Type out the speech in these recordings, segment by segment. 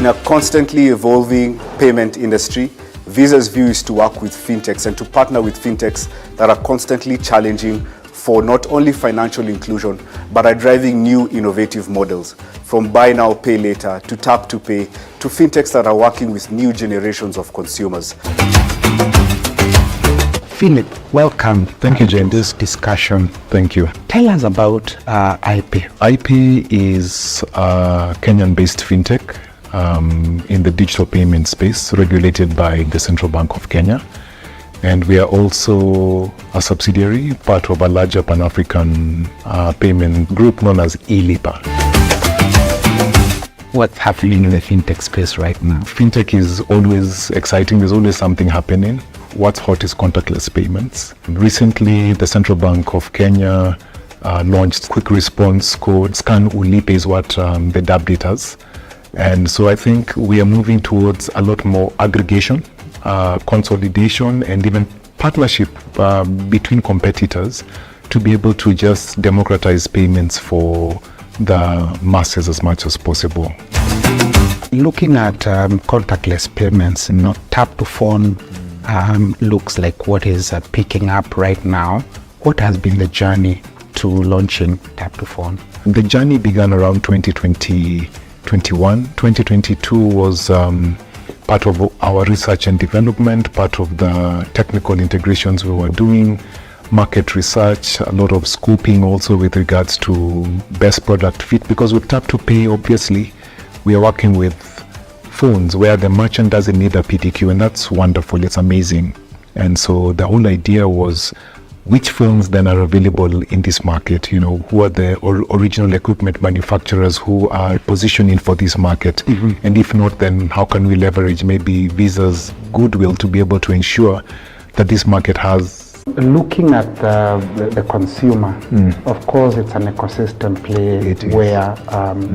In a constantly evolving payment industry, Visa's view is to work with fintechs and to partner with fintechs that are constantly challenging for not only financial inclusion, but are driving new innovative models, from buy now, pay later, to tap to pay, to fintechs that are working with new generations of consumers. Philip, welcome. Thank you, James. This discussion. Thank you. Tell us about IP. IP is a Kenyan-based fintech in the digital payment space, regulated by the Central Bank of Kenya. And we are also a subsidiary, part of a larger Pan-African payment group known as eLipa. What's happening in the fintech space right now? Fintech is always exciting. There's always something happening. What's hot is contactless payments. Recently, the Central Bank of Kenya launched quick response code. Scan Ulipe is what they dubbed it as. And so I think we are moving towards a lot more aggregation, consolidation, and even partnership between competitors to be able to just democratize payments for the masses as much as possible. Looking at contactless payments, tap to phone looks like what is picking up right now. What has been the journey to launching tap to phone? The journey began around 2021. 2022 was part of our research and development, part of the technical integrations we were doing, market research, a lot of scoping also with regards to best product fit, because with tap to pay, obviously, we are working with phones where the merchant doesn't need a PTQ, and that's wonderful, it's amazing. And so the whole idea was, which phones then are available in this market? Who are the original equipment manufacturers who are positioning for this market? Mm-hmm. And if not, then how can we leverage maybe Visa's goodwill to be able to ensure that this market has... Looking at the consumer, of course it's an ecosystem play where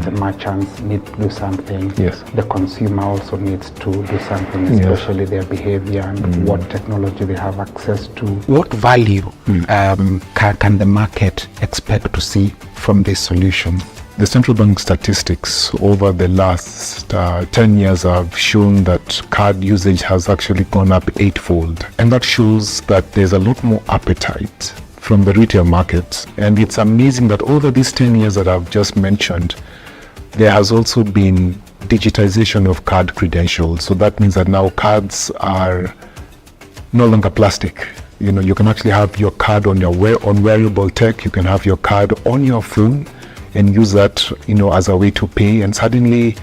the merchants need to do something. Yes. The consumer also needs to do something, especially their behavior and what technology they have access to. What value can the market expect to see from this solution? The central bank statistics over the last 10 years have shown that card usage has actually gone up 8-fold. And that shows that there's a lot more appetite from the retail market. And it's amazing that over these 10 years that I've just mentioned, there has also been digitization of card credentials. So that means that now cards are no longer plastic. You can actually have your card on wearable tech. You can have your card on your phone and use that, as a way to pay, and suddenly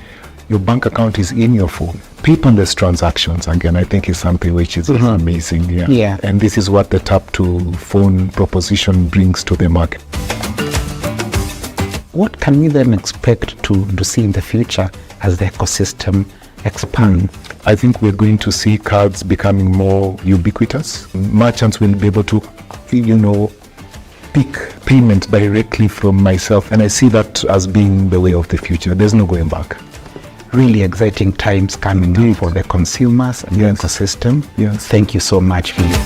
your bank account is in your phone. Paperless transactions, again, I think is something which is amazing. Yeah. And this is what the tap to phone proposition brings to the market. What can we then expect to see in the future as the ecosystem expands? I think we're going to see cards becoming more ubiquitous. Merchants will be able to, pick payment directly from myself, and I see that as being the way of the future. There's no going back. Really exciting times coming up for the consumers and the ecosystem. Yes. Thank you so much, Philip.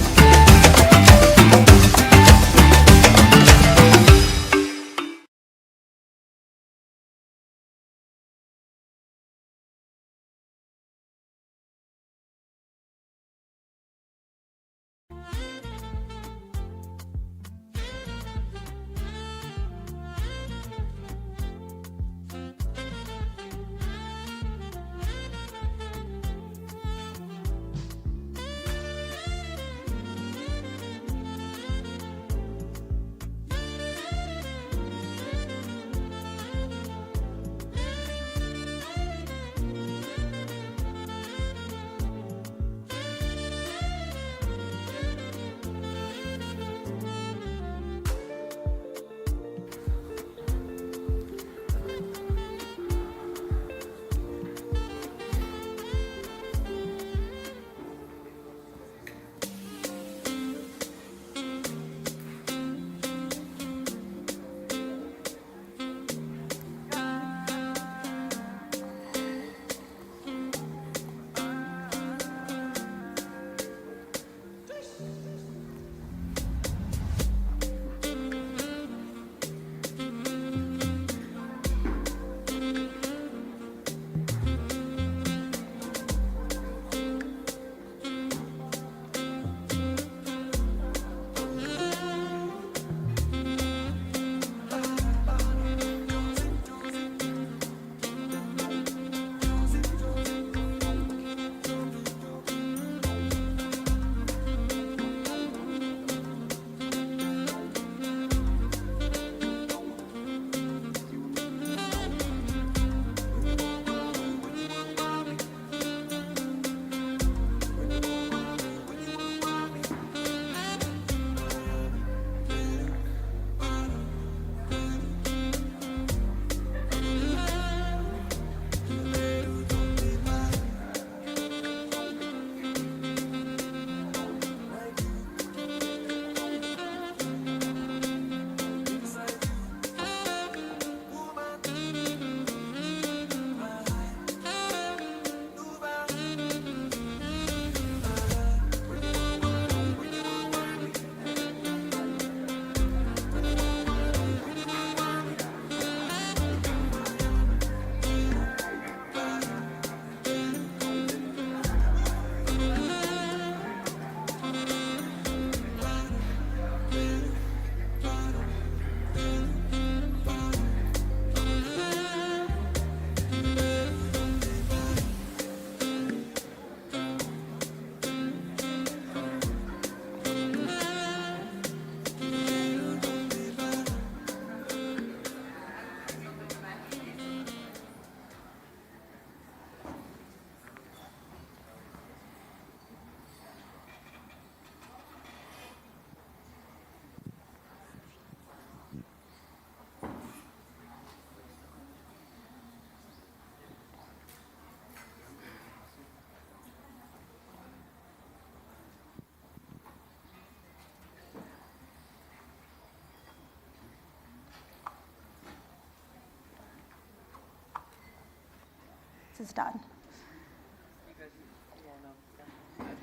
this is done.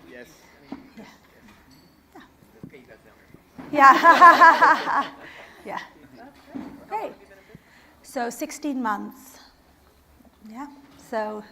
Yes. Yeah. Yeah. Great. So 16 months. Yeah. So.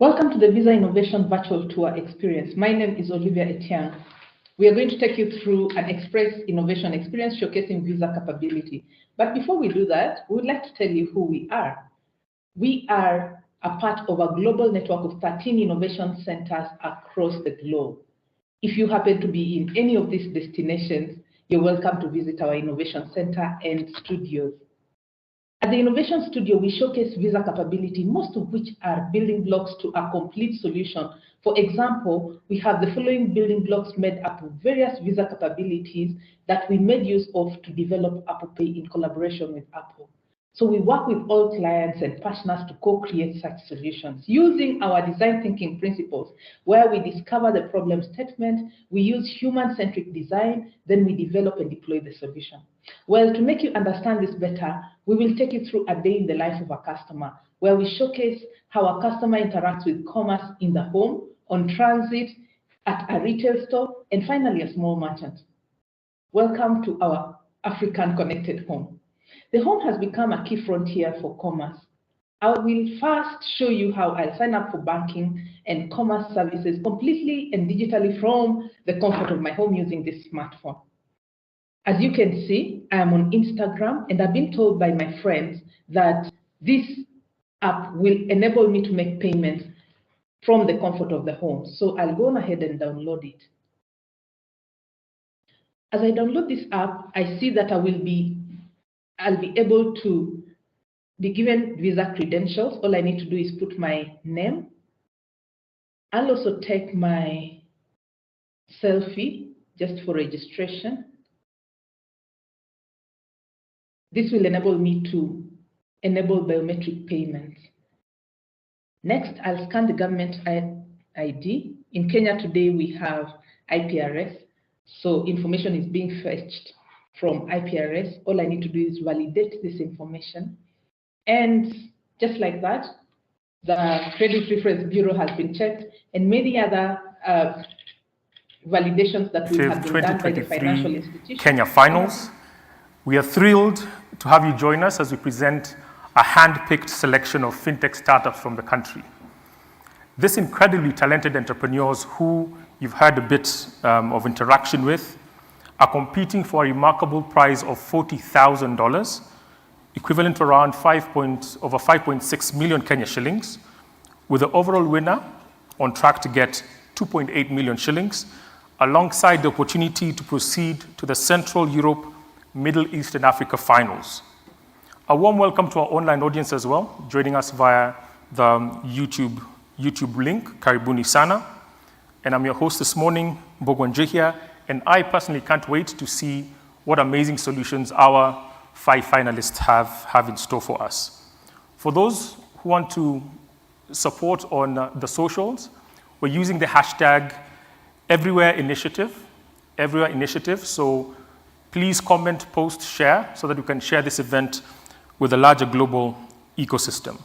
Welcome to the Visa Innovation Virtual Tour Experience. My name is Olivia Etienne. We are going to take you through an express innovation experience showcasing Visa capability. But before we do that, we would like to tell you who we are. We are a part of a global network of 13 innovation centers across the globe. If you happen to be in any of these destinations, you're welcome to visit our innovation center and studios. At the Innovation Studio, we showcase Visa capability, most of which are building blocks to a complete solution. For example, we have the following building blocks made up of various Visa capabilities that we made use of to develop Apple Pay in collaboration with Apple. So we work with all clients and partners to co-create such solutions using our design thinking principles, where we discover the problem statement, we use human-centric design, then we develop and deploy the solution. Well, to make you understand this better, we will take you through a day in the life of a customer, where we showcase how a customer interacts with commerce in the home, on transit, at a retail store, and finally a small merchant. Welcome to our African connected home. The home has become a key frontier for commerce. I will first show you how I'll sign up for banking and commerce services completely and digitally from the comfort of my home using this smartphone. As you can see, I am on Instagram, and I've been told by my friends that this app will enable me to make payments from the comfort of the home. So I'll go on ahead and download it. As I download this app, I see that I'll be able to be given Visa credentials. All I need to do is put my name. I'll also take my selfie just for registration. This will enable me to enable biometric payments. Next, I'll scan the government ID. In Kenya today, we have IPRS, so information is being fetched from IPRS. All I need to do is validate this information. And just like that, the Credit Reference Bureau has been checked, and many other validations that will have been done by the financial institution. Kenya Finals. We are thrilled to have you join us as we present a hand-picked selection of fintech startups from the country. These incredibly talented entrepreneurs who you've had a bit of interaction with are competing for a remarkable prize of $40,000, equivalent to around over 5.6 million Kenya shillings, with the overall winner on track to get 2.8 million shillings, alongside the opportunity to proceed to the Central Europe, Middle East and Africa finals. A warm welcome to our online audience as well, joining us via the YouTube link, Karibuni Sana. And I'm your host this morning, Mbogwa here, and I personally can't wait to see what amazing solutions our 5 finalists have in store for us. For those who want to support on the socials, we're using the hashtag Everywhere Initiative, so please comment, post, share, so that we can share this event with a larger global ecosystem.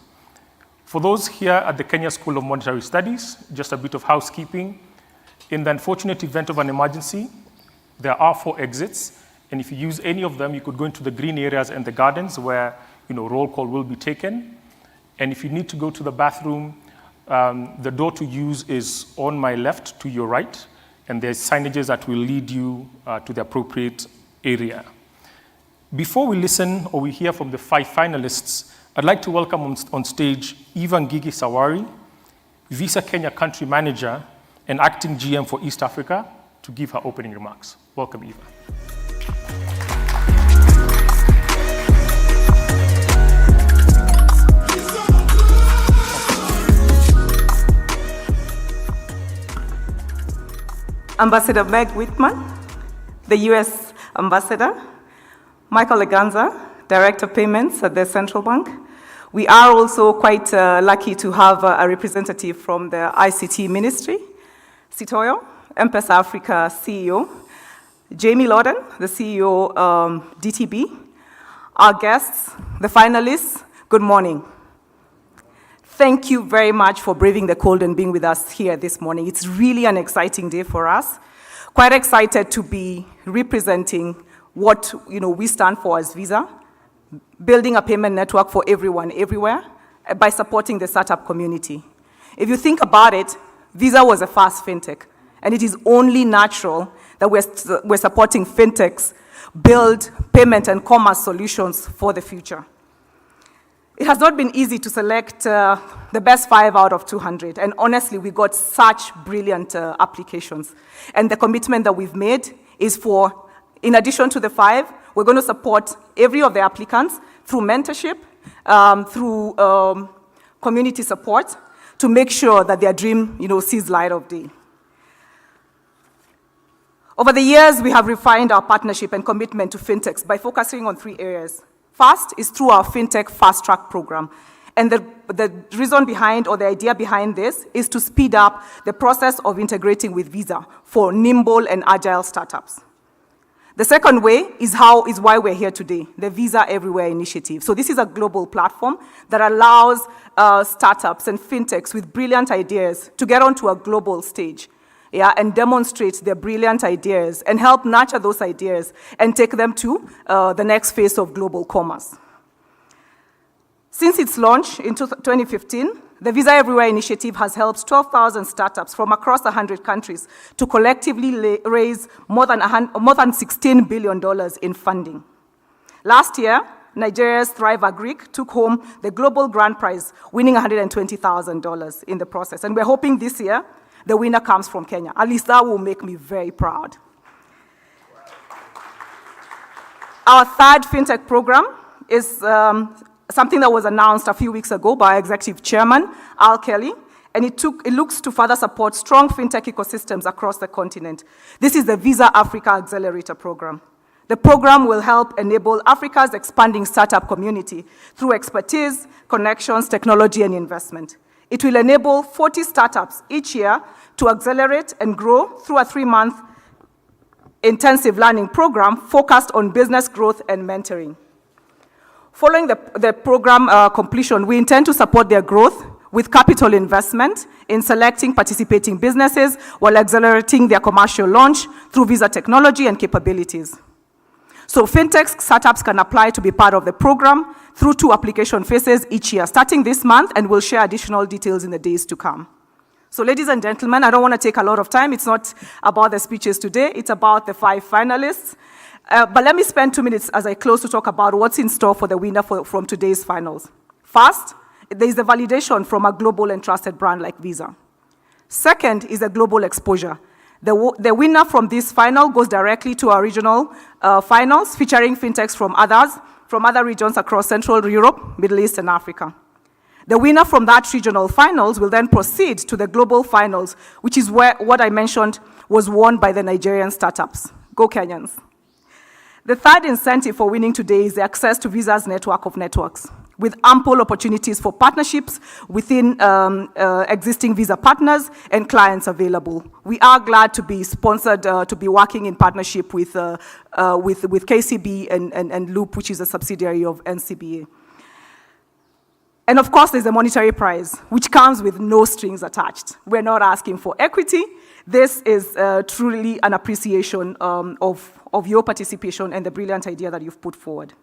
For those here at the Kenya School of Monetary Studies, just a bit of housekeeping. In the unfortunate event of an emergency, there are 4 exits, and if you use any of them, you could go into the green areas and the gardens where roll call will be taken. And if you need to go to the bathroom, the door to use is on my left to your right, and there's signages that will lead you to the appropriate area. Before we listen or we hear from the 5 finalists, I'd like to welcome on stage Eva Ngigi Sawari, Visa Kenya Country Manager and Acting GM for East Africa, to give her opening remarks. Welcome, Eva. Ambassador Meg Whitman, the US Ambassador, Michael Leganza, Director of Payments at the Central Bank. We are also quite lucky to have a representative from the ICT Ministry, Sitoyo, M-Pesa Africa CEO, Jamie Lawden, the CEO DTB, our guests, the finalists, good morning. Thank you very much for braving the cold and being with us here this morning. It's really an exciting day for us. Quite excited to be representing what we stand for as Visa, building a payment network for everyone, everywhere, by supporting the startup community. If you think about it, Visa was a fast fintech, and it is only natural that we're supporting fintechs build payment and commerce solutions for the future. It has not been easy to select the best 5 out of 200, and honestly, we got such brilliant applications. And the commitment that we've made is for, in addition to the 5, we're going to support every of the applicants through mentorship, through community support, to make sure that their dream, sees light of day. Over the years, we have refined our partnership and commitment to fintechs by focusing on 3 areas. First is through our Fintech Fast Track program. And the reason behind, or the idea behind this, is to speed up the process of integrating with Visa for nimble and agile startups. The second way is why we're here today, the Visa Everywhere initiative. So this is a global platform that allows startups and fintechs with brilliant ideas to get onto a global stage, and demonstrate their brilliant ideas and help nurture those ideas and take them to the next phase of global commerce. Since its launch in 2015, the Visa Everywhere initiative has helped 12,000 startups from across 100 countries to collectively raise more than $16 billion in funding. Last year, Nigeria's Thrive Agric took home the global grand prize, winning $120,000 in the process. And we're hoping this year the winner comes from Kenya. At least that will make me very proud. Our third FinTech program is something that was announced a few weeks ago by Executive Chairman Al Kelly, and it looks to further support strong fintech ecosystems across the continent. This is the Visa Africa Accelerator Program. The program will help enable Africa's expanding startup community through expertise, connections, technology, and investment. It will enable 40 startups each year to accelerate and grow through a 3-month intensive learning program focused on business growth and mentoring. Following the program completion, we intend to support their growth with capital investment in selecting participating businesses while accelerating their commercial launch through Visa technology and capabilities. So fintech startups can apply to be part of the program through 2 application phases each year, starting this month, and we'll share additional details in the days to come. So ladies and gentlemen, I don't want to take a lot of time. It's not about the speeches today. It's about the 5 finalists. But let me spend 2 minutes as I close to talk about what's in store for the winner from today's finals. First, there is the validation from a global and trusted brand like Visa. Second is the global exposure. The winner from this final goes directly to our regional finals, featuring fintechs from other regions across Central Europe, Middle East, and Africa. The winner from that regional finals will then proceed to the global finals, which is where what I mentioned was won by the Nigerian startups. Go Kenyans. The third incentive for winning today is the access to Visa's network of networks, with ample opportunities for partnerships within existing Visa partners and clients available. We are glad to be sponsored, to be working in partnership with KCB and Loop, which is a subsidiary of NCBA. And of course, there's a monetary prize, which comes with no strings attached. We're not asking for equity. This is truly an appreciation of your participation and the brilliant idea that you've put forward.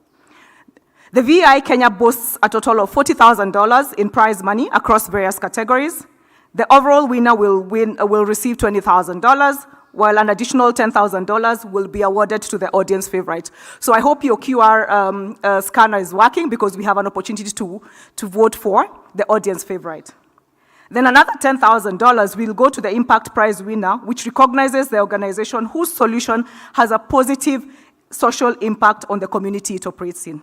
The VI Kenya boasts a total of $40,000 in prize money across various categories. The overall winner will receive $20,000, while an additional $10,000 will be awarded to the audience favorite. So I hope your QR scanner is working, because we have an opportunity to vote for the audience favorite. Then another $10,000 will go to the Impact Prize winner, which recognizes the organization whose solution has a positive social impact on the community it operates in.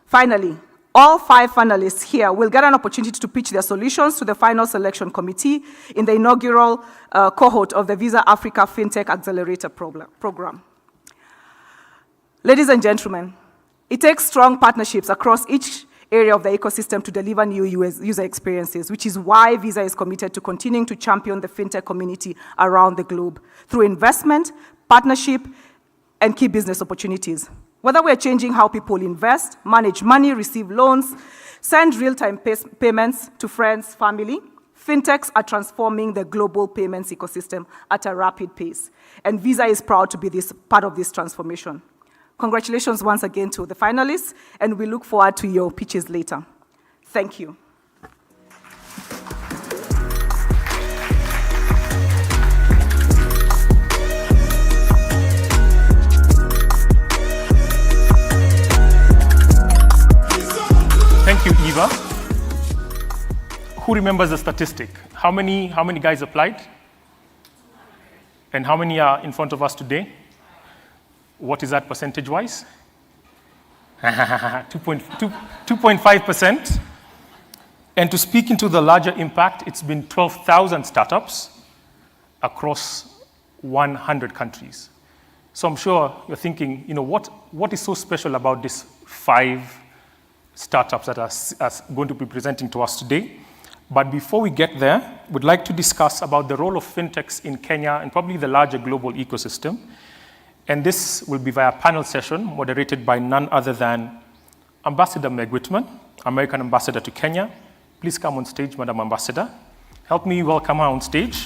Finally, all 5 finalists here will get an opportunity to pitch their solutions to the final selection committee in the inaugural cohort of the Visa Africa FinTech Accelerator program. Ladies and gentlemen, it takes strong partnerships across each area of the ecosystem to deliver new user experiences, which is why Visa is committed to continuing to champion the fintech community around the globe through investment, partnership, and key business opportunities. Whether we're changing how people invest, manage money, receive loans, send real-time payments to friends, family, fintechs are transforming the global payments ecosystem at a rapid pace. And Visa is proud to be part of this transformation. Congratulations once again to the finalists, and we look forward to your pitches later. Thank you. Thank you, Eva. Who remembers the statistic? How many guys applied? And how many are in front of us today? What is that percentage-wise? 2.5%. And to speak into the larger impact, it's been 12,000 startups across 100 countries. So I'm sure you're thinking, what is so special about these 5 startups that are going to be presenting to us today? But before we get there, we'd like to discuss about the role of fintechs in Kenya and probably the larger global ecosystem. And this will be via a panel session moderated by none other than Ambassador Meg Whitman, American Ambassador to Kenya. Please come on stage, Madam Ambassador. Help me welcome her on stage.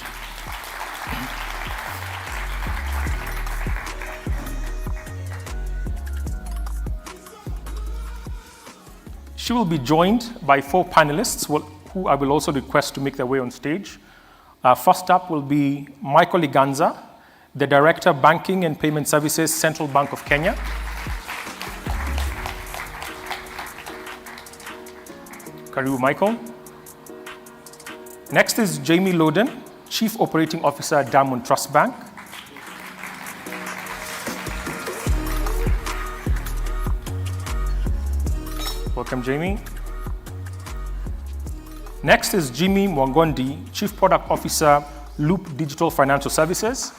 She will be joined by 4 panelists who I will also request to make their way on stage. First up will be Michael Iganza, the Director, Banking and Payment Services, Central Bank of Kenya. Karibu, Michael. Next is Jamie Loden, Chief Operating Officer at Diamond Trust Bank. Welcome, Jamie. Next is Jimmy Mwangondi, Chief Product Officer, Loop Digital Financial Services.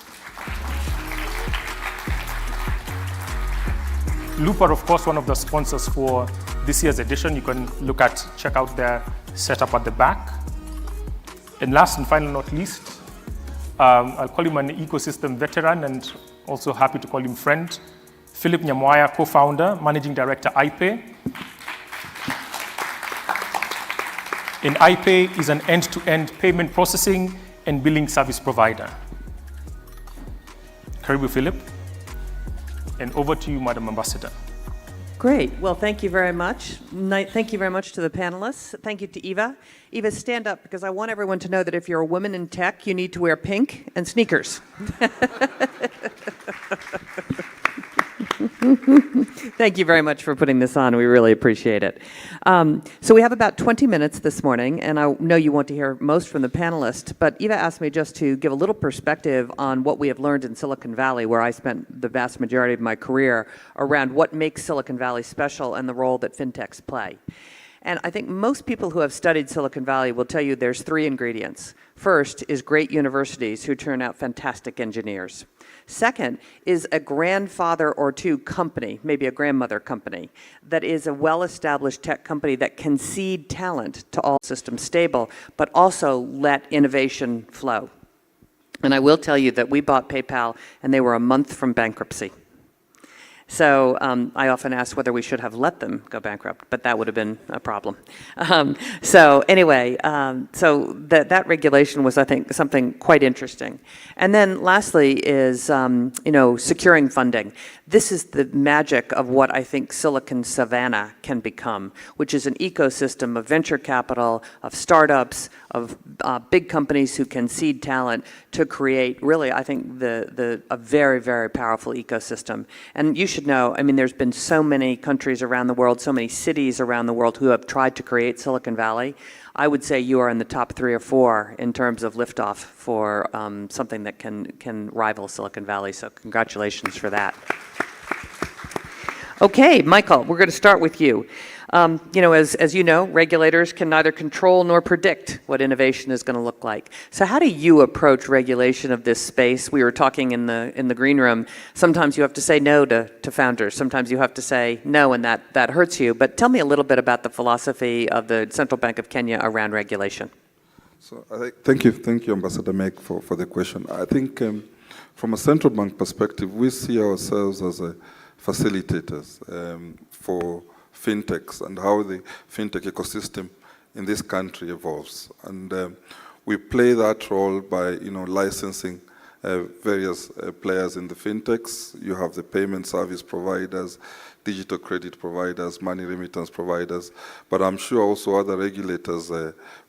Loop are, of course, one of the sponsors for this year's edition. You can check out their setup at the back. And last and final, not least, I'll call him an ecosystem veteran and also happy to call him friend, Philip Nyamwaya, co-founder, Managing Director, iPay. And iPay is an end-to-end payment processing and billing service provider. Karibu, Philip. And over to you, Madam Ambassador. Great. Well, thank you very much. Thank you very much to the panelists. Thank you to Eva. Eva, stand up, because I want everyone to know that if you're a woman in tech, you need to wear pink and sneakers. Thank you very much for putting this on. We really appreciate it. So we have about 20 minutes this morning, and I know you want to hear most from the panelists, but Eva asked me just to give a little perspective on what we have learned in Silicon Valley, where I spent the vast majority of my career, around what makes Silicon Valley special and the role that fintechs play. And I think most people who have studied Silicon Valley will tell you there's 3 ingredients. First is great universities who turn out fantastic engineers. Second is a grandfather or 2 company, maybe a grandmother company, that is a well-established tech company that can seed talent to all systems stable, but also let innovation flow. And I will tell you that we bought PayPal and they were a month from bankruptcy. So I often ask whether we should have let them go bankrupt, but that would have been a problem. So anyway, so that regulation was, I think, something quite interesting. And then lastly is, securing funding. This is the magic of what I think Silicon Savannah can become, which is an ecosystem of venture capital, of startups, of big companies who can seed talent to create, really, I think, a very, very powerful ecosystem. And you should know, I mean, there's been so many countries around the world, so many cities around the world who have tried to create Silicon Valley. I would say you are in the top 3 or 4 in terms of liftoff for something that can rival Silicon Valley. So congratulations for that. Okay, Michael, we're going to start with you. As you know, regulators can neither control nor predict what innovation is going to look like. So how do you approach regulation of this space? We were talking in the green room. Sometimes you have to say no to founders. Sometimes you have to say no, and that hurts you. But tell me a little bit about the philosophy of the Central Bank of Kenya around regulation. So thank you, Ambassador Meg, for the question. I think from a central bank perspective, we see ourselves as facilitators for fintechs and how the fintech ecosystem in this country evolves. And we play that role by licensing various players in the fintechs. You have the payment service providers, digital credit providers, money remittance providers, but I'm sure also other regulators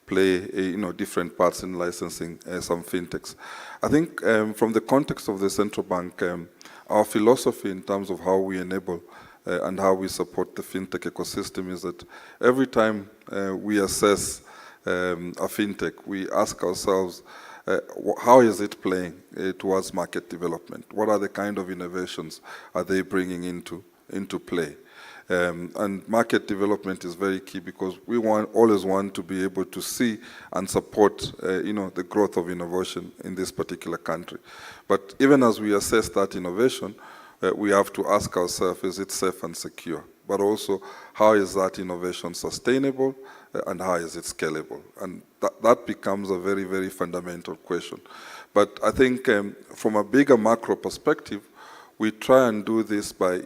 play different parts in licensing some fintechs. I think from the context of the central bank, our philosophy in terms of how we enable and how we support the fintech ecosystem is that every time we assess a fintech, we ask ourselves, how is it playing towards market development? What are the kind of innovations are they bringing into play? And market development is very key because we always want to be able to see and support, the growth of innovation in this particular country. But even as we assess that innovation, we have to ask ourselves, is it safe and secure? But also, how is that innovation sustainable and how is it scalable? And that becomes a very, very fundamental question. But I think from a bigger macro perspective, we try and do this by,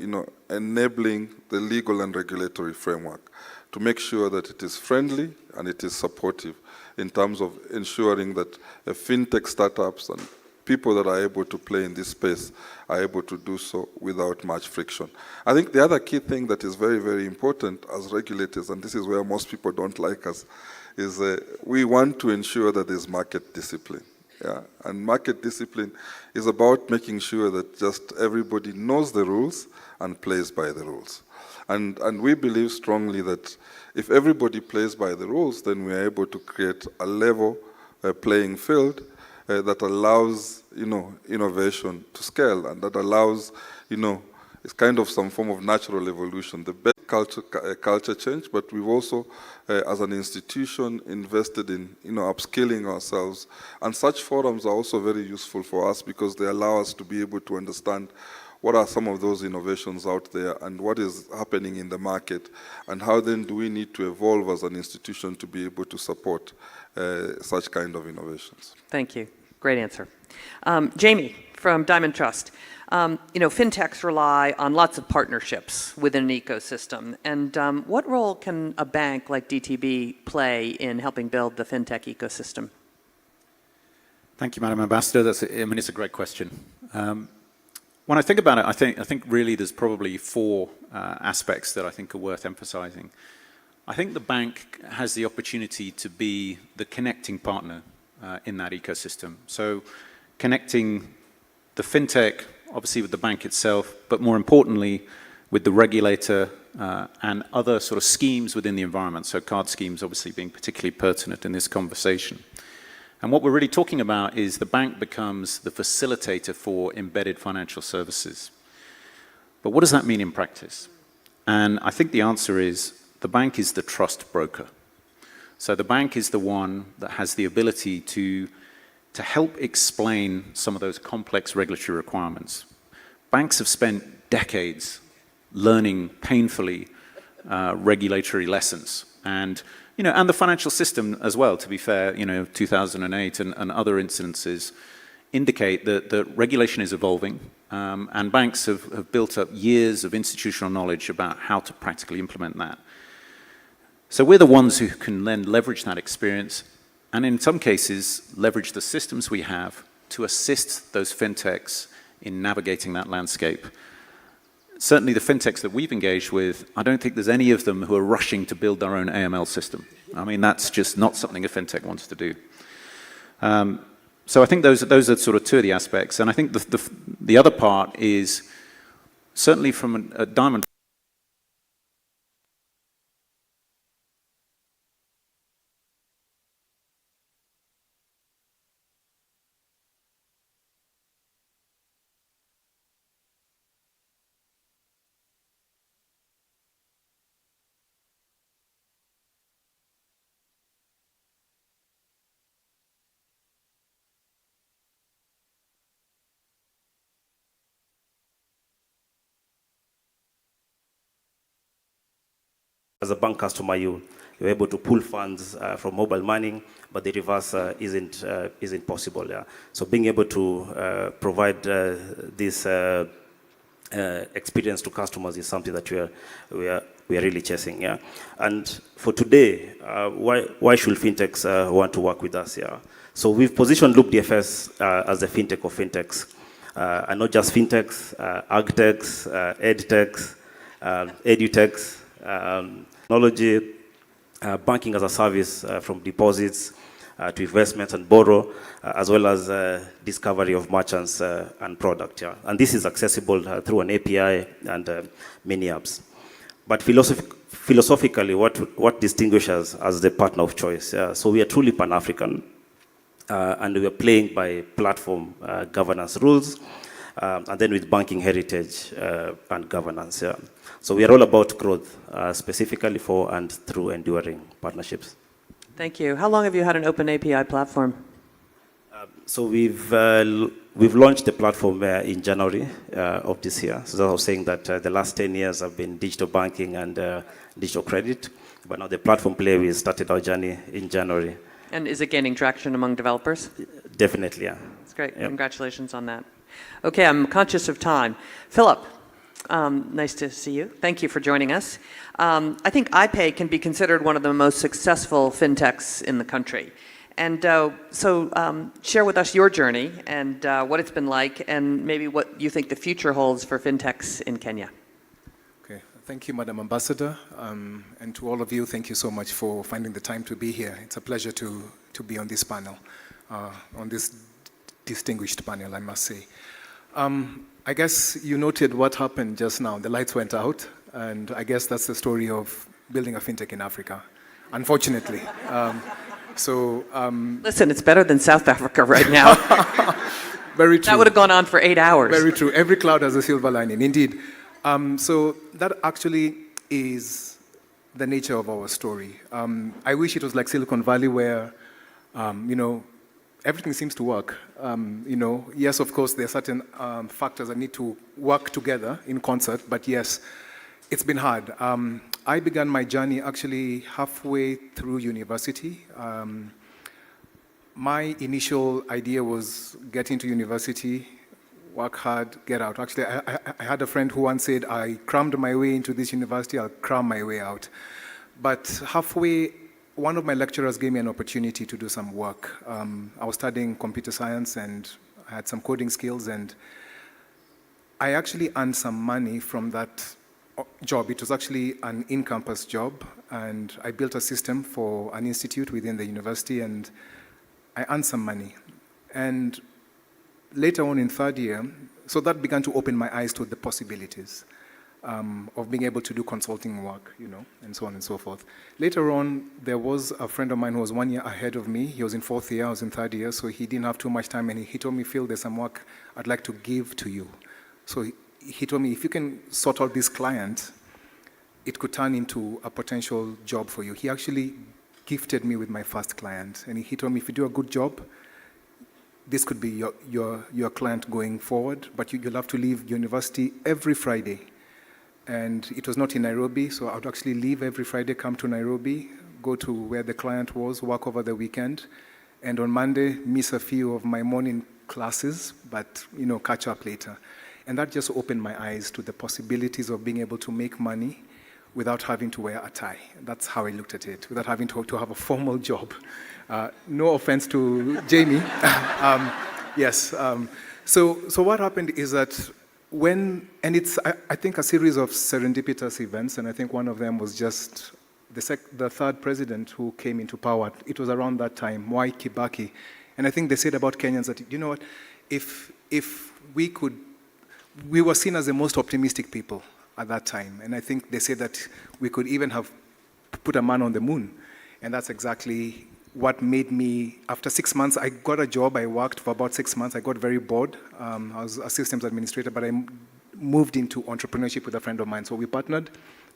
enabling the legal and regulatory framework to make sure that it is friendly and it is supportive in terms of ensuring that fintech startups and people that are able to play in this space are able to do so without much friction. I think the other key thing that is very, very important as regulators, and this is where most people don't like us, is we want to ensure that there's market discipline. Yeah? And market discipline is about making sure that just everybody knows the rules and plays by the rules. And we believe strongly that if everybody plays by the rules, then we are able to create a level playing field that allows, innovation to scale, and that allows, it's kind of some form of natural evolution. The best culture change, but we've also, as an institution, invested in, upskilling ourselves. And such forums are also very useful for us because they allow us to be able to understand what are some of those innovations out there and what is happening in the market, and how then do we need to evolve as an institution to be able to support such kind of innovations. Thank you. Great answer. Jamie from Diamond Trust. Fintechs rely on lots of partnerships within an ecosystem. And what role can a bank like DTB play in helping build the fintech ecosystem? Thank you, Madam Ambassador. It's a great question. When I think about it, I think really there's probably four aspects that I think are worth emphasizing. I think the bank has the opportunity to be the connecting partner in that ecosystem. So connecting the fintech, obviously with the bank itself, but more importantly, with the regulator and other sort of schemes within the environment. So card schemes obviously being particularly pertinent in this conversation. And what we're really talking about is the bank becomes the facilitator for embedded financial services. But what does that mean in practice? And I think the answer is the bank is the trust broker. So the bank is the one that has the ability to help explain some of those complex regulatory requirements. Banks have spent decades learning painfully regulatory lessons, and the financial system as well, to be fair, 2008 and other incidences indicate that regulation is evolving, and banks have built up years of institutional knowledge about how to practically implement that. So we're the ones who can then leverage that experience and in some cases leverage the systems we have to assist those fintechs in navigating that landscape. Certainly the fintechs that we've engaged with, I don't think there's any of them who are rushing to build their own AML system. I mean, that's just not something a fintech wants to do. So I think those are sort of two of the aspects. And I think the other part is certainly from a Diamond. As a bank customer, you're able to pull funds from mobile money, but the reverse isn't possible. Yeah. So being able to provide this experience to customers is something that we are really chasing. Yeah. And for today, why should fintechs want to work with us? Yeah. So we've positioned Loop DFS as the fintech of fintechs, and not just fintechs, agtechs, edtechs, edutechs. Technology, banking as a service, from deposits to investments and borrow, as well as discovery of merchants and product. Yeah. And this is accessible through an API and many apps. But philosophically, what distinguishes us as the partner of choice? Yeah. So we are truly Pan-African, and we are playing by platform governance rules. and then with banking heritage and governance. Yeah. So we are all about growth, specifically for and through enduring partnerships. Thank you. How long have you had an open API platform? So we've launched the platform in January of this year. So I was saying that the last 10 years have been digital banking and digital credit, but now the platform play, we started our journey in January. And is it gaining traction among developers? Definitely, yeah. That's great. Yep. Congratulations on that. Okay, I'm conscious of time. Philip, nice to see you. Thank you for joining us. I think iPay can be considered one of the most successful fintechs in the country. And so share with us your journey and what it's been like and maybe what you think the future holds for fintechs in Kenya. Okay, thank you, Madam Ambassador. And to all of you, thank you so much for finding the time to be here. It's a pleasure to be on this panel, on this distinguished panel, I must say. I guess you noted what happened just now. The lights went out, and I guess that's the story of building a fintech in Africa, unfortunately. Listen, it's better than South Africa right now. Very true. That would have gone on for 8 hours. Very true. Every cloud has a silver lining, indeed. So that actually is the nature of our story. I wish it was like Silicon Valley where, everything seems to work. Yes, of course, there are certain factors that need to work together in concert, but yes, it's been hard. I began my journey actually halfway through university. My initial idea was get into university, work hard, get out. Actually, I had a friend who once said, I crammed my way into this university, I'll cram my way out. But halfway, one of my lecturers gave me an opportunity to do some work. I was studying computer science and I had some coding skills, and I actually earned some money from that job. It was actually an in-campus job, and I built a system for an institute within the university, and I earned some money. And later on in third year, so that began to open my eyes to the possibilities of being able to do consulting work, and so on and so forth. Later on, there was a friend of mine who was 1 year ahead of me. He was in fourth year, I was in third year, so he didn't have too much time, and he told me, Phil, there's some work I'd like to give to you. So he told me, if you can sort out this client, it could turn into a potential job for you. He actually gifted me with my first client, and he told me, if you do a good job, this could be your client going forward, but you'll have to leave university every Friday. And it was not in Nairobi, so I would actually leave every Friday, come to Nairobi, go to where the client was, work over the weekend, and on Monday, miss a few of my morning classes, but catch up later. And that just opened my eyes to the possibilities of being able to make money without having to wear a tie. That's how I looked at it, without having to have a formal job. No offense to Jamie. Yes. So what happened is that it's, I think, a series of serendipitous events, and I think one of them was just the third president who came into power. It was around that time, Mwai Kibaki. And I think they said about Kenyans that, you know what, if we were seen as the most optimistic people at that time. And I think they said that we could even have put a man on the moon. And that's exactly what made me, after 6 months, I got a job. I worked for about 6 months. I got very bored. I was a systems administrator, but I moved into entrepreneurship with a friend of mine. So we partnered,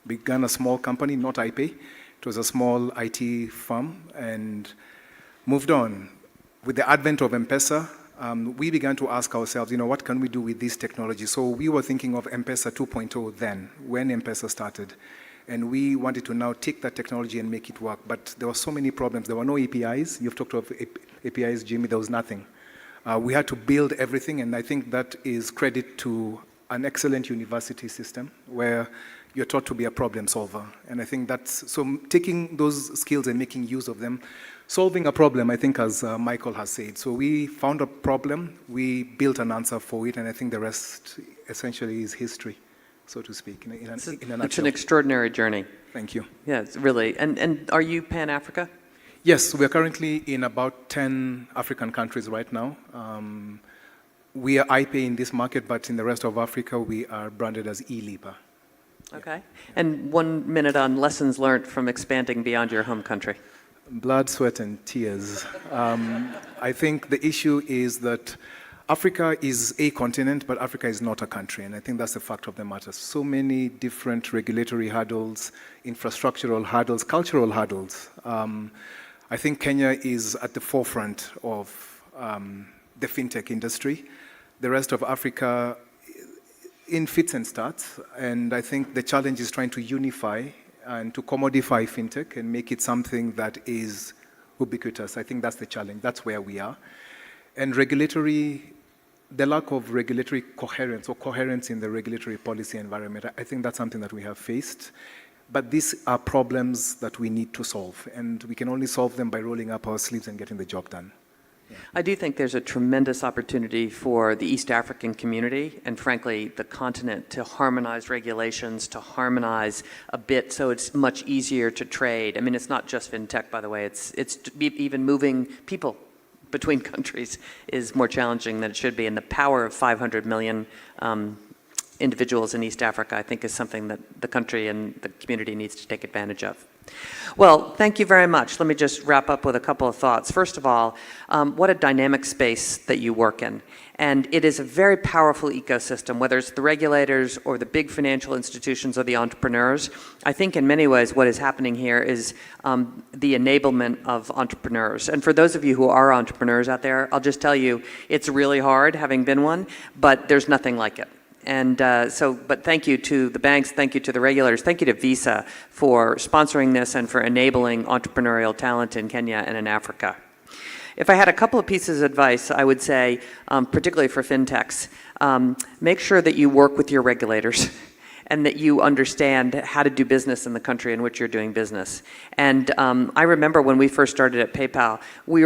began a small company, not iPay. It was a small IT firm, and moved on. With the advent of M-Pesa, we began to ask ourselves, what can we do with this technology? So we were thinking of M-Pesa 2.0 then, when M-Pesa started. And we wanted to now take that technology and make it work. But there were so many problems. There were no APIs. You've talked of APIs, Jimmy. There was nothing. We had to build everything, and I think that is credit to an excellent university system where you're taught to be a problem solver. And I think that's, so taking those skills and making use of them, solving a problem, I think, as Michael has said. So we found a problem, we built an answer for it, and I think the rest essentially is history, so to speak, in a nutshell. It's an extraordinary journey. Thank you. Yeah, it's really. And are you Pan-Africa? Yes, we're currently in about 10 African countries right now. We are iPay in this market, but in the rest of Africa, we are branded as eLipa. Okay. And 1 minute on lessons learned from expanding beyond your home country. Blood, sweat, and tears. I think the issue is that Africa is a continent, but Africa is not a country, and I think that's the fact of the matter. So many different regulatory hurdles, infrastructural hurdles, cultural hurdles. I think Kenya is at the forefront of the fintech industry. The rest of Africa in fits and starts, and I think the challenge is trying to unify and to commodify fintech and make it something that is ubiquitous. I think that's the challenge. That's where we are. And the lack of regulatory coherence or coherence in the regulatory policy environment, I think that's something that we have faced. But these are problems that we need to solve, and we can only solve them by rolling up our sleeves and getting the job done. Yeah. I do think there's a tremendous opportunity for the East African community and, frankly, the continent to harmonize regulations, to harmonize a bit so it's much easier to trade. I mean, it's not just fintech, by the way. It's even moving people between countries is more challenging than it should be, and the power of 500 million individuals in East Africa, I think, is something that the country and the community needs to take advantage of. Well, thank you very much. Let me just wrap up with a couple of thoughts. First of all, what a dynamic space that you work in. And it is a very powerful ecosystem, whether it's the regulators or the big financial institutions or the entrepreneurs. I think in many ways what is happening here is the enablement of entrepreneurs. And for those of you who are entrepreneurs out there, I'll just tell you, it's really hard having been one, but there's nothing like it. And but thank you to the banks, thank you to the regulators, thank you to Visa for sponsoring this and for enabling entrepreneurial talent in Kenya and in Africa. If I had a couple of pieces of advice, I would say, particularly for fintechs, make sure that you work with your regulators and that you understand how to do business in the country in which you're doing business. And I remember when we first started at PayPal, we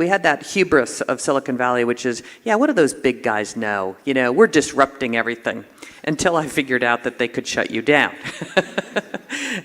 had that hubris of Silicon Valley, which is, yeah, what do those big guys know? You know, we're disrupting everything, until I figured out that they could shut you down.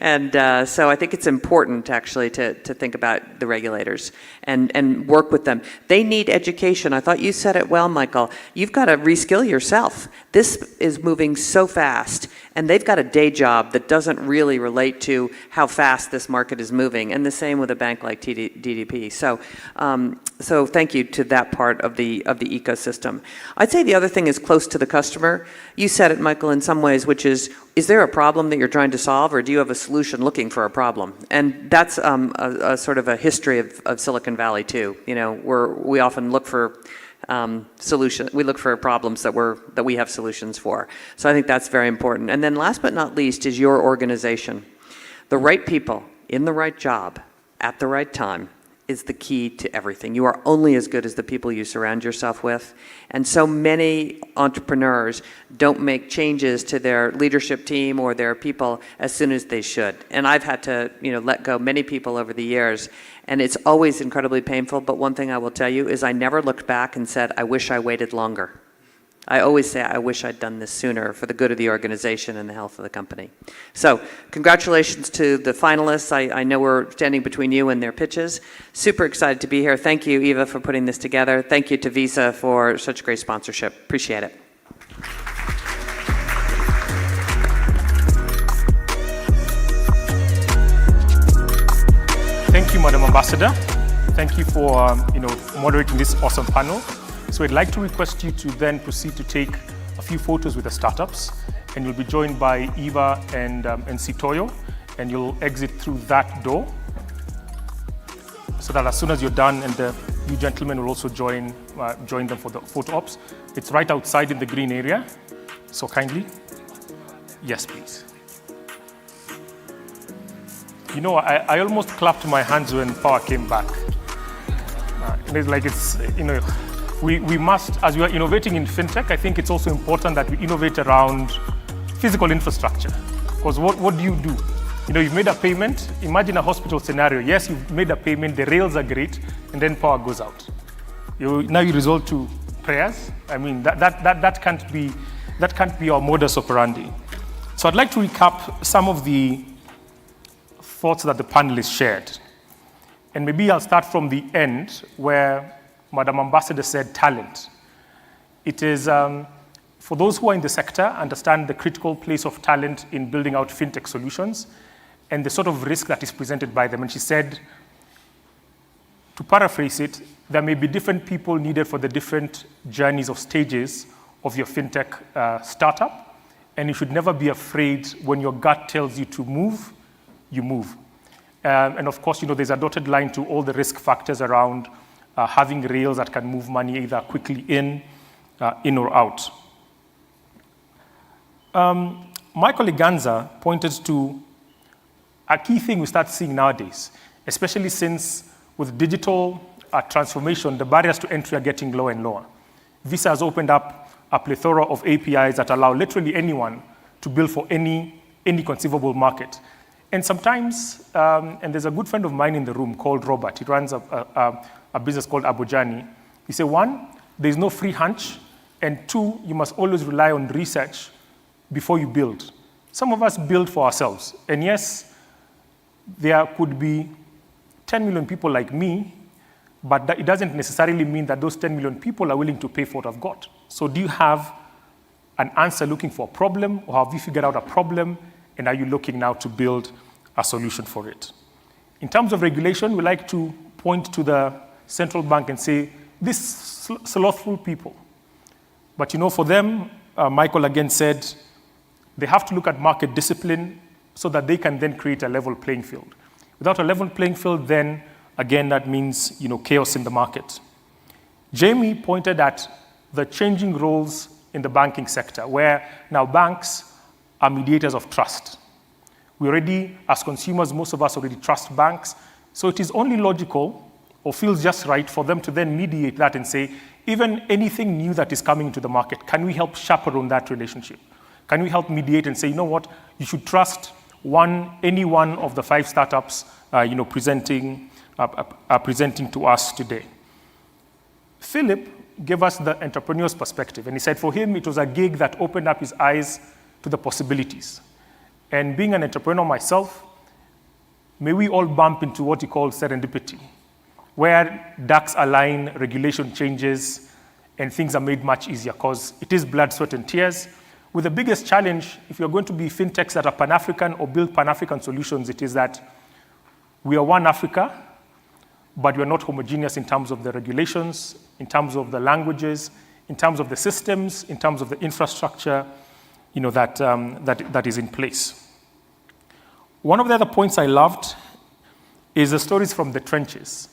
And so I think it's important actually to think about the regulators and work with them. They need education. I thought you said it well, Michael. You've got to reskill yourself. This is moving so fast, and they've got a day job that doesn't really relate to how fast this market is moving, and the same with a bank like DDP. So thank you to that part of the ecosystem. I'd say the other thing is close to the customer. You said it, Michael, in some ways, which is there a problem that you're trying to solve, or do you have a solution looking for a problem? And that's a sort of a history of Silicon Valley too. You know, we often look for solution. We look for problems that we have solutions for. So I think that's very important. And then last but not least is your organization. The right people in the right job at the right time is the key to everything. You are only as good as the people you surround yourself with. And so many entrepreneurs don't make changes to their leadership team or their people as soon as they should. And I've had to, let go many people over the years, and it's always incredibly painful. But one thing I will tell you is I never looked back and said, I wish I waited longer. I always say, I wish I'd done this sooner for the good of the organization and the health of the company. So congratulations to the finalists. I know we're standing between you and their pitches. Super excited to be here. Thank you, Eva, for putting this together. Thank you to Visa for such great sponsorship. Appreciate it. Thank you, Madam Ambassador. Thank you for moderating this awesome panel. So I'd like to request you to then proceed to take a few photos with the startups, and you'll be joined by Eva and Sitoyo, and you'll exit through that door, so that as soon as you're done, and you gentlemen will also join them for the photo ops. It's right outside in the green area, so kindly. Yes, please. I almost clapped my hands when power came back. We must, as we are innovating in fintech, I think it's also important that we innovate around physical infrastructure. Because what do? You've made a payment. Imagine a hospital scenario. Yes, you've made a payment, the rails are great, and then power goes out. Now you resort to prayers. I mean, that can't be our modus operandi. So I'd like to recap some of the thoughts that the panelists shared. And maybe I'll start from the end, where Madam Ambassador said talent. It is, for those who are in the sector, understand the critical place of talent in building out fintech solutions and the sort of risk that is presented by them. And she said, to paraphrase it, there may be different people needed for the different journeys or stages of your fintech startup, and you should never be afraid when your gut tells you to move, you move. And of course, there's a dotted line to all the risk factors around having rails that can move money either quickly in or out. Michael Leganza pointed to a key thing we start seeing nowadays, especially since with digital transformation, the barriers to entry are getting lower and lower. Visa has opened up a plethora of APIs that allow literally anyone to build for any conceivable market. And sometimes, and there's a good friend of mine in the room called Robert. He runs a business called Abujani. He said, one, there's no free hunch, and two, you must always rely on research before you build. Some of us build for ourselves, and yes, there could be 10 million people like me, but it doesn't necessarily mean that those 10 million people are willing to pay for what I've got. So do you have an answer looking for a problem, or have you figured out a problem, and are you looking now to build a solution for it? In terms of regulation, we like to point to the central bank and say, these slothful people. But for them, Michael again said, they have to look at market discipline so that they can then create a level playing field. Without a level playing field, then again, that means chaos in the market. Jamie pointed at the changing roles in the banking sector, where now banks are mediators of trust. We already, as consumers, most of us already trust banks, so it is only logical or feels just right for them to then mediate that and say, even anything new that is coming into the market, can we help chaperone that relationship? Can we help mediate and say, you know what, you should trust any one of the 5 startups presenting to us today. Philip gave us the entrepreneur's perspective, and he said for him, it was a gig that opened up his eyes to the possibilities. And being an entrepreneur myself, may we all bump into what he calls serendipity, where ducks align, regulation changes, and things are made much easier because it is blood, sweat, and tears. With the biggest challenge, if you're going to be fintechs that are Pan-African or build Pan-African solutions, it is that we are one Africa, but we're not homogeneous in terms of the regulations, in terms of the languages, in terms of the systems, in terms of the infrastructure, that is in place. One of the other points I loved is the stories from the trenches,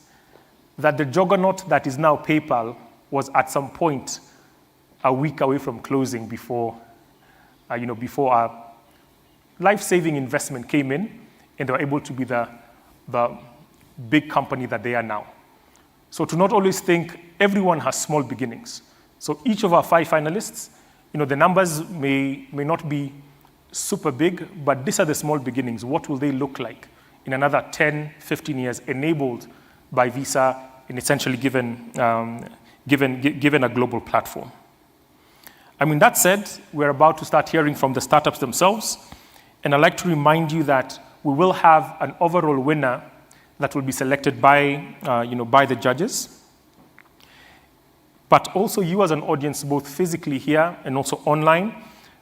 that the juggernaut that is now PayPal was at some point a week away from closing before our life-saving investment came in, and they were able to be the big company that they are now. So to not always think everyone has small beginnings. So each of our 5 finalists, the numbers may not be super big, but these are the small beginnings. What will they look like in another 10, 15 years, enabled by Visa and essentially given a global platform? That said, we're about to start hearing from the startups themselves, and I'd like to remind you that we will have an overall winner that will be selected by the judges. But also you as an audience, both physically here and also online,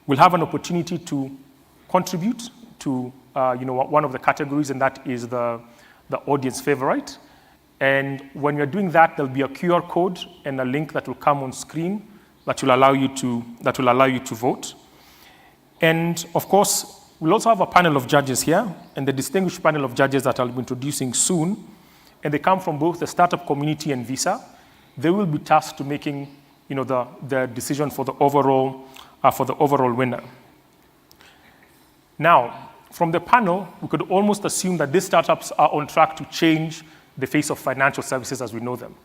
will have an opportunity to contribute to one of the categories, and that is the audience favorite. And when you're doing that, there'll be a QR code and a link that will come on screen that will allow you to vote. And of course, we'll also have a panel of judges here, and the distinguished panel of judges that I'll be introducing soon, and they come from both the startup community and Visa. They will be tasked to making the decision for the overall winner. Now, from the panel, we could almost assume that these startups are on track to change the face of financial services as we know them.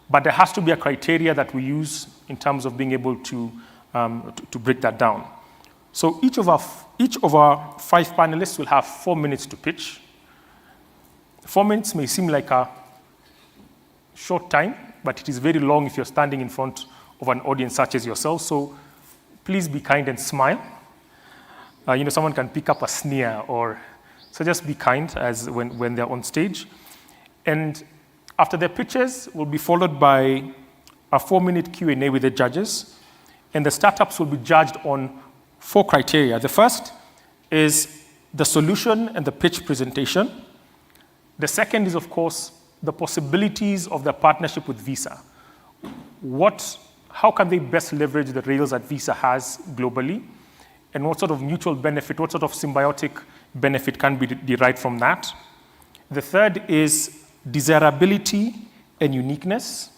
But there has to be a criteria that we use in terms of being able to break that down. So each of our 5 panelists will have 4 minutes to pitch. 4 minutes may seem like a short time, but it is very long if you're standing in front of an audience such as yourself. So please be kind and smile. Someone can pick up a sneer, so just be kind as when they're on stage. And after their pitches will be followed by a 4-minute Q&A with the judges, and the startups will be judged on 4 criteria. The first is the solution and the pitch presentation. The second is, of course, the possibilities of their partnership with Visa. How can they best leverage the rails that Visa has globally? And what sort of mutual benefit, what sort of symbiotic benefit can be derived from that? The third is desirability and uniqueness.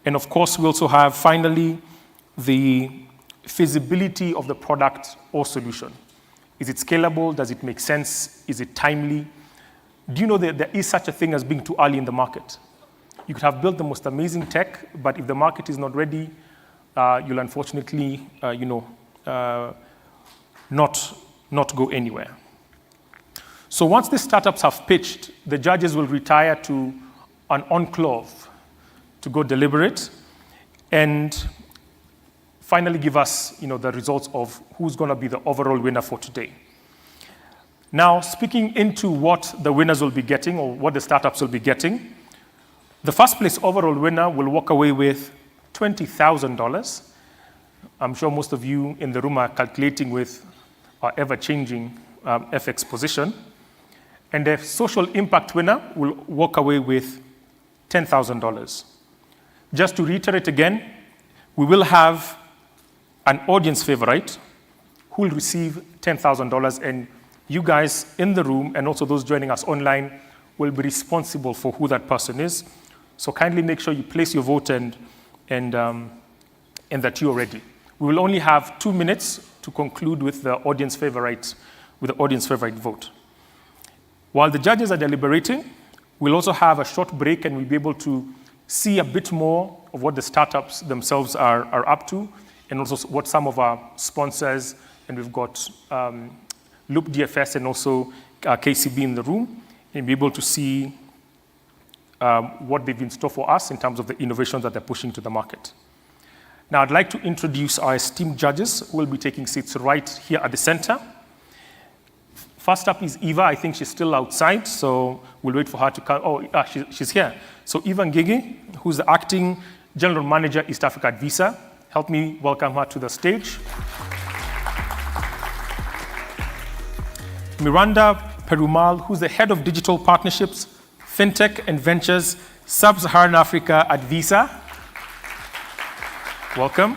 And of course, we also have, finally, the feasibility of the product or solution. Is it scalable? Does it make sense? Is it timely? Do you know that there is such a thing as being too early in the market? You could have built the most amazing tech, but if the market is not ready, you'll unfortunately, not go anywhere. So once the startups have pitched, the judges will retire to an enclave to go deliberate and finally give us the results of who's going to be the overall winner for today. Now, speaking into what the winners will be getting or what the startups will be getting, the first place overall winner will walk away with $20,000. I'm sure most of you in the room are calculating with our ever-changing FX position. And the social impact winner will walk away with $10,000. Just to reiterate again, we will have an audience favorite who will receive $10,000, and you guys in the room and also those joining us online will be responsible for who that person is. So kindly make sure you place your vote and that you're ready. We will only have 2 minutes to conclude with the audience favorite vote. While the judges are deliberating, we'll also have a short break and we'll be able to see a bit more of what the startups themselves are up to, and also what some of our sponsors, and we've got Loop DFS and also KCB in the room, and be able to see what they've in store for us in terms of the innovations that they're pushing to the market. Now, I'd like to introduce our esteemed judges who will be taking seats right here at the center. First up is Eva. I think she's still outside, so we'll wait for her to come. She's here. So Eva Ngigi, who's the acting general manager, East Africa at Visa. Help me welcome her to the stage. Miranda Perumal, who's the head of digital partnerships, Fintech and Ventures, Sub-Saharan Africa at Visa. Welcome.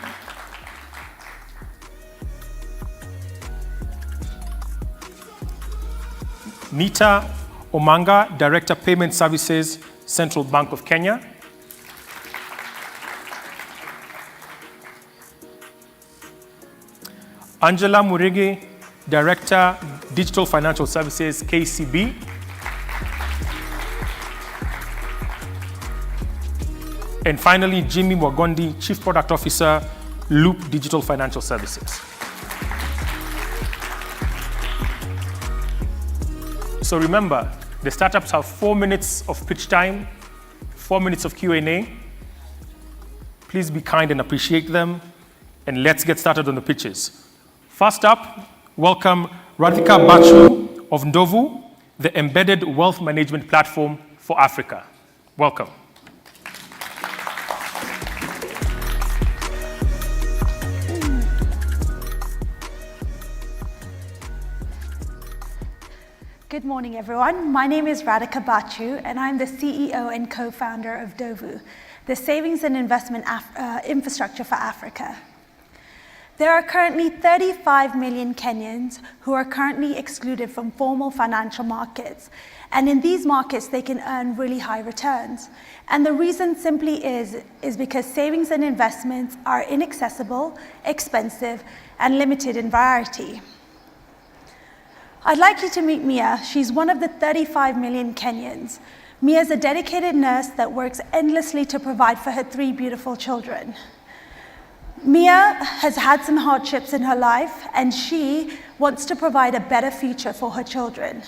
Nita Omanga, Director, Payment Services, Central Bank of Kenya. Angela Murigi, Director, Digital Financial Services, KCB. And finally, Jimmy Mwagondi, Chief Product Officer, Loop Digital Financial Services. So remember, the startups have 4 minutes of pitch time, 4 minutes of Q&A. Please be kind and appreciate them, and let's get started on the pitches. First up, welcome Radhika Bachu of Dovu, the embedded wealth management platform for Africa. Welcome. Good morning, everyone. My name is Radhika Bachu, and I'm the CEO and co-founder of Dovu, the savings and investment infrastructure for Africa. There are currently 35 million Kenyans who are currently excluded from formal financial markets. And in these markets, they can earn really high returns. And the reason simply is because savings and investments are inaccessible, expensive, and limited in variety. I'd like you to meet Mia. She's one of the 35 million Kenyans. Mia is a dedicated nurse that works endlessly to provide for her 3 beautiful children. Mia has had some hardships in her life, and she wants to provide a better future for her children.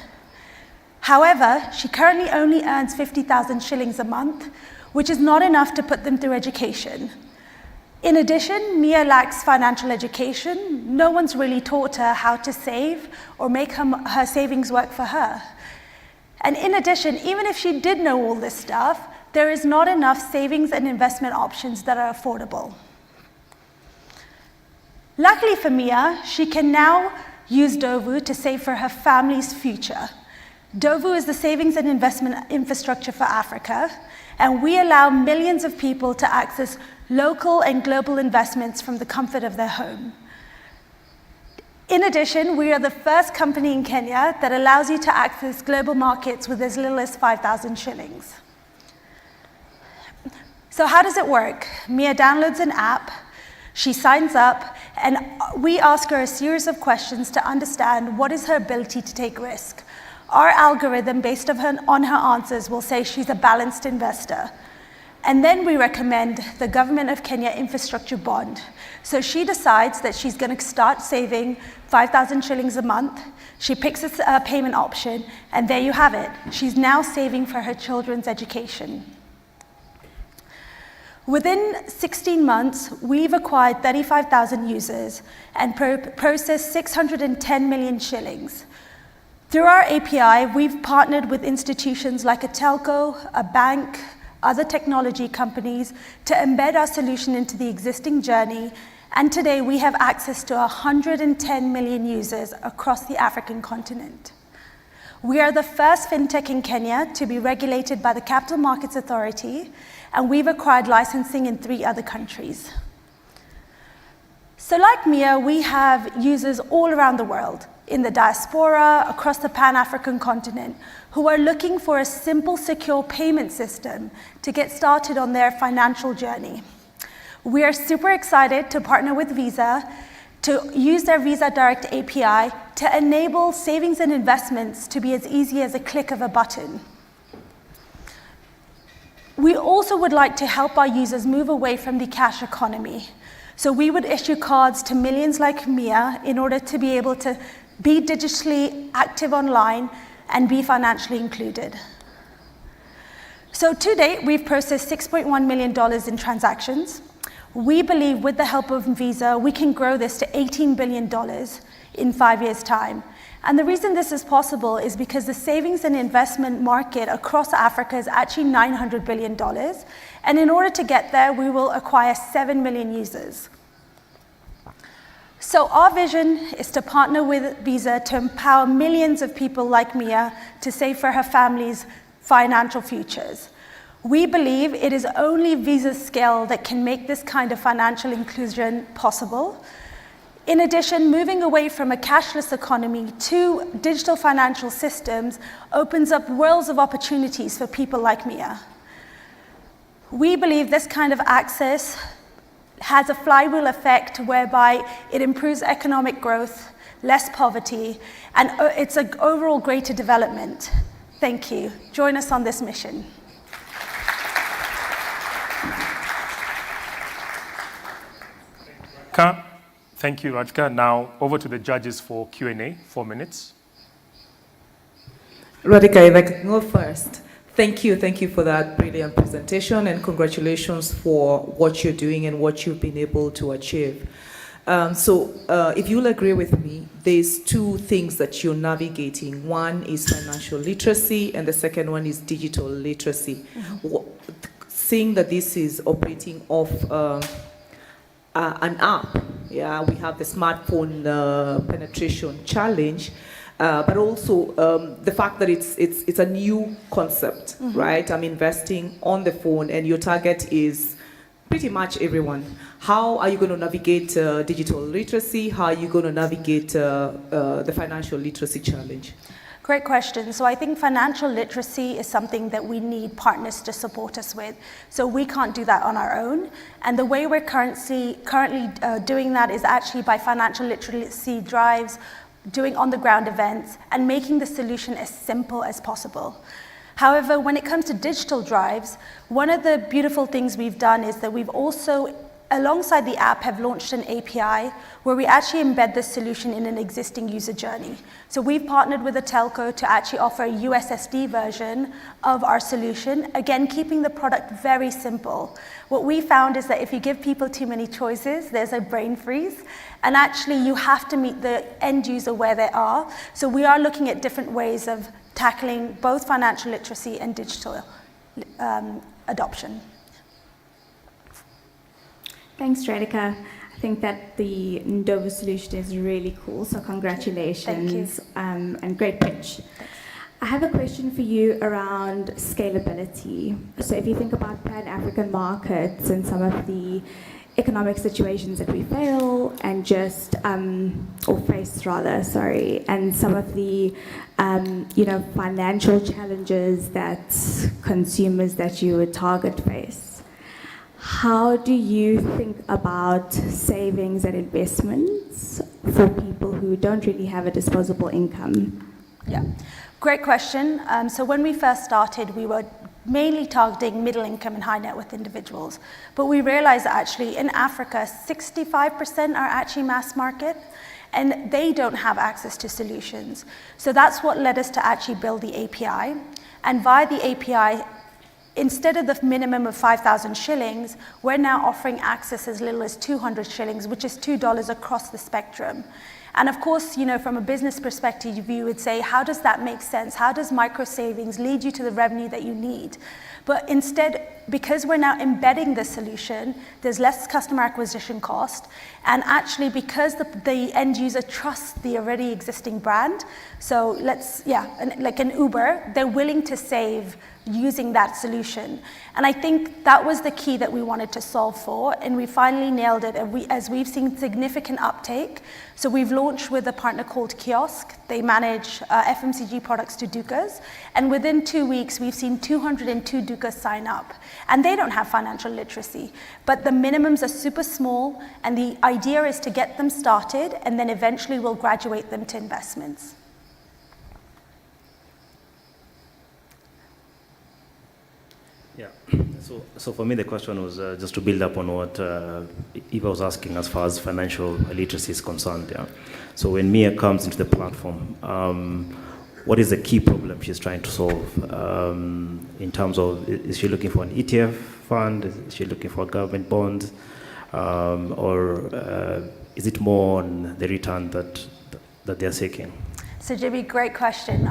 However, she currently only earns 50,000 shillings a month, which is not enough to put them through education. In addition, Mia lacks financial education. No one's really taught her how to save or make her savings work for her. And in addition, even if she did know all this stuff, there is not enough savings and investment options that are affordable. Luckily for Mia, she can now use Dovu to save for her family's future. Dovu is the savings and investment infrastructure for Africa, and we allow millions of people to access local and global investments from the comfort of their home. In addition, we are the first company in Kenya that allows you to access global markets with as little as 5,000 shillings. So how does it work? Mia downloads an app, she signs up, and we ask her a series of questions to understand what is her ability to take risk. Our algorithm, based on her answers, will say she's a balanced investor. And then we recommend the Government of Kenya infrastructure bond. So she decides that she's going to start saving 5,000 shillings a month. She picks a payment option, and there you have it. She's now saving for her children's education. Within 16 months, we've acquired 35,000 users and processed 610 million shillings. Through our API, we've partnered with institutions like a telco, a bank, other technology companies to embed our solution into the existing journey, and today we have access to 110 million users across the African continent. We are the first fintech in Kenya to be regulated by the Capital Markets Authority, and we've acquired licensing in 3 other countries. So like Mia, we have users all around the world, in the diaspora, across the Pan-African continent, who are looking for a simple, secure payment system to get started on their financial journey. We are super excited to partner with Visa to use their Visa Direct API to enable savings and investments to be as easy as a click of a button. We also would like to help our users move away from the cash economy. So we would issue cards to millions like Mia in order to be able to be digitally active online and be financially included. So to date, we've processed $6.1 million in transactions. We believe with the help of Visa, we can grow this to $18 billion in 5 years' time. And the reason this is possible is because the savings and investment market across Africa is actually $900 billion. And in order to get there, we will acquire 7 million users. So our vision is to partner with Visa to empower millions of people like Mia to save for her family's financial futures. We believe it is only Visa's scale that can make this kind of financial inclusion possible. In addition, moving away from a cashless economy to digital financial systems opens up worlds of opportunities for people like Mia. We believe this kind of access has a flywheel effect whereby it improves economic growth, less poverty, and it's an overall greater development. Thank you. Join us on this mission. Thank you, Rajka. Now over to the judges for Q&A, 4 minutes. Radhika, if I could go first. Thank you for that brilliant presentation, and congratulations for what you're doing and what you've been able to achieve. If you'll agree with me, there's 2 things that you're navigating. One is financial literacy, and the second one is digital literacy. Seeing that this is operating off an app, we have the smartphone penetration challenge. But also the fact that it's a new concept, right? I'm investing on the phone, and your target is pretty much everyone. How are you going to navigate digital literacy? How are you going to navigate the financial literacy challenge? Great question. So I think financial literacy is something that we need partners to support us with. So we can't do that on our own. And the way we're currently doing that is actually by financial literacy drives, doing on-the-ground events, and making the solution as simple as possible. However, when it comes to digital drives, one of the beautiful things we've done is that we've also, alongside the app, have launched an API where we actually embed this solution in an existing user journey. So we've partnered with a telco to actually offer a USSD version of our solution, again, keeping the product very simple. What we found is that if you give people too many choices, there's a brain freeze, and actually you have to meet the end user where they are. So we are looking at different ways of tackling both financial literacy and digital adoption. Thanks, Radhika. I think that the Dovu solution is really cool, so congratulations. Thank you. And great pitch. I have a question for you around scalability. So if you think about Pan-African markets and some of the economic situations that we fail and just, or face rather, sorry, and some of the, financial challenges that consumers that you would target face, how do you think about savings and investments for people who don't really have a disposable income? Yeah, great question. So when we first started, we were mainly targeting middle income and high net worth individuals. But we realized that actually in Africa, 65% are actually mass market, and they don't have access to solutions. So that's what led us to actually build the API. And via the API, instead of the minimum of 5,000 shillings, we're now offering access as little as 200 shillings, which is $2 across the spectrum. And of course, from a business perspective, you would say, how does that make sense? How does micro savings lead you to the revenue that you need? But instead, because we're now embedding the solution, there's less customer acquisition cost. And actually, because the end user trusts the already existing brand, so like an Uber, they're willing to save using that solution. And I think that was the key that we wanted to solve for, and we finally nailed it, as we've seen significant uptake. So we've launched with a partner called Kiosk. They manage FMCG products to Dukas, and within 2 weeks, we've seen 202 Dukas sign up. And they don't have financial literacy, but the minimums are super small, and the idea is to get them started, and then eventually we'll graduate them to investments. Yeah, so for me the question was just to build up on what Eva was asking as far as financial literacy is concerned. Yeah. So when Mia comes into the platform, what is the key problem she's trying to solve in terms of, is she looking for an ETF fund, is she looking for a government bond, or is it more on the return that they're seeking? So Jimmy, great question.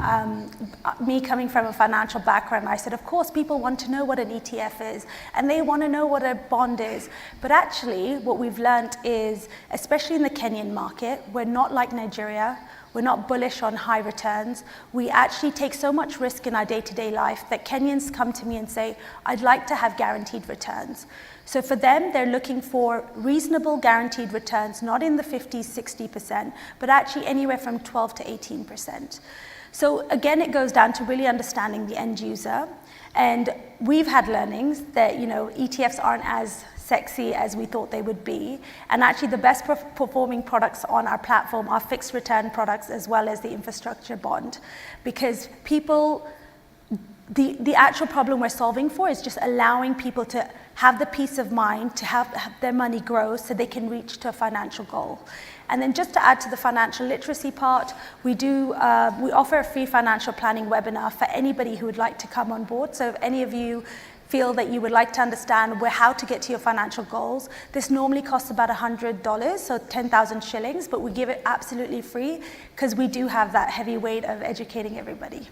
Me coming from a financial background, I said, of course, people want to know what an ETF is, and they want to know what a bond is. But actually, what we've learned is, especially in the Kenyan market, we're not like Nigeria. We're not bullish on high returns. We actually take so much risk in our day-to-day life that Kenyans come to me and say, I'd like to have guaranteed returns. So for them, they're looking for reasonable guaranteed returns, not in the 50s, 60%, but actually anywhere from 12 to 18%. So again, it goes down to really understanding the end user. And we've had learnings that, ETFs aren't as sexy as we thought they would be. And actually the best performing products on our platform are fixed return products as well as the infrastructure bond. Because people, the actual problem we're solving for is just allowing people to have the peace of mind to have their money grow so they can reach to a financial goal. And then just to add to the financial literacy part, we offer a free financial planning webinar for anybody who would like to come on board. So if any of you feel that you would like to understand how to get to your financial goals, this normally costs about $100, so 10,000 shillings, but we give it absolutely free because we do have that heavy weight of educating everybody.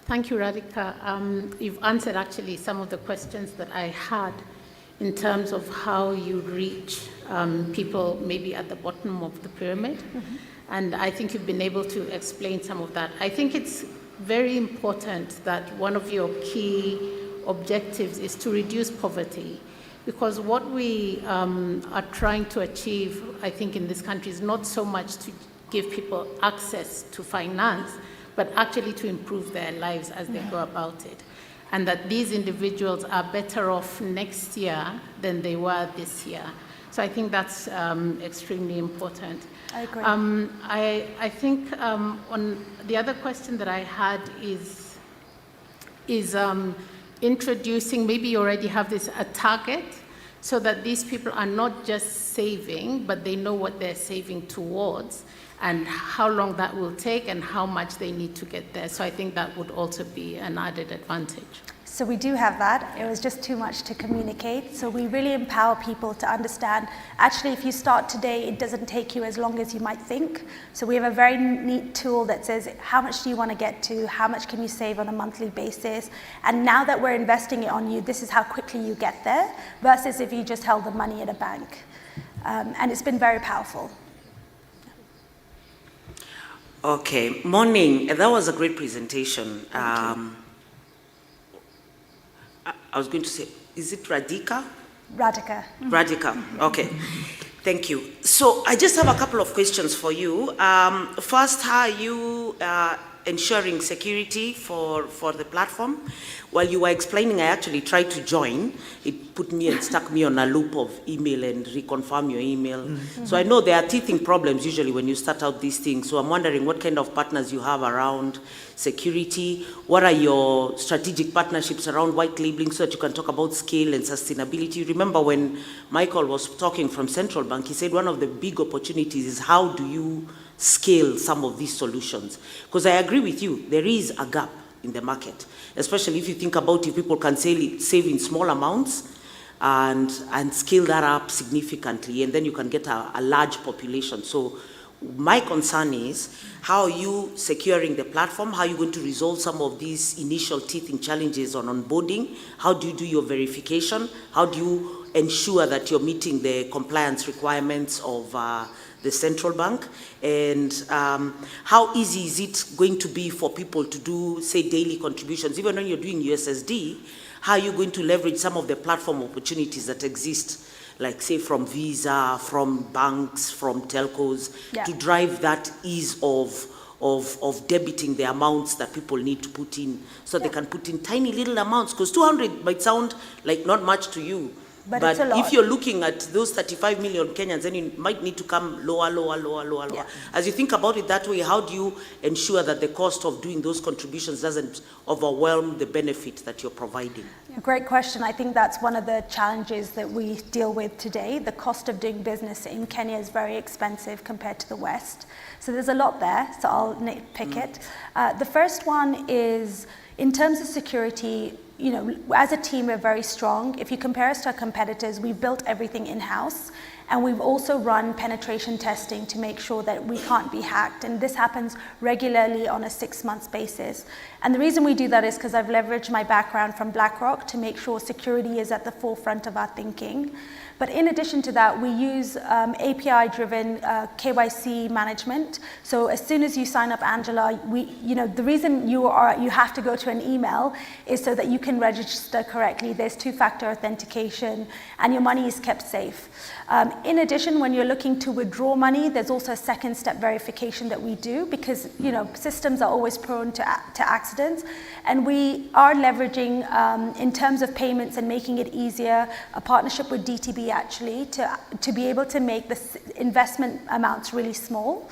Thank you, Radhika. You've answered actually some of the questions that I had in terms of how you reach people maybe at the bottom of the pyramid. Mm-hmm. And I think you've been able to explain some of that. I think it's very important that one of your key objectives is to reduce poverty, because what we are trying to achieve, I think, in this country is not so much to give people access to finance, but actually to improve their lives as they go about it. And that these individuals are better off next year than they were this year. So I think that's extremely important. I agree. I think on the other question that I had is introducing, maybe you already have this, a target, so that these people are not just saving, but they know what they're saving towards, and how long that will take and how much they need to get there. So I think that would also be an added advantage. So we do have that. It was just too much to communicate. So we really empower people to understand, actually, if you start today, it doesn't take you as long as you might think. So we have a very neat tool that says, how much do you want to get to? How much can you save on a monthly basis? And now that we're investing it on you, this is how quickly you get there, versus if you just held the money at a bank. And it's been very powerful. Okay, morning. That was a great presentation. I was going to say, is it Radhika? Radhika. Radhika, okay. Thank you. So I just have a couple of questions for you. First, how are you ensuring security for the platform? While you were explaining, I actually tried to join. It put me and stuck me on a loop of email and reconfirm your email. Mm-hmm. So I know there are teething problems usually when you start out these things. So I'm wondering what kind of partners you have around security. What are your strategic partnerships around white labeling so that you can talk about scale and sustainability? Remember when Michael was talking from Central Bank, he said one of the big opportunities is how do you scale some of these solutions? Because I agree with you, there is a gap in the market, especially if you think about if people can save in small amounts and scale that up significantly, and then you can get a large population. So my concern is, how are you securing the platform? How are you going to resolve some of these initial teething challenges on onboarding? How do you do your verification? How do you ensure that you're meeting the compliance requirements of the central bank? And how easy is it going to be for people to do, say, daily contributions? Even when you're doing USSD, how are you going to leverage some of the platform opportunities that exist, like say from Visa, from banks, from telcos, to drive that ease of debiting the amounts that people need to put in, so they can put in tiny little amounts? Because 200 might sound like not much to you, but it's a lot. if you're looking at those 35 million Kenyans, then you might need to come lower. As you think about it that way, how do you ensure that the cost of doing those contributions doesn't overwhelm the benefit that you're providing? Great question. I think that's one of the challenges that we deal with today. The cost of doing business in Kenya is very expensive compared to the West. So there's a lot there, so I'll pick it. The first one is, in terms of security, you know, as a team, we're very strong. If you compare us to our competitors, we've built everything in-house, and we've also run penetration testing to make sure that we can't be hacked. And this happens regularly on a 6-month basis. And the reason we do that is because I've leveraged my background from BlackRock to make sure security is at the forefront of our thinking. But in addition to that, we use API-driven KYC management. So as soon as you sign up, Angela, the reason you have to go to an email is so that you can register correctly. There's 2-factor authentication, and your money is kept safe. In addition, when you're looking to withdraw money, there's also a second-step verification that we do, because systems are always prone to accidents, and we are leveraging, in terms of payments and making it easier, a partnership with DTB actually to be able to make the investment amounts really small.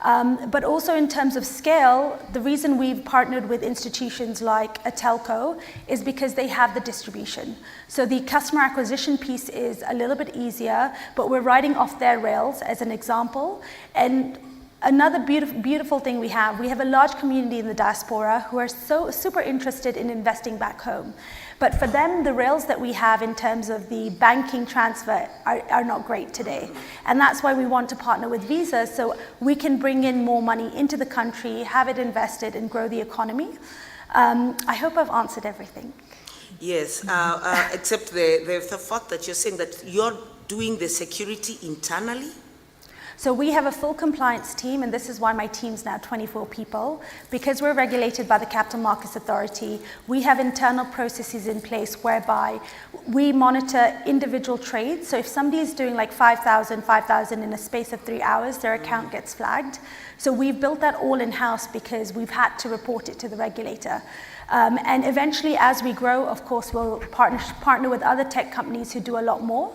But also in terms of scale, the reason we've partnered with institutions like a telco is because they have the distribution. So the customer acquisition piece is a little bit easier, but we're riding off their rails as an example. And another beautiful thing we have a large community in the diaspora who are so super interested in investing back home. But for them, the rails that we have in terms of the banking transfer are not great today. And that's why we want to partner with Visa, so we can bring in more money into the country, have it invested, and grow the economy. I hope I've answered everything. Yes, except the fact that you're saying that you're doing the security internally. So we have a full compliance team, and this is why my team's now 24 people. Because we're regulated by the Capital Markets Authority, we have internal processes in place whereby we monitor individual trades. So if somebody is doing like 5,000 in a space of 3 hours, their account gets flagged. So we've built that all in-house because we've had to report it to the regulator. And eventually, as we grow, of course, we'll partner with other tech companies who do a lot more.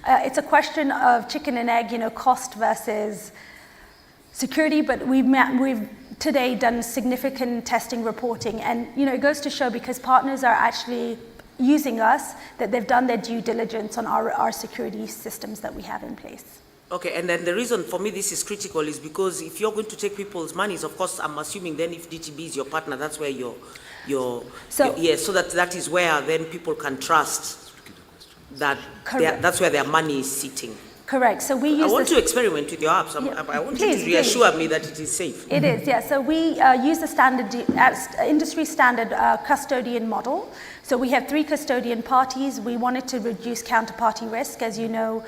It's a question of chicken and egg, cost versus security, but we've today done significant testing reporting, and it goes to show, because partners are actually using us, that they've done their due diligence on our security systems that we have in place. Okay, and then the reason for me this is critical is because if you're going to take people's monies, of course, I'm assuming then if DTB is your partner, that's where so that is where then people can trust that that's where their money is sitting. Correct. So we use. I want to experiment with your apps. I want you to reassure me that it is safe. It is, yeah. So we use the industry standard custodian model. So we have 3 custodian parties. We wanted to reduce counterparty risk. As you know,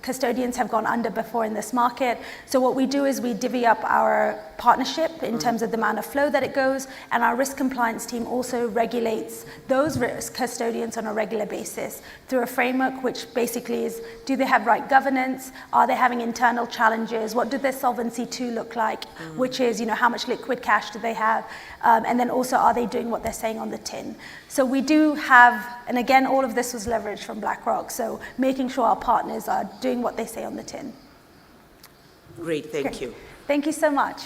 custodians have gone under before in this market. So what we do is we divvy up our partnership in terms of the amount of flow that it goes, and our risk compliance team also regulates those risk custodians on a regular basis through a framework which basically is, do they have right governance? Are they having internal challenges? What do their Solvency II look like? Which is, how much liquid cash do they have? And then also, are they doing what they're saying on the tin? So we do have, and again, all of this was leveraged from BlackRock, so making sure our partners are doing what they say on the tin. Great, thank you. Thank you so much.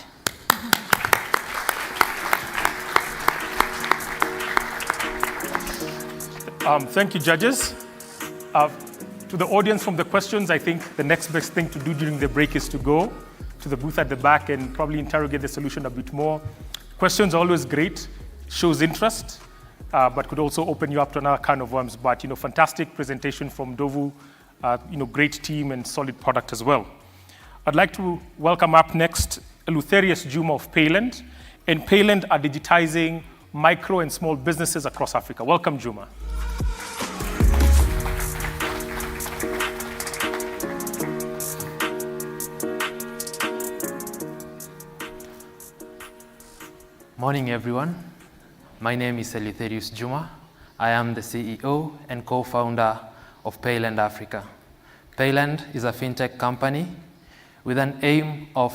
Thank you, judges. To the audience from the questions, I think the next best thing to do during the break is to go to the booth at the back and probably interrogate the solution a bit more. Questions are always great, shows interest, but could also open you up to another kind of worms. But, fantastic presentation from Dovu, great team and solid product as well. I'd like to welcome up next Eleutherius Juma of Payland. And Payland are digitizing micro and small businesses across Africa. Welcome, Juma. Morning, everyone. My name is Eleutherius Juma. I am the CEO and co-founder of Payland Africa. Payland is a fintech company with an aim of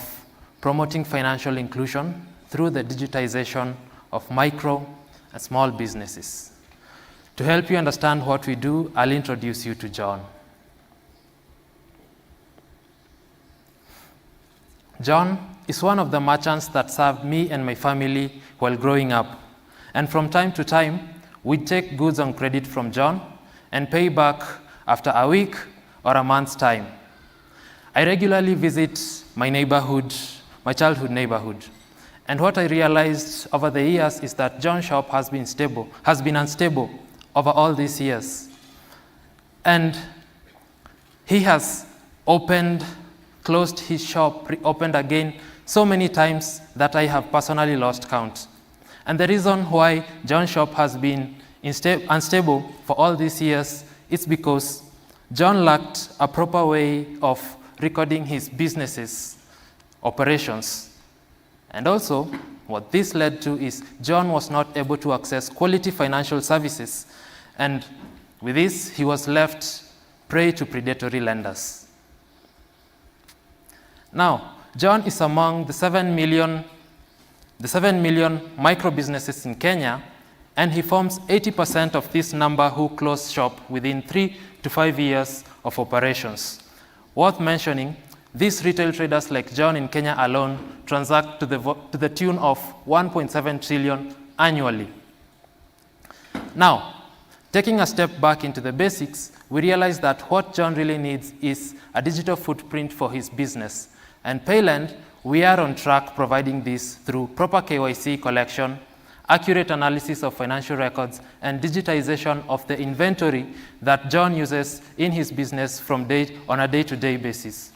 promoting financial inclusion through the digitization of micro and small businesses. To help you understand what we do, I'll introduce you to John. John is one of the merchants that served me and my family while growing up. And from time to time, we'd take goods on credit from John and pay back after a week or a month's time. I regularly visit my neighborhood, my childhood neighborhood. And what I realized over the years is that John's shop has been unstable over all these years. And he has closed his shop, reopened again so many times that I have personally lost count. And the reason why John's shop has been unstable for all these years is because John lacked a proper way of recording his business's operations. And also, what this led to is John was not able to access quality financial services. And with this, he was left prey to predatory lenders. Now, John is among the 7 million micro businesses in Kenya, and he forms 80% of this number who close shop within 3 to 5 years of operations. Worth mentioning, these retail traders like John in Kenya alone transact to the tune of 1.7 trillion annually. Now, taking a step back into the basics, we realize that what John really needs is a digital footprint for his business. And Payland, we are on track providing this through proper KYC collection, accurate analysis of financial records, and digitization of the inventory that John uses in his business on a day-to-day basis.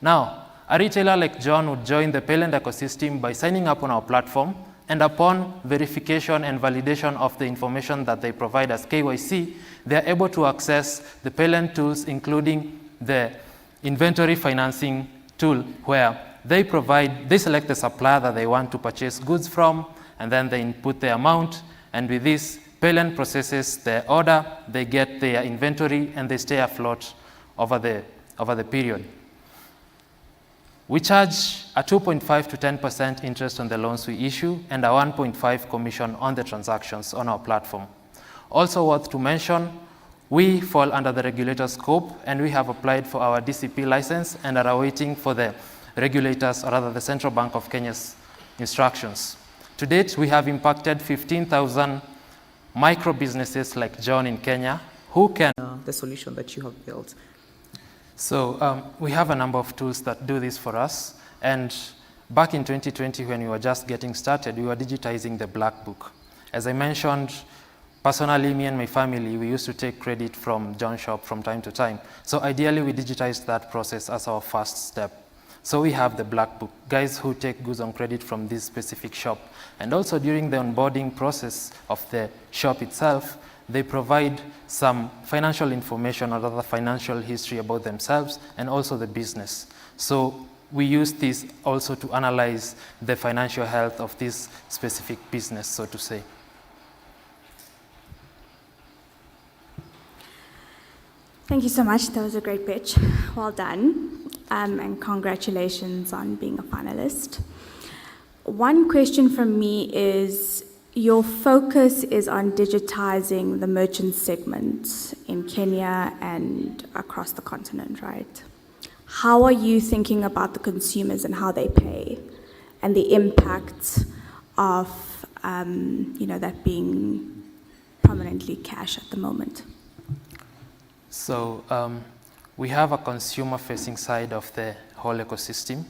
Now, a retailer like John would join the Payland ecosystem by signing up on our platform, and upon verification and validation of the information that they provide as KYC, they are able to access the Payland tools, including the inventory financing tool, where they select the supplier that they want to purchase goods from, and then they input the amount, and with this, Payland processes their order, they get their inventory, and they stay afloat over the period. We charge a 2.5 to 10% interest on the loans we issue and a 1.5 commission on the transactions on our platform. Also worth to mention, we fall under the regulator scope, and we have applied for our DCP license and are awaiting for the regulators, or rather the Central Bank of Kenya's instructions. To date, we have impacted 15,000 micro businesses like John in Kenya who can the solution that you have built. So we have a number of tools that do this for us. And back in 2020, when we were just getting started, we were digitizing the Black Book. As I mentioned, personally, me and my family, we used to take credit from John's shop from time to time. So ideally, we digitized that process as our first step. So we have the black book, guys who take goods on credit from this specific shop. And also during the onboarding process of the shop itself, they provide some financial information or other financial history about themselves and also the business. So we use this also to analyze the financial health of this specific business, so to say. Thank you so much. That was a great pitch. Well done. And congratulations on being a finalist. One question from me is, your focus is on digitizing the merchant segment in Kenya and across the continent, right? How are you thinking about the consumers and how they pay and the impact of that being prominently cash at the moment? So we have a consumer-facing side of the whole ecosystem,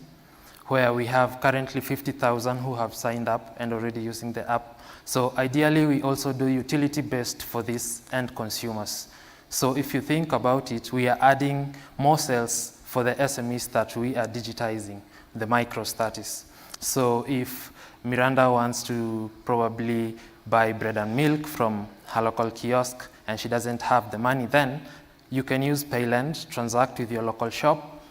where we have currently 50,000 who have signed up and already using the app. So ideally, we also do utility-based for these end consumers. So if you think about it, we are adding more sales for the SMEs that we are digitizing, the micro status. So if Miranda wants to probably buy bread and milk from her local kiosk and she doesn't have the money, then you can use Payland, transact with your local shop.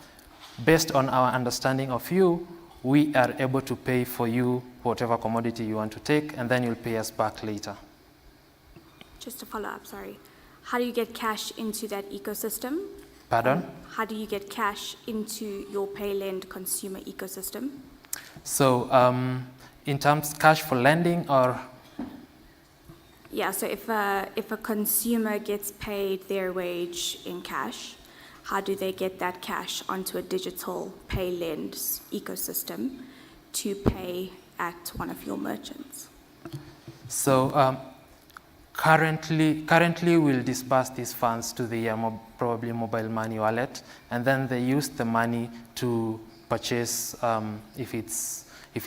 Based on our understanding of you, we are able to pay for you whatever commodity you want to take, and then you'll pay us back later. Just to follow up, sorry. How do you get cash into that ecosystem? Pardon? How do you get cash into your Payland consumer ecosystem? So in terms cash for lending or? Yeah, so if a consumer gets paid their wage in cash, how do they get that cash onto a digital Payland ecosystem to pay at one of your merchants? So currently we'll disburse these funds to the probably mobile money wallet, and then they use the money to purchase, if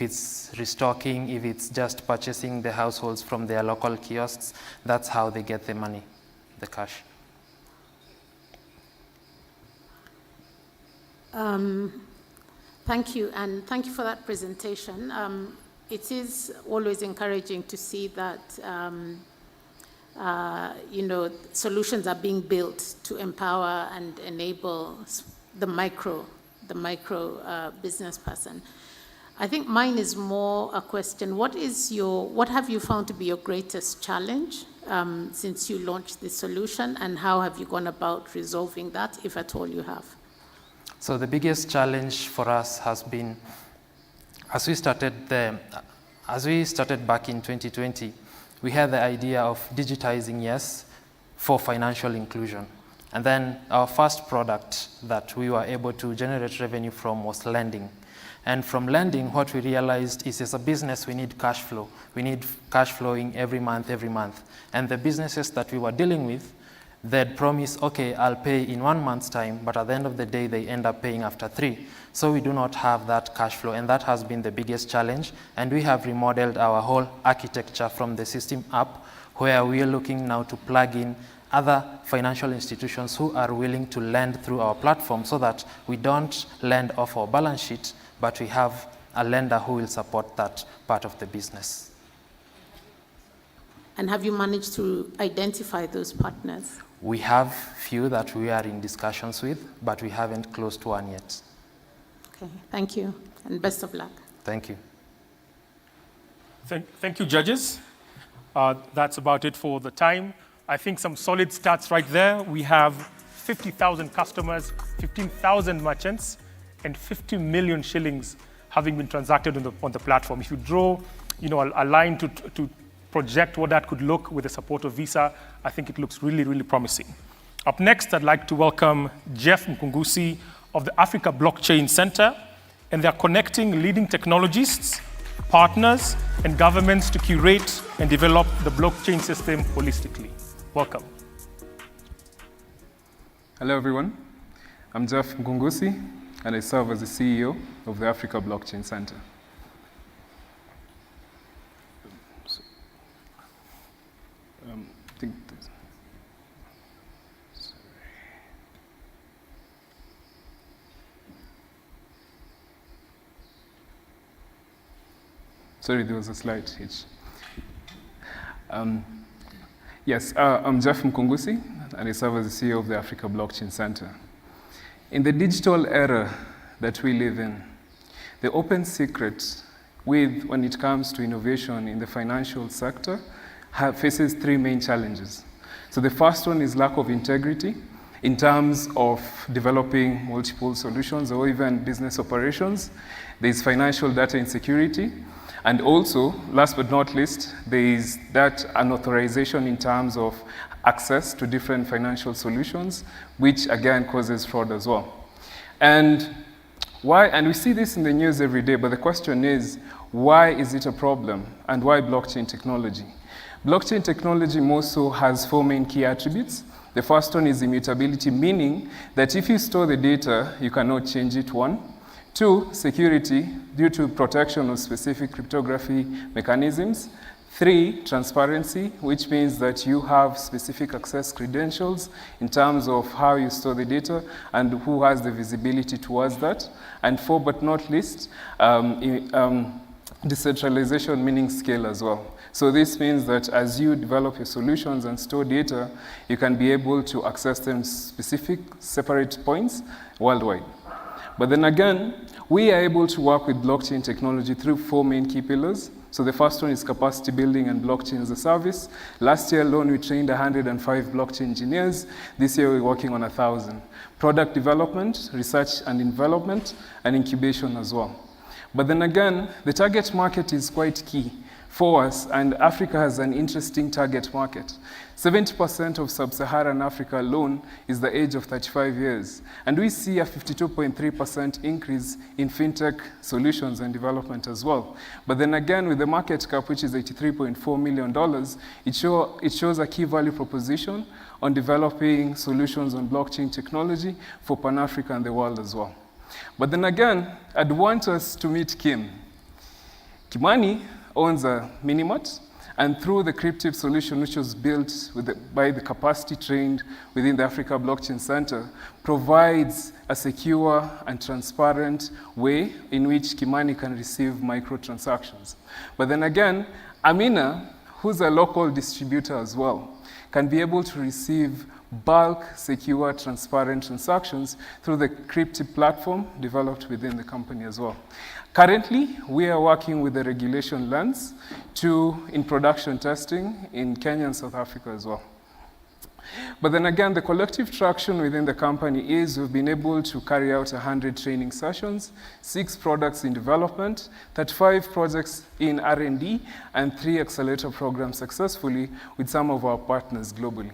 it's restocking, if it's just purchasing the households from their local kiosks, that's how they get the money, the cash. Thank you, and thank you for that presentation. It is always encouraging to see that solutions are being built to empower and enable the micro business person. I think mine is more a question. What have you found to be your greatest challenge since you launched this solution, and how have you gone about resolving that, if at all you have? So the biggest challenge for us has been, as we started back in 2020, we had the idea of digitizing, yes, for financial inclusion. And then our first product that we were able to generate revenue from was lending. And from lending, what we realized is as a business, we need cash flow. We need cash flowing every month. And the businesses that we were dealing with, they'd promise, okay, I'll pay in 1 month's time, but at the end of the day, they end up paying after 3. So we do not have that cash flow, and that has been the biggest challenge. And we have remodeled our whole architecture from the system up, where we are looking now to plug in other financial institutions who are willing to lend through our platform, so that we don't lend off our balance sheet, but we have a lender who will support that part of the business. And have you managed to identify those partners? We have few that we are in discussions with, but we haven't closed one yet. Okay, thank you, and best of luck. Thank you. Thank you, judges. That's about it for the time. I think some solid stats right there. We have 50,000 customers, 15,000 merchants, and 50 million shillings having been transacted on the platform. If you draw, a line to project what that could look with the support of Visa, I think it looks really, really promising. Up next, I'd like to welcome Jeff Mkungusi of the Africa Blockchain Center, and they're connecting leading technologists, partners, and governments to curate and develop the blockchain system holistically. Welcome. Hello, everyone. I'm Jeff Mkungusi, and I serve as the CEO of the Africa Blockchain Center. Sorry, there was a slight hitch. Yes, I'm Jeff Mkungusi, and I serve as the CEO of the Africa Blockchain Center. In the digital era that we live in, the open secret when it comes to innovation in the financial sector faces three main challenges. So the first one is lack of integrity in terms of developing multiple solutions or even business operations. There's financial data insecurity. And also, last but not least, there is that unauthorization in terms of access to different financial solutions, which again causes fraud as well. And we see this in the news every day, but the question is, why is it a problem? And why blockchain technology? Blockchain technology also has four main key attributes. The first one is immutability, meaning that if you store the data, you cannot change it, one. Two, security, due to protection of specific cryptography mechanisms. Three, transparency, which means that you have specific access credentials in terms of how you store the data and who has the visibility towards that. And four, but not least, decentralization, meaning scale as well. So this means that as you develop your solutions and store data, you can be able to access them specific, separate points worldwide. But then again, we are able to work with blockchain technology through four main key pillars. So the first one is capacity building and blockchain as a service. Last year alone, we trained 105 blockchain engineers. This year, we're working on 1,000. Product development, research and development, and incubation as well. But then again, the target market is quite key for us, and Africa has an interesting target market. 70% of sub-Saharan Africa alone is the age of 35 years. And we see a 52.3% increase in fintech solutions and development as well. But then again, with the market cap, which is $83.4 million, it shows a key value proposition on developing solutions on blockchain technology for Pan-Africa and the world as well. But then again, I'd want us to meet Kim. Kimani owns a Minimart, and through the Cryptip solution, which was built by the capacity trained within the Africa Blockchain Center, provides a secure and transparent way in which Kimani can receive microtransactions. But then again, Amina, who's a local distributor as well, can be able to receive bulk, secure, transparent transactions through the Cryptip platform developed within the company as well. Currently, we are working with the regulation lens in production testing in Kenya and South Africa as well. But then again, the collective traction within the company is we've been able to carry out 100 training sessions, 6 products in development, 35 projects in R&D, and 3 accelerator programs successfully with some of our partners globally.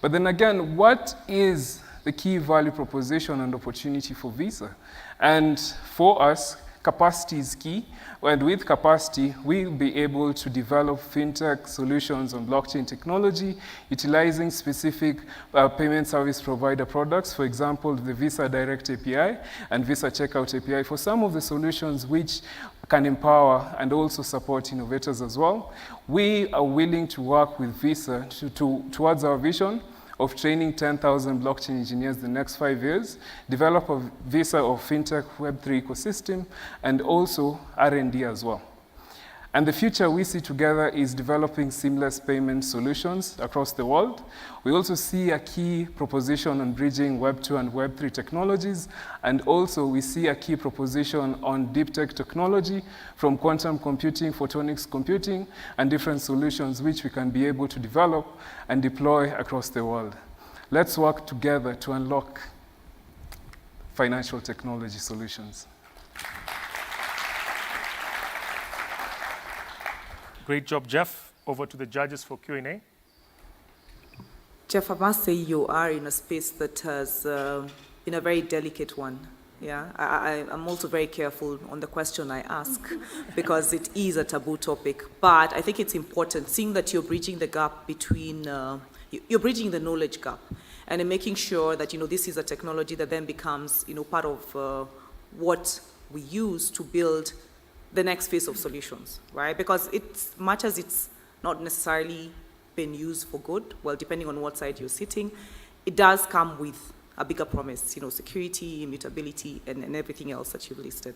But then again, what is the key value proposition and opportunity for Visa? And for us, capacity is key, and with capacity, we'll be able to develop fintech solutions on blockchain technology, utilizing specific payment service provider products, for example, the Visa Direct API and Visa Checkout API for some of the solutions which can empower and also support innovators as well. We are willing to work with Visa towards our vision of training 10,000 blockchain engineers the next 5 years, develop a Visa or fintech Web3 ecosystem, and also R&D as well. And the future we see together is developing seamless payment solutions across the world. We also see a key proposition on bridging Web2 and Web3 technologies, and also we see a key proposition on deep tech technology from quantum computing, photonics computing, and different solutions which we can be able to develop and deploy across the world. Let's work together to unlock financial technology solutions. Great job, Jeff. Over to the judges for Q&A. Jeff, I must say you are in a space that has been a very delicate one. Yeah, I'm also very careful on the question I ask because it is a taboo topic. But I think it's important, seeing that you're bridging the gap between, you're bridging the knowledge gap and making sure that, this is a technology that then becomes, part of what we use to build the next phase of solutions, right? Because much as it's not necessarily been used for good, well, depending on what side you're sitting, it does come with a bigger promise, security, immutability, and everything else that you've listed.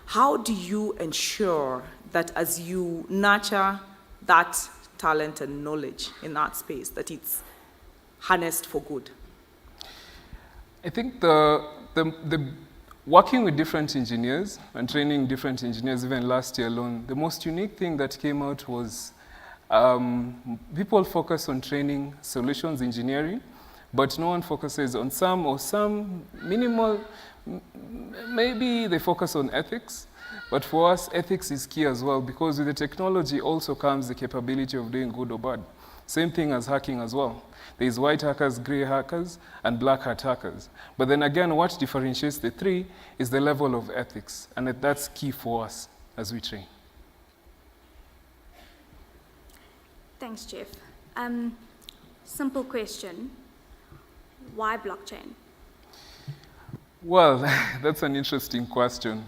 how do you ensure that as you nurture that talent and knowledge in that space, that it's harnessed for good? I think the working with different engineers and training different engineers, even last year alone, the most unique thing that came out was people focus on training solutions engineering, but no one focuses on some minimal, maybe they focus on ethics, but for us, ethics is key as well, because with the technology also comes the capability of doing good or bad. Same thing as hacking as well. There's white hackers, gray hackers, and black hat hackers. But then again, what differentiates the three is the level of ethics, and that's key for us as we train. Thanks, Jeff. Simple question. Why blockchain? Well, that's an interesting question.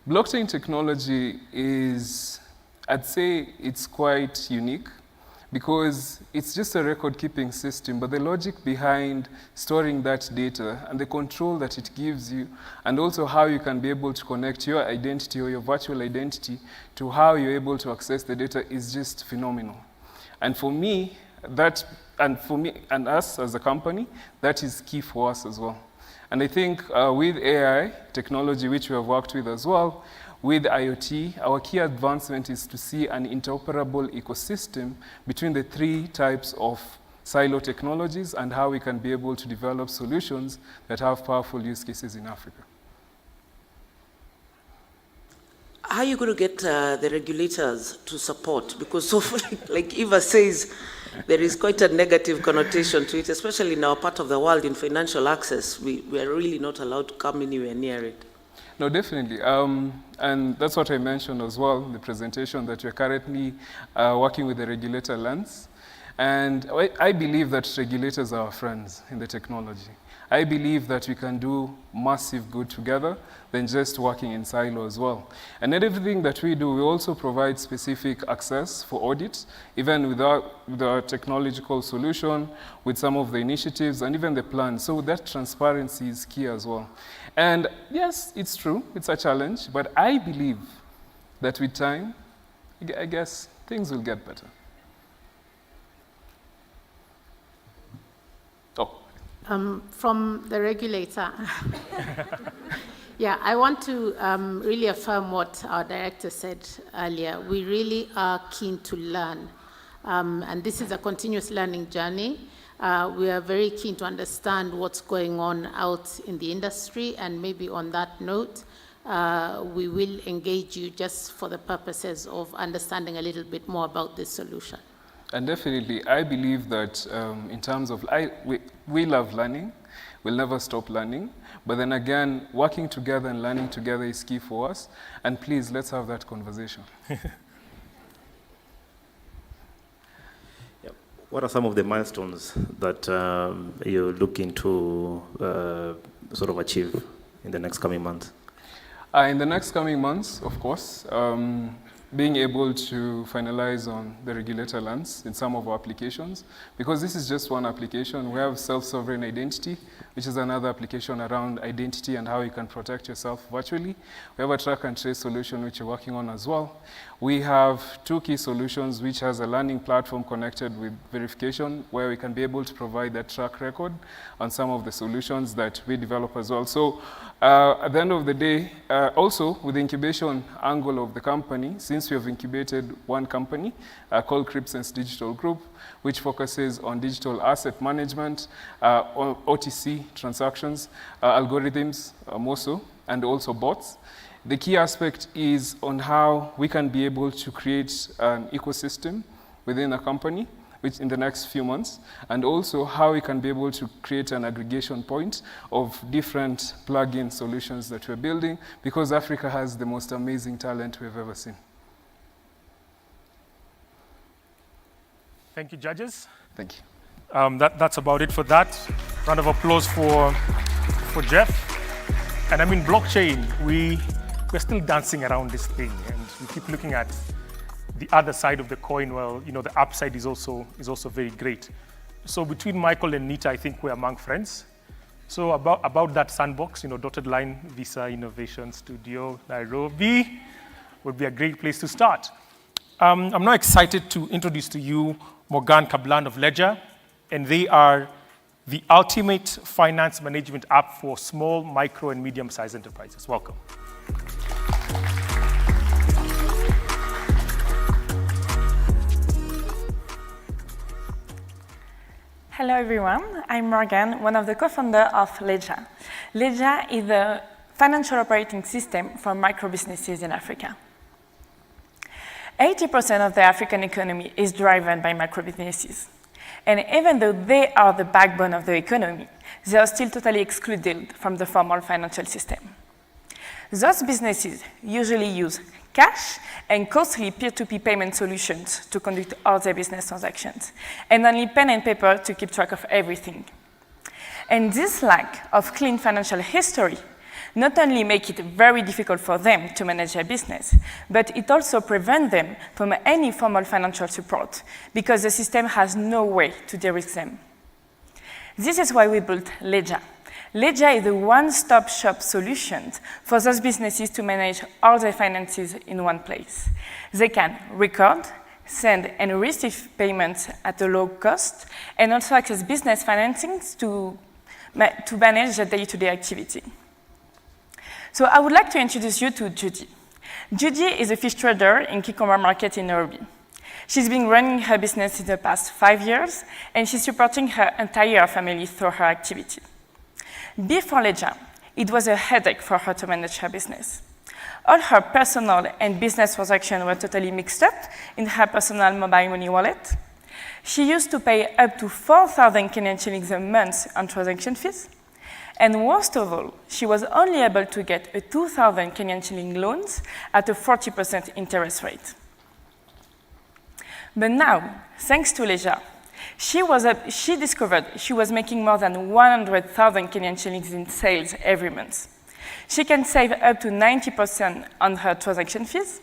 Blockchain technology is, I'd say it's quite unique because it's just a record-keeping system, but the logic behind storing that data and the control that it gives you, and also how you can be able to connect your identity or your virtual identity to how you're able to access the data is just phenomenal. And for me, and us as a company, that is key for us as well. And I think with AI technology, which we have worked with as well, with IoT, our key advancement is to see an interoperable ecosystem between the three types of silo technologies and how we can be able to develop solutions that have powerful use cases in Africa. How are you going to get the regulators to support? Because so like Eva says, there is quite a negative connotation to it, especially in our part of the world in financial access. We are really not allowed to come anywhere near it. No, definitely. And that's what I mentioned as well in the presentation, that we're currently working with the regulator lens. And I believe that regulators are our friends in the technology. I believe that we can do massive good together than just working in silo as well. And in everything that we do, we also provide specific access for audit, even with our technological solution, with some of the initiatives and even the plan. So that transparency is key as well. And yes, it's true, it's a challenge, but I believe that with time, I guess things will get better. From the regulator, yeah, I want to really affirm what our director said earlier. We really are keen to learn, and this is a continuous learning journey. We are very keen to understand what's going on out in the industry, and maybe on that note, we will engage you just for the purposes of understanding a little bit more about this solution. And definitely, I believe that in terms of, we love learning, we'll never stop learning, but then again, working together and learning together is key for us, and please, let's have that conversation. What are some of the milestones that you're looking to sort of achieve in the next coming months? In the next coming months, of course, being able to finalize on the regulator lens in some of our applications, because this is just one application. We have self-sovereign identity, which is another application around identity and how you can protect yourself virtually. We have a track and trace solution, which we're working on as well. We have two key solutions, which has a learning platform connected with verification, where we can be able to provide that track record on some of the solutions that we develop as well. So at the end of the day, also with the incubation angle of the company, since we have incubated one company called Cripsense Digital Group, which focuses on digital asset management, OTC transactions, algorithms more so, and also bots. The key aspect is on how we can be able to create an ecosystem within a company, which in the next few months, and also how we can be able to create an aggregation point of different plug-in solutions that we're building, because Africa has the most amazing talent we've ever seen. Thank you, judges. Thank you. That's about it for that. Round of applause for Jeff. And I mean, blockchain, we're still dancing around this thing, and we keep looking at the other side of the coin. Well, you know, the upside is also very great. So between Michael and Nita, I think we're among friends. So about that sandbox, dotted line, Visa Innovation Studio, Nairobi, would be a great place to start. I'm now excited to introduce to you Morgan Kablan of Leja, and they are the ultimate finance management app for small, micro, and medium-sized enterprises. Welcome. Hello everyone, I'm Morgan, one of the co-founders of Leja. Leja is a financial operating system for micro-businesses in Africa. 80% of the African economy is driven by micro-businesses. And even though they are the backbone of the economy, they are still totally excluded from the formal financial system. Those businesses usually use cash and costly peer-to-peer payment solutions to conduct all their business transactions, and only pen and paper to keep track of everything. And this lack of clean financial history not only makes it very difficult for them to manage their business, but it also prevents them from any formal financial support because the system has no way to de-risk them. This is why we built Leja. Leja is a one-stop shop solution for those businesses to manage all their finances in one place. They can record, send, and receive payments at a low cost, and also access business financing to manage their day-to-day activity. So I would like to introduce you to Judy. Judy is a fish trader in cucumber market in Nairobi. She's been running her business in the past 5 years, and she's supporting her entire family through her activity. Before Leja, it was a headache for her to manage her business. All her personal and business transactions were totally mixed up in her personal mobile money wallet. She used to pay up to 4,000 Kenyan shillings a month on transaction fees. And worst of all, she was only able to get a 2,000 Kenyan shilling loans at a 40% interest rate. But now, thanks to Leja, she discovered she was making more than 100,000 Kenyan shillings in sales every month. She can save up to 90% on her transaction fees,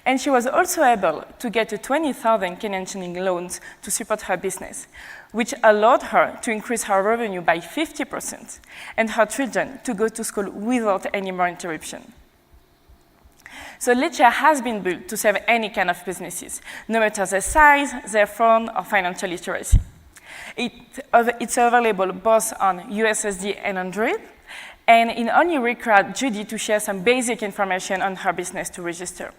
and she was also able to get a 20,000 Kenyan shilling loans to support her business, which allowed her to increase her revenue by 50% and her children to go to school without any more interruption. So Leja has been built to serve any kind of businesses, no matter their size, their phone, or financial literacy. It's available both on USSD and Android, and it only required Judy to share some basic information on her business to register.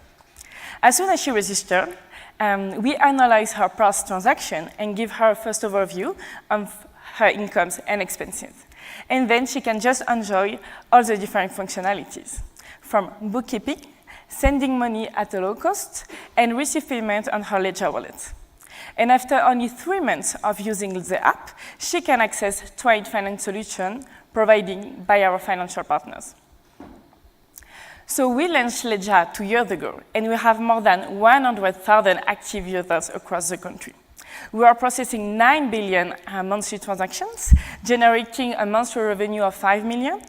As soon as she registered, we analyze her past transaction and give her a first overview of her incomes and expenses. And then she can just enjoy all the different functionalities, from bookkeeping, sending money at a low cost, and receive payment on her Leja wallet. And after only 3 months of using the app, she can access trade finance solutions provided by our financial partners. So we launched Leja 2 years ago, and we have more than 100,000 active users across the country. We are processing 9 billion monthly transactions, generating a monthly revenue of 5 million,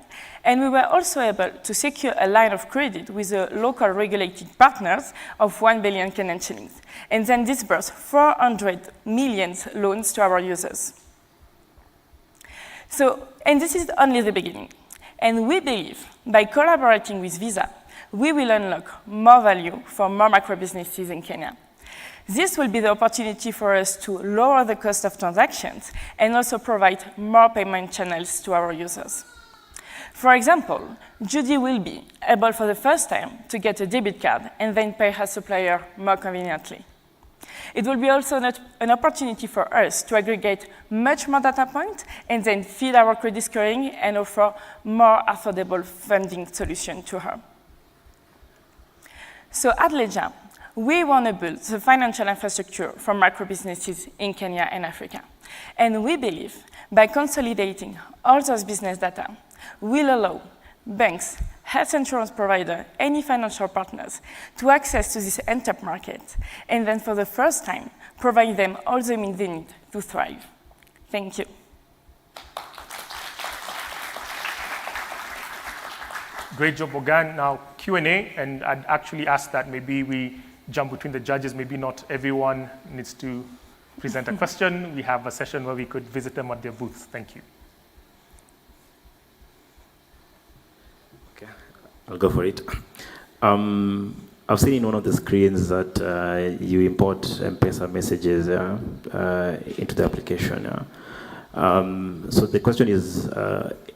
and we were also able to secure a line of credit with a local regulated partners of 1 billion Kenyan shillings, and then disburse 400 million loans to our users. And this is only the beginning. And we believe by collaborating with Visa, we will unlock more value for more micro businesses in Kenya. This will be the opportunity for us to lower the cost of transactions and also provide more payment channels to our users. For example, Judy will be able for the first time to get a debit card and then pay her supplier more conveniently. It will be also an opportunity for us to aggregate much more data points and then feed our credit scoring and offer more affordable funding solutions to her. So at Leja, we want to build the financial infrastructure for micro businesses in Kenya and Africa. And we believe by consolidating all those business data, will allow banks, health insurance provider, any financial partners to access to this entire market, and then for the first time, provide them all the means they need to thrive. Thank you. Great job, Morgan. Now, Q&A, and I'd actually ask that maybe we jump between the judges. Maybe not everyone needs to present a question. We have a session where we could visit them at their booths. Thank you. Okay, I'll go for it. I've seen in one of the screens that you import M-Pesa messages into the application. So the question is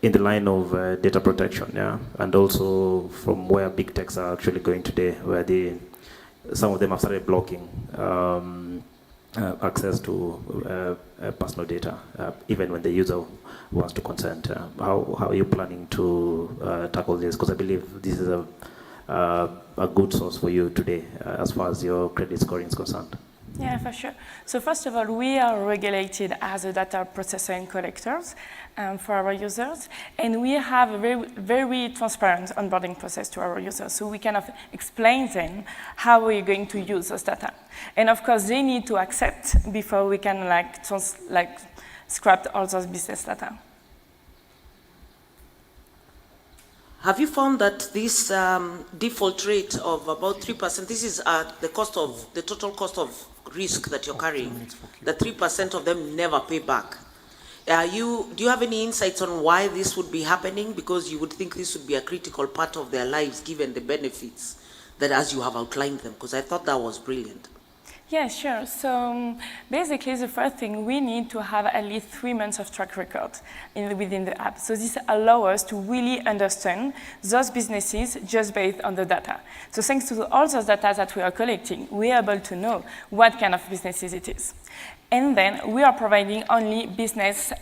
in the line of data protection, and also from where big techs are actually going today, where some of them have started blocking access to personal data, even when the user wants to consent. How are you planning to tackle this? Because I believe this is a good source for you today as far as your credit scoring is concerned. Yeah, for sure. So first of all, we are regulated as a data processor and collectors for our users, and we have a very, very transparent onboarding process to our users. So we kind of explain them how we're going to use this data. And of course, they need to accept before we can scrap all those business data. Have you found that this default rate of about 3%, this is the total cost of risk that you're carrying, that 3% of them never pay back? Do you have any insights on why this would be happening? Because you would think this would be a critical part of their lives given the benefits that as you have outlined them, because I thought that was brilliant. Yeah, sure. So basically, the first thing, we need to have at least 3 months of track record within the app. So this allows us to really understand those businesses just based on the data. So thanks to all those data that we are collecting, we are able to know what kind of businesses it is. And then we are providing only business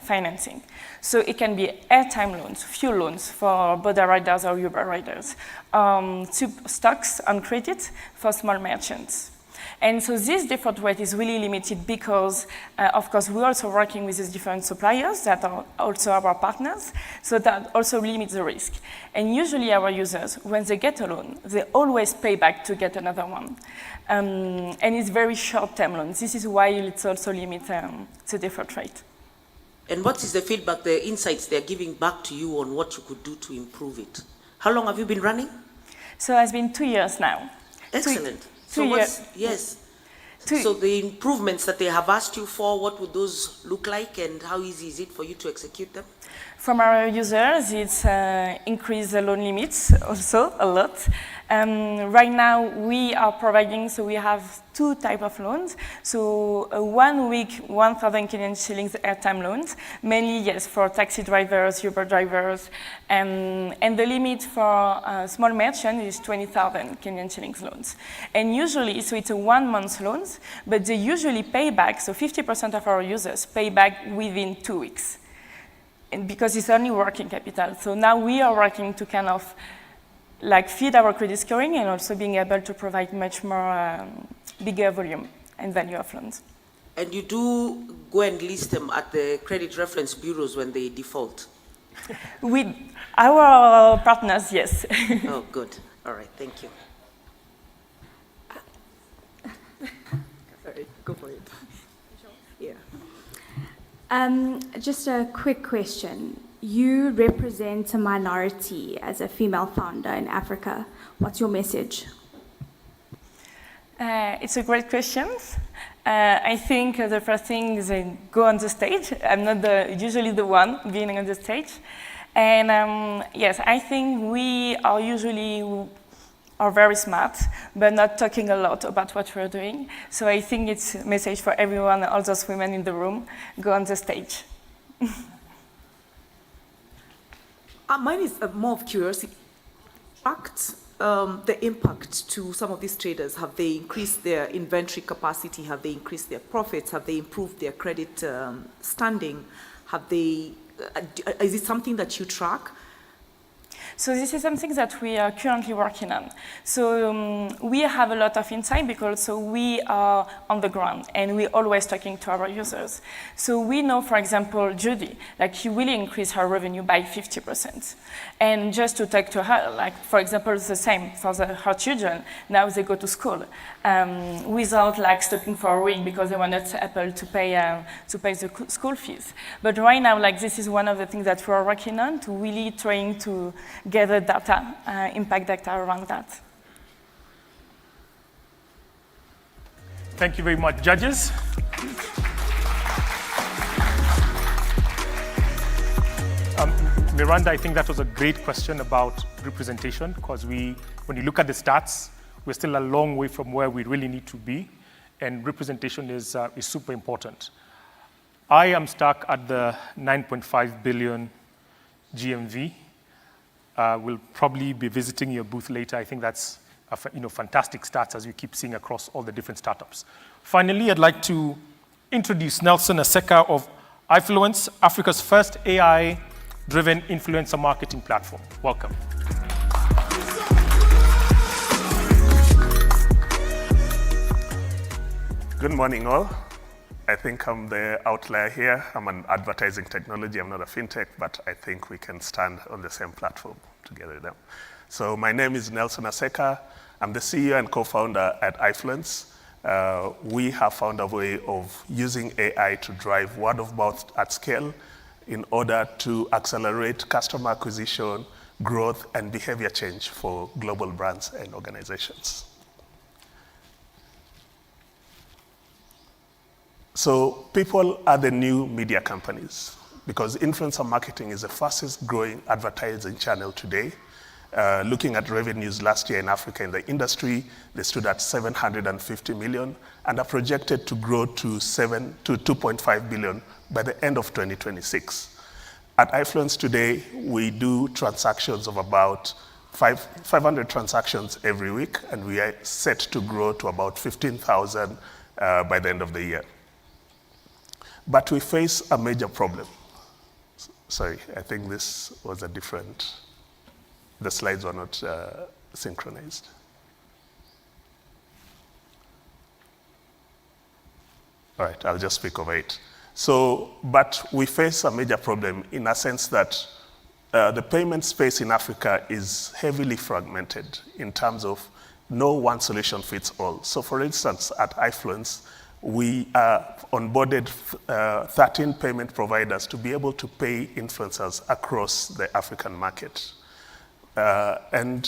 financing. So it can be airtime loans, fuel loans for border riders or Uber riders, stocks on credit for small merchants. And so this default rate is really limited because, of course, we're also working with these different suppliers that are also our partners, so that also limits the risk. And usually our users, when they get a loan, they always pay back to get another one. And it's very short-term loans. This is why it's also limit the default rate. And what is the feedback, the insights they're giving back to you on what you could do to improve it? How long have you been running? So it's been 2 years now. Excellent. Yes. So the improvements that they have asked you for, what would those look like and how easy is it for you to execute them? From our users, it's increased the loan limits also a lot. Right now we are providing, so we have 2 types of loans. So 1 week, 1,000 Kenyan shillings airtime loans, mainly, yes, for taxi drivers, Uber drivers, and the limit for small merchant is 20,000 Kenyan shillings loans. And usually, so it's a 1 month loans, but they usually pay back, so 50% of our users pay back within 2 weeks. And because it's only working capital. So now we are working to kind of feed our credit scoring and also being able to provide much more bigger volume and value of loans. And you do go and list them at the credit reference bureaus when they default? With our partners, yes. Oh, good. All right, thank you. Sorry, go for it. Yeah. Just a quick question. You represent a minority as a female founder in Africa. What's your message? It's a great question. I think the first thing is go on the stage. I'm not usually the one being on the stage. And yes, I think we are usually very smart, but not talking a lot about what we're doing. So I think it's a message for everyone, all those women in the room, go on the stage. Mine is more of curiosity. The impact to some of these traders, have they increased their inventory capacity? Have they increased their profits? Have they improved their credit standing? Is it something that you track? So this is something that we are currently working on. So we have a lot of insight because we are on the ground and we're always talking to our users. So we know, for example, Judy, she really increased her revenue by 50%. And just to talk to her, for example, it's the same for her children. Now they go to school without stopping for a week because they were not able to pay the school fees. But right now, this is one of the things that we're working on, to really trying to gather data, impact data around that. Thank you very much, judges. Miranda, I think that was a great question about representation, because when you look at the stats, we're still a long way from where we really need to be, and representation is super important. I am stuck at the 9.5 billion GMV. We'll probably be visiting your booth later. I think that's fantastic stats as you keep seeing across all the different startups. Finally, I'd like to introduce Nelson Aseka of iFluence, Africa's first AI-driven influencer marketing platform. Welcome. Good morning, all. I think I'm the outlier here. I'm an advertising technology. I'm not a fintech, but I think we can stand on the same platform together with them. So my name is Nelson Aseka. I'm the CEO and co-founder at iFluence. We have found a way of using AI to drive word of mouth at scale in order to accelerate customer acquisition, growth, and behavior change for global brands and organizations. So people are the new media companies, because influencer marketing is the fastest growing advertising channel today. Looking at revenues last year in Africa in the industry, they stood at 750 million and are projected to grow to 2.5 billion by the end of 2026. At iFluence today, we do transactions of about 500 transactions every week, and we are set to grow to about 15,000 by the end of the year. But we face a major problem. Sorry, I think this was a different, the slides were not synchronized. All right, I'll just speak over it. So, but we face a major problem in a sense that the payment space in Africa is heavily fragmented in terms of no one solution fits all. So for instance, at iFluence, we onboarded 13 payment providers to be able to pay influencers across the African market. And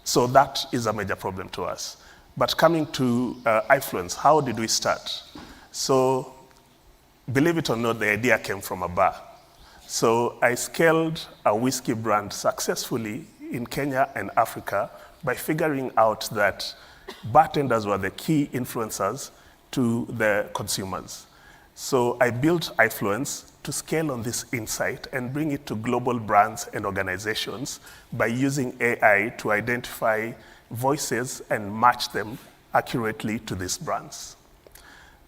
so that is a major problem to us. But coming to iFluence, how did we start? So believe it or not, the idea came from a bar. So I scaled a whiskey brand successfully in Kenya and Africa by figuring out that bartenders were the key influencers to the consumers. So I built iFluence to scale on this insight and bring it to global brands and organizations by using AI to identify voices and match them accurately to these brands.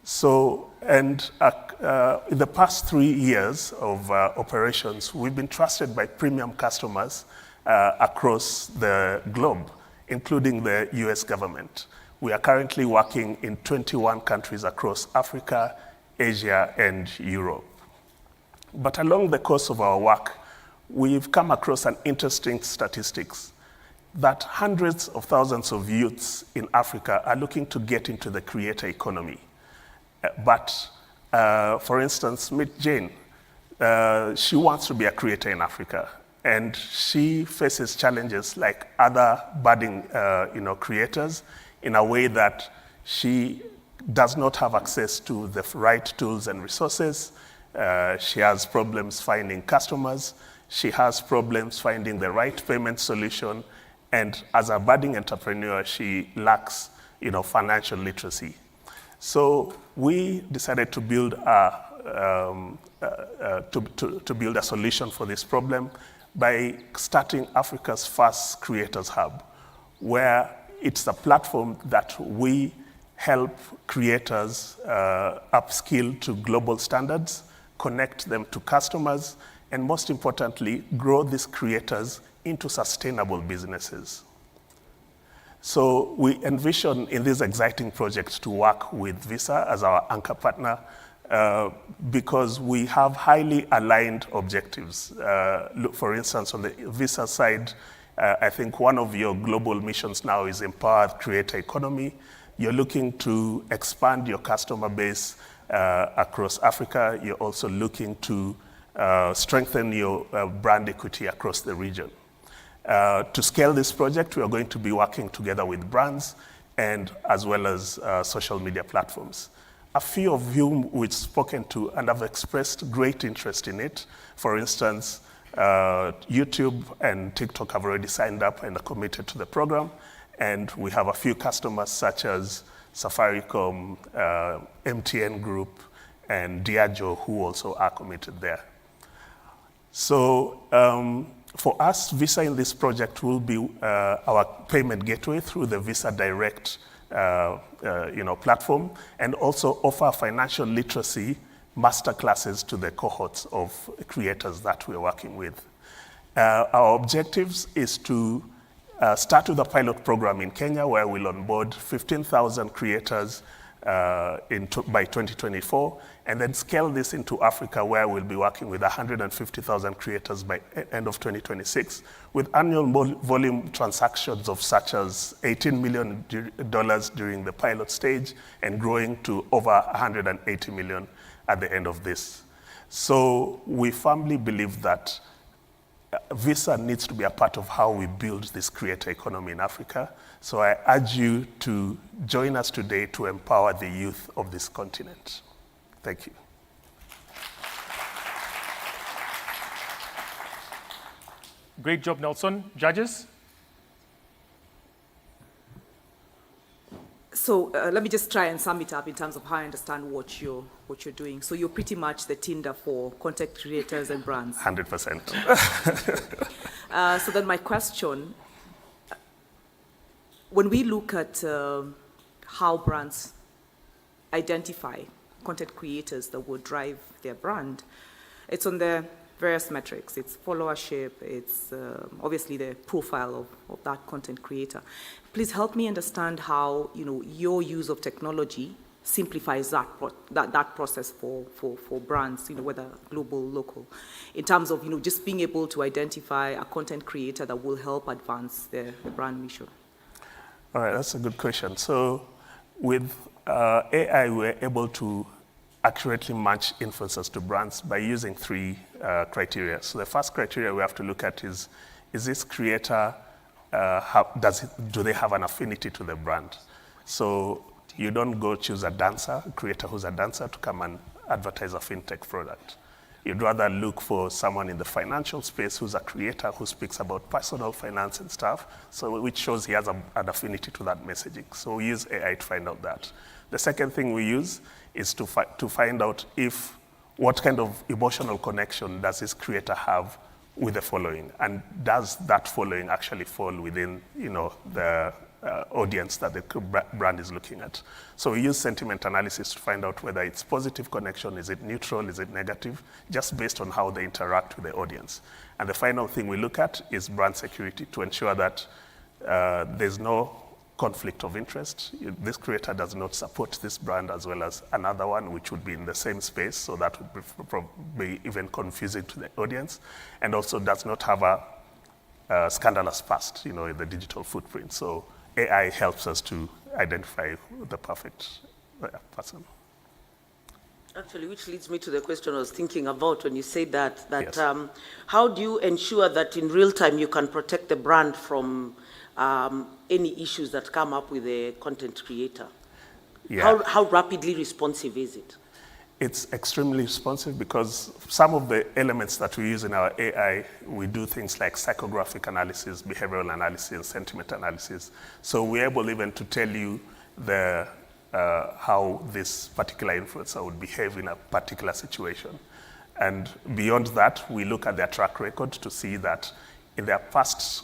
So, and in the past 3 years of operations, we've been trusted by premium customers across the globe, including the US government. We are currently working in 21 countries across Africa, Asia, and Europe. But along the course of our work, we've come across an interesting statistics that hundreds of thousands of youths in Africa are looking to get into the creator economy. But for instance, meet Jane. She wants to be a creator in Africa, and she faces challenges like other budding creators, in a way that she does not have access to the right tools and resources. She has problems finding customers. She has problems finding the right payment solution. And as a budding entrepreneur, she lacks financial literacy. So we decided to build a solution for this problem by starting Africa's first Creators Hub, where it's a platform that we help creators upskill to global standards, connect them to customers, and most importantly, grow these creators into sustainable businesses. So we envision in this exciting project to work with Visa as our anchor partner because we have highly aligned objectives. Look, for instance, on the Visa side, I think one of your global missions now is empower creator economy. You're looking to expand your customer base across Africa. You're also looking to strengthen your brand equity across the region. To scale this project, we are going to be working together with brands and as well as social media platforms. A few of whom we've spoken to and have expressed great interest in it. For instance, YouTube and TikTok have already signed up and are committed to the program. And we have a few customers such as Safaricom, MTN Group, and Diageo who also are committed there. So for us, Visa in this project will be our payment gateway through the Visa Direct platform, and also offer financial literacy masterclasses to the cohorts of creators that we're working with. Our objectives is to start with a pilot program in Kenya where we'll onboard 15,000 creators by 2024, and then scale this into Africa where we'll be working with 150,000 creators by end of 2026, with annual volume transactions of such as $18 million during the pilot stage and growing to over 180 million at the end of this. So we firmly believe that Visa needs to be a part of how we build this creator economy in Africa. So I urge you to join us today to empower the youth of this continent. Thank you. Great job, Nelson. Judges? So let me just try and sum it up in terms of how I understand what you're doing. So you're pretty much the Tinder for content creators and brands. 100%. So then my question, when we look at how brands identify content creators that will drive their brand, it's on the various metrics. It's followership, it's obviously the profile of that content creator. Please help me understand how your use of technology simplifies that process for brands, whether global, local, in terms of just being able to identify a content creator that will help advance the brand mission. All right, that's a good question. So with AI, we're able to accurately match influencers to brands by using three criteria. So the first criteria we have to look at is this creator, do they have an affinity to the brand? So you don't go choose a creator who's a dancer to come and advertise a fintech product. You'd rather look for someone in the financial space who's a creator who speaks about personal finance and stuff, so which shows he has an affinity to that messaging. So we use AI to find out that. The second thing we use is to find out what kind of emotional connection does this creator have with the following, and does that following actually fall within the audience that the brand is looking at. So we use sentiment analysis to find out whether it's positive connection, is it neutral, is it negative, just based on how they interact with the audience. And the final thing we look at is brand security to ensure that there's no conflict of interest. This creator does not support this brand as well as another one which would be in the same space, so that would be even confusing to the audience, and also does not have a scandalous past, in the digital footprint. So AI helps us to identify the perfect person. Actually, which leads me to the question I was thinking about when you say that Yes. How do you ensure that in real time you can protect the brand from any issues that come up with the content creator? Yeah. How rapidly responsive is it? It's extremely responsive because some of the elements that we use in our AI, we do things like psychographic analysis, behavioral analysis, and sentiment analysis. So we're able even to tell you how this particular influencer would behave in a particular situation. And beyond that, we look at their track record to see that in their past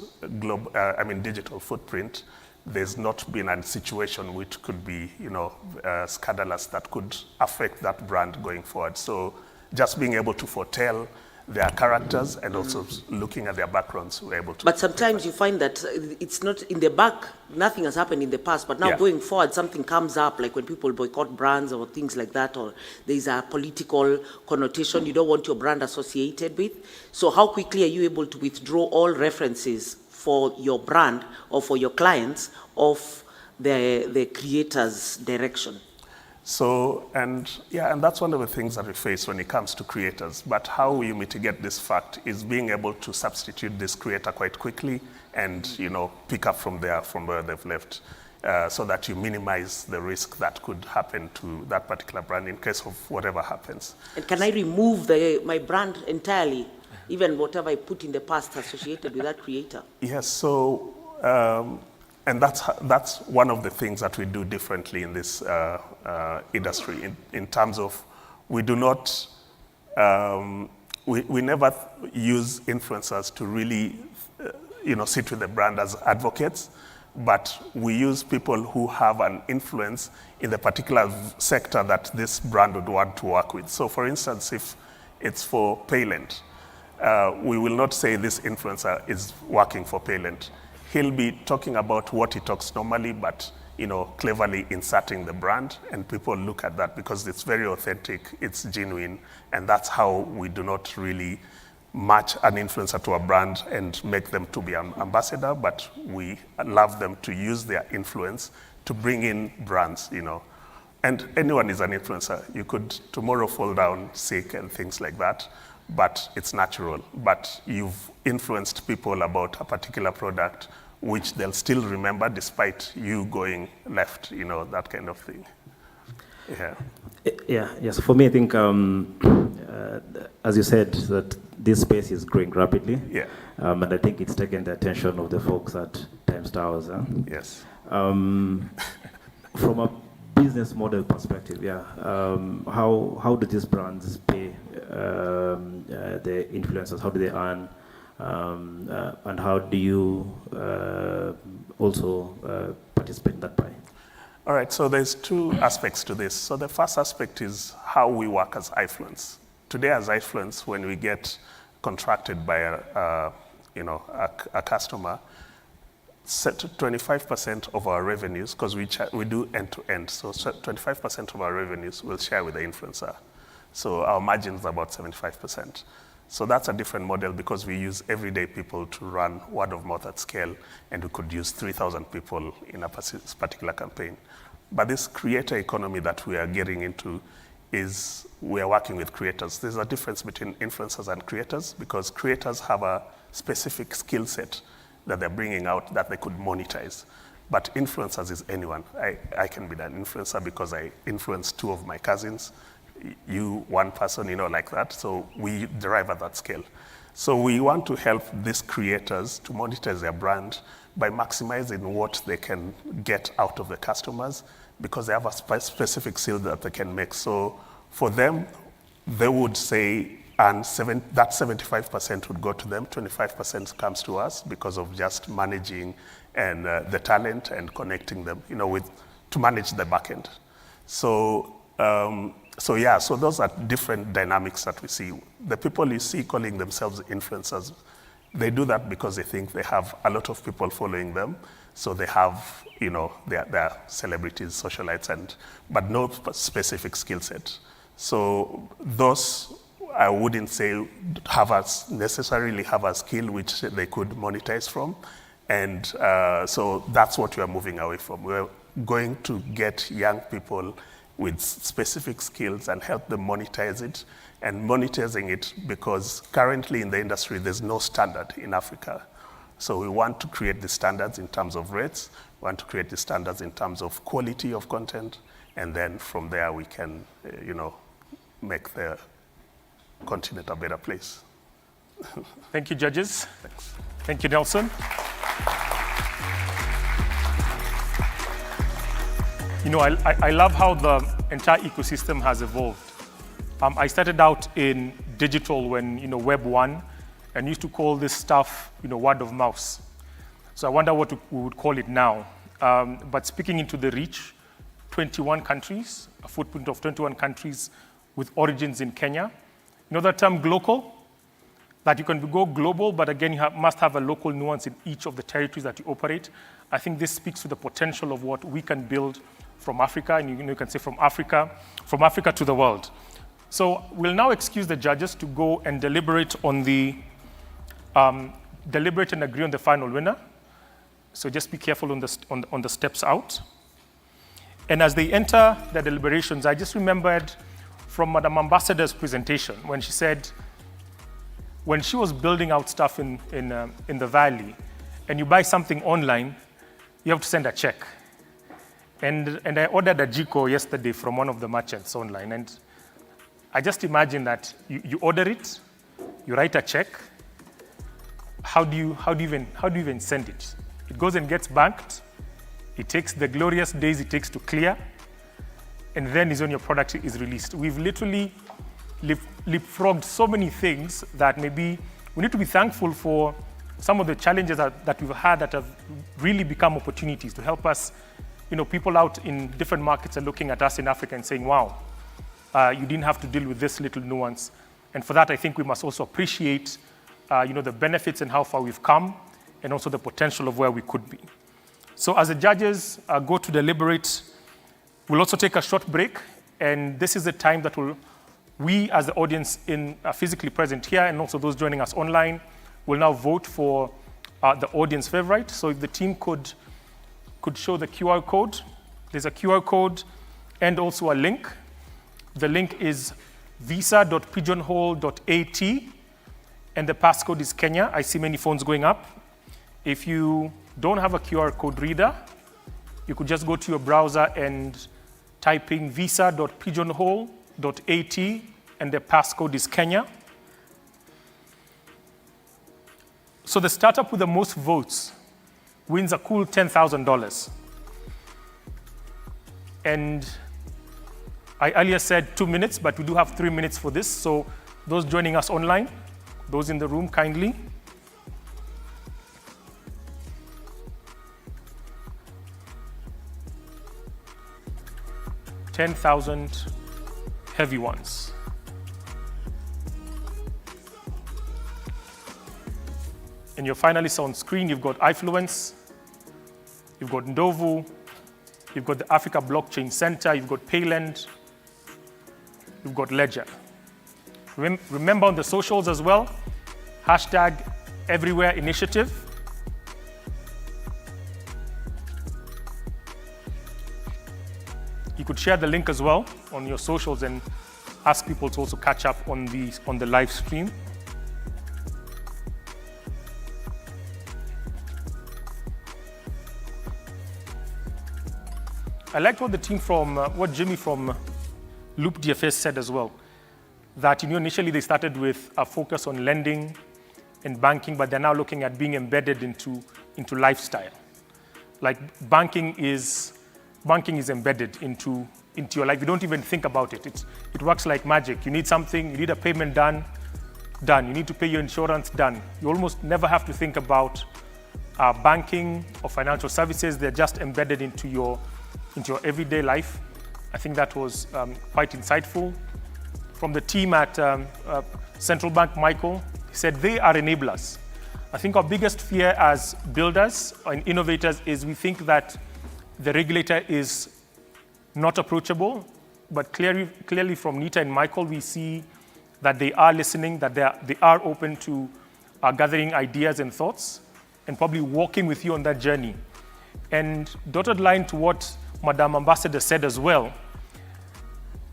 digital footprint, there's not been a situation which could be, scandalous that could affect that brand going forward. So just being able to foretell their characters and also looking at their backgrounds, we're able to. But sometimes you find that it's not in the back, nothing has happened in the past, but now going forward, something comes up, like when people boycott brands or things like that, or there's a political connotation you don't want your brand associated with. So how quickly are you able to withdraw all references for your brand or for your clients of the creator's direction? So, and that's one of the things that we face when it comes to creators. But how you mitigate this fact is being able to substitute this creator quite quickly and, pick up from where they've left, so that you minimize the risk that could happen to that particular brand in case of whatever happens. And can I remove my brand entirely even whatever I put in the past associated with that creator? Yes, so, and that's one of the things that we do differently in this industry in terms of we do not, we never use influencers to really, sit with the brand as advocates, but we use people who have an influence in the particular sector that this brand would want to work with. So for instance, if it's for Payland, we will not say this influencer is working for Payland. He'll be talking about what he talks normally, but cleverly inserting the brand, and people look at that because it's very authentic, it's genuine, and that's how we do not really match an influencer to a brand and make them to be an ambassador, but we allow them to use their influence to bring in brands, And anyone is an influencer. You could tomorrow fall down sick and things like that, but it's natural. But you've influenced people about a particular product which they'll still remember despite you going left, that kind of thing. Yeah. Yes. For me, I think, as you said, that this space is growing rapidly. Yeah. And I think it's taken the attention of the folks at Times Towers. Yes. From a business model perspective, how do these brands pay the influencers? How do they earn? And how do you also participate in that pie? All right, so there's two aspects to this. So the first aspect is how we work as iFluence. Today as iFluence, when we get contracted by a customer, 25% of our revenues, because we do end-to-end, so 25% of our revenues we'll share with the influencer. So our margin is about 75%. So that's a different model because we use everyday people to run word of mouth at scale, and we could use 3,000 people in a particular campaign. But this creator economy that we are getting into is we are working with creators. There's a difference between influencers and creators because creators have a specific skill set that they're bringing out that they could monetize. But influencers is anyone. I can be an influencer because I influence 2 of my cousins, you, one person, like that. So we derive at that scale. So we want to help these creators to monetize their brand by maximizing what they can get out of the customers because they have a specific skill that they can make. So for them, they would say, and that 75% would go to them, 25% comes to us because of just managing and the talent and connecting them, to manage the back end. So those are different dynamics that we see. The people you see calling themselves influencers, they do that because they think they have a lot of people following them. So they have, they're celebrities, socialites, but no specific skill set. So those, I wouldn't say necessarily have a skill which they could monetize from. And so that's what we are moving away from. We're going to get young people with specific skills and help them monetize it, and monetizing it because currently in the industry there's no standard in Africa. So we want to create the standards in terms of rates, we want to create the standards in terms of quality of content, and then from there we can, make the continent a better place. Thank you, judges. Thanks. Thank you, Nelson. I love how the entire ecosystem has evolved. I started out in digital when, Web 1, and used to call this stuff, word of mouth. So I wonder what we would call it now. But speaking into the reach, 21 countries, a footprint of 21 countries with origins in Kenya. The term global? That you can go global, but again, you must have a local nuance in each of the territories that you operate. I think this speaks to the potential of what we can build from Africa, and you can say from Africa to the world. So we'll now excuse the judges to go and deliberate on deliberate and agree on the final winner. So just be careful on the steps out. And as they enter their deliberations, I just remembered from Madam Ambassador's presentation when she said, when she was building out stuff in the Valley, and you buy something online, you have to send a check. And I ordered a Jiko yesterday from one of the merchants online, and I just imagine that you order it, You write a check. How do you even send it? It goes and gets banked. It takes the glorious days it takes to clear, and then is when your product is released. We've literally leapfrogged so many things that maybe we need to be thankful for some of the challenges that we've had that have really become opportunities to help us. People out in different markets are looking at us in Africa and saying, wow, you didn't have to deal with this little nuance. And for that, I think we must also appreciate the benefits and how far we've come, and also the potential of where we could be. So as the judges go to deliberate, we'll also take a short break, and this is the time that we as the audience physically present here, and also those joining us online, will now vote for the audience favorite. So if the team could show the QR code. There's a QR code and also a link. The link is visa.pigeonhole.at, and the passcode is Kenya. I see many phones going up. If you don't have a QR code reader, you could just go to your browser and type in visa.pigeonhole.at, and the passcode is Kenya. So the startup with the most votes wins a cool $10,000. And I earlier said 2 minutes, but we do have 3 minutes for this. So those joining us online, those in the room, kindly. $10,000 heavy ones. And your finalists on screen, you've got iFluence, you've got Dovu, you've got the Africa Blockchain Center, you've got Payland, you've got Leja. Remember on the socials as well, #everywhere initiative. You could share the link as well on your socials and ask people to also catch up on the live stream. I liked what the team what Jimmy from Loop DFS said as well, that initially they started with a focus on lending and banking, but they're now looking at being embedded into lifestyle. Like banking is embedded into your life. You don't even think about it. It works like magic. You need something, you need a payment done. You need to pay your insurance, done. You almost never have to think about banking or financial services. They're just embedded into your everyday life. I think that was quite insightful. From the team at Central Bank, Michael, he said they are enablers. I think our biggest fear as builders and innovators is we think that the regulator is not approachable, but clearly from Nita and Michael, we see that they are listening, that they are open to gathering ideas and thoughts, and probably walking with you on that journey. And dotted line to what Madam Ambassador said as well,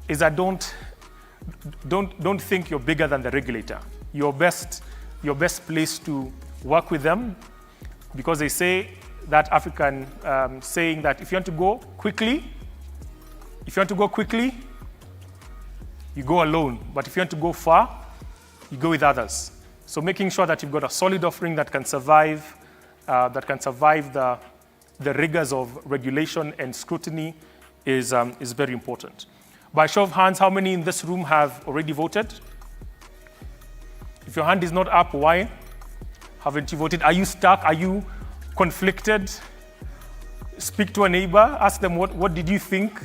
is that don't think you're bigger than the regulator. Your best place to work with them, because they say that African saying that if you want to go quickly, you go alone. But if you want to go far, you go with others. So making sure that you've got a solid offering that can survive the rigors of regulation and scrutiny is very important. By show of hands, how many in this room have already voted? If your hand is not up, why haven't you voted? Are you stuck? Are you conflicted? Speak to a neighbor, ask them what did you think?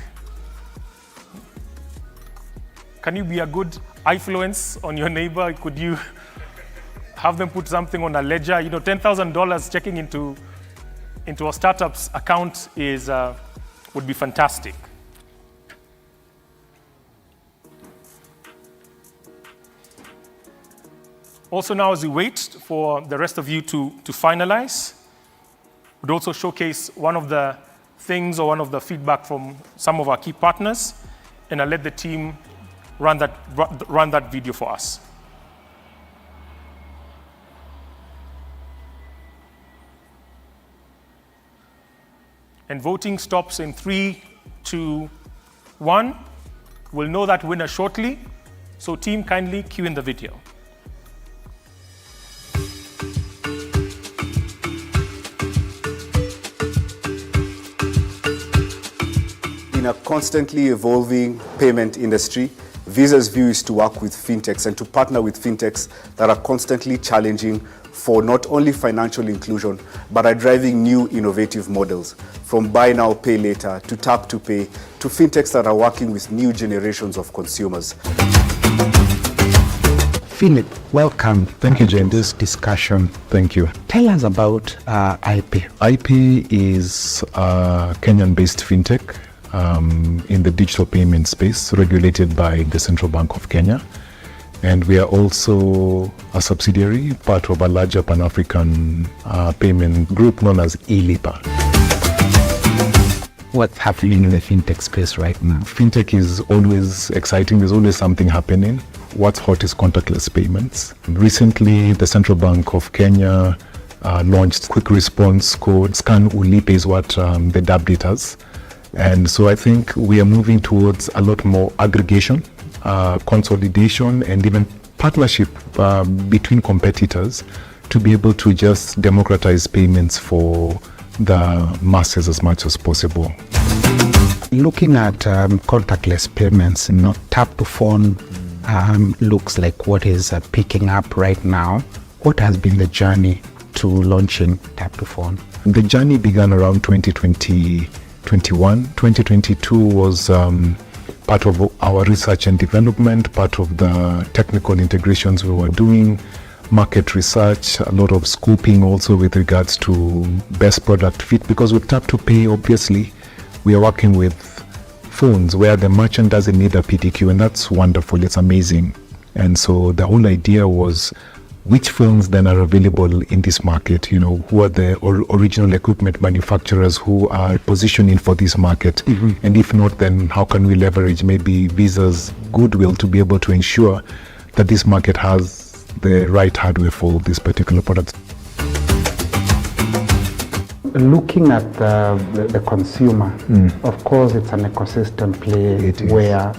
Can you be a good iFluence on your neighbor? Could you have them put something on a ledger? $10,000 checking into a startup's account would be fantastic. Also now, as we wait for the rest of you to finalize, we'd also showcase one of the things or one of the feedback from some of our key partners, and I'll let the team run that video for us. And voting stops in 3, 2, 1. We'll know that winner shortly. So team, kindly cue in the video. In a constantly evolving payment industry, Visa's view is to work with fintechs and to partner with fintechs that are constantly challenging for not only financial inclusion, but are driving new innovative models, from buy now, pay later, to tap to pay, to fintechs that are working with new generations of consumers. Philip, welcome. Thank you, James. To this discussion. Thank you. Tell us about IP. IP is a Kenyan-based fintech in the digital payment space, regulated by the Central Bank of Kenya. And we are also a subsidiary, part of a larger Pan-African payment group known as eLipa. What's happening in the fintech space right now? Fintech is always exciting. There's always something happening. What's hot is contactless payments. Recently, the Central Bank of Kenya launched quick response code. Scan Ulipe is what they dubbed it as. And so I think we are moving towards a lot more aggregation, consolidation, and even partnership between competitors to be able to just democratize payments for the masses as much as possible. Looking at contactless payments, tap to phone looks like what is picking up right now. What has been the journey to launching tap to phone? The journey began around 2021. 2022 was part of our research and development, part of the technical integrations we were doing, market research, a lot of scoping also with regards to best product fit, because with tap to pay, obviously, we are working with phones where the merchant doesn't need a PTQ, and that's wonderful, it's amazing. And so the whole idea was, which phones then are available in this market? Who are the original equipment manufacturers who are positioning for this market? Mm-hmm. And if not, then how can we leverage maybe Visa's goodwill to be able to ensure that this market has the right hardware for this particular product? Looking at the consumer, of course, it's an ecosystem play where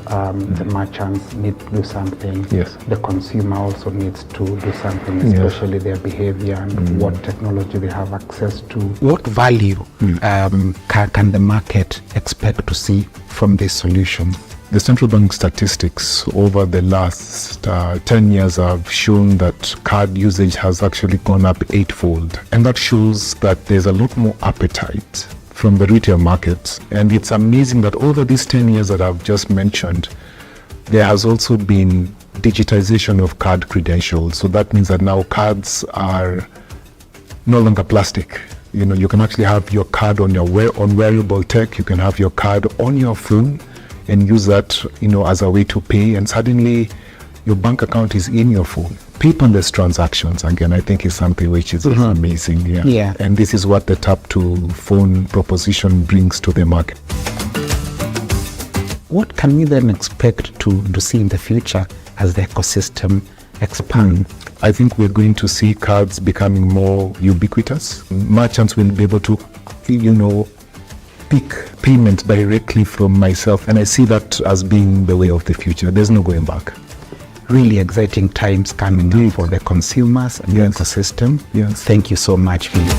the merchants need to do something. Yes. The consumer also needs to do something, especially their behavior and what technology they have access to. What value can the market expect to see from this solution? The central bank statistics over the last 10 years have shown that card usage has actually gone up 8-fold. And that shows that there's a lot more appetite from the retail market. And it's amazing that over these 10 years that I've just mentioned, there has also been digitization of card credentials. So that means that now cards are no longer plastic. You can actually have your card on wearable tech. You can have your card on your phone and use that, as a way to pay, and suddenly your bank account is in your phone. Paperless transactions, again, I think is something which is amazing. Yeah. And this is what the tap to phone proposition brings to the market. What can we then expect to see in the future as the ecosystem expands? I think we're going to see cards becoming more ubiquitous. Merchants will be able to, pick payment directly from myself, and I see that as being the way of the future. There's no going back. Really exciting times coming up for the consumers and the ecosystem. Yes. Thank you so much, Philip.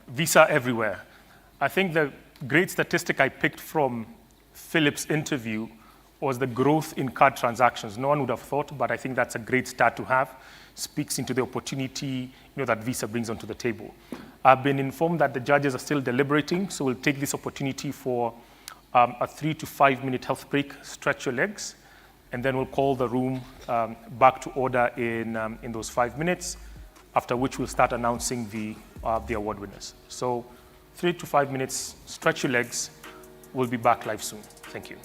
Visa everywhere. I think the great statistic I picked from Philip's interview was the growth in card transactions. No one would have thought, but I think that's a great start to have. Speaks into the opportunity that Visa brings onto the table. I've been informed that the judges are still deliberating, so we'll take this opportunity for a 3 to 5 minute health break, stretch your legs, and then we'll call the room back to order in those 5 minutes, after which we'll start announcing the award winners. So 3 to 5 minutes, stretch your legs. We'll be back live soon. Thank you.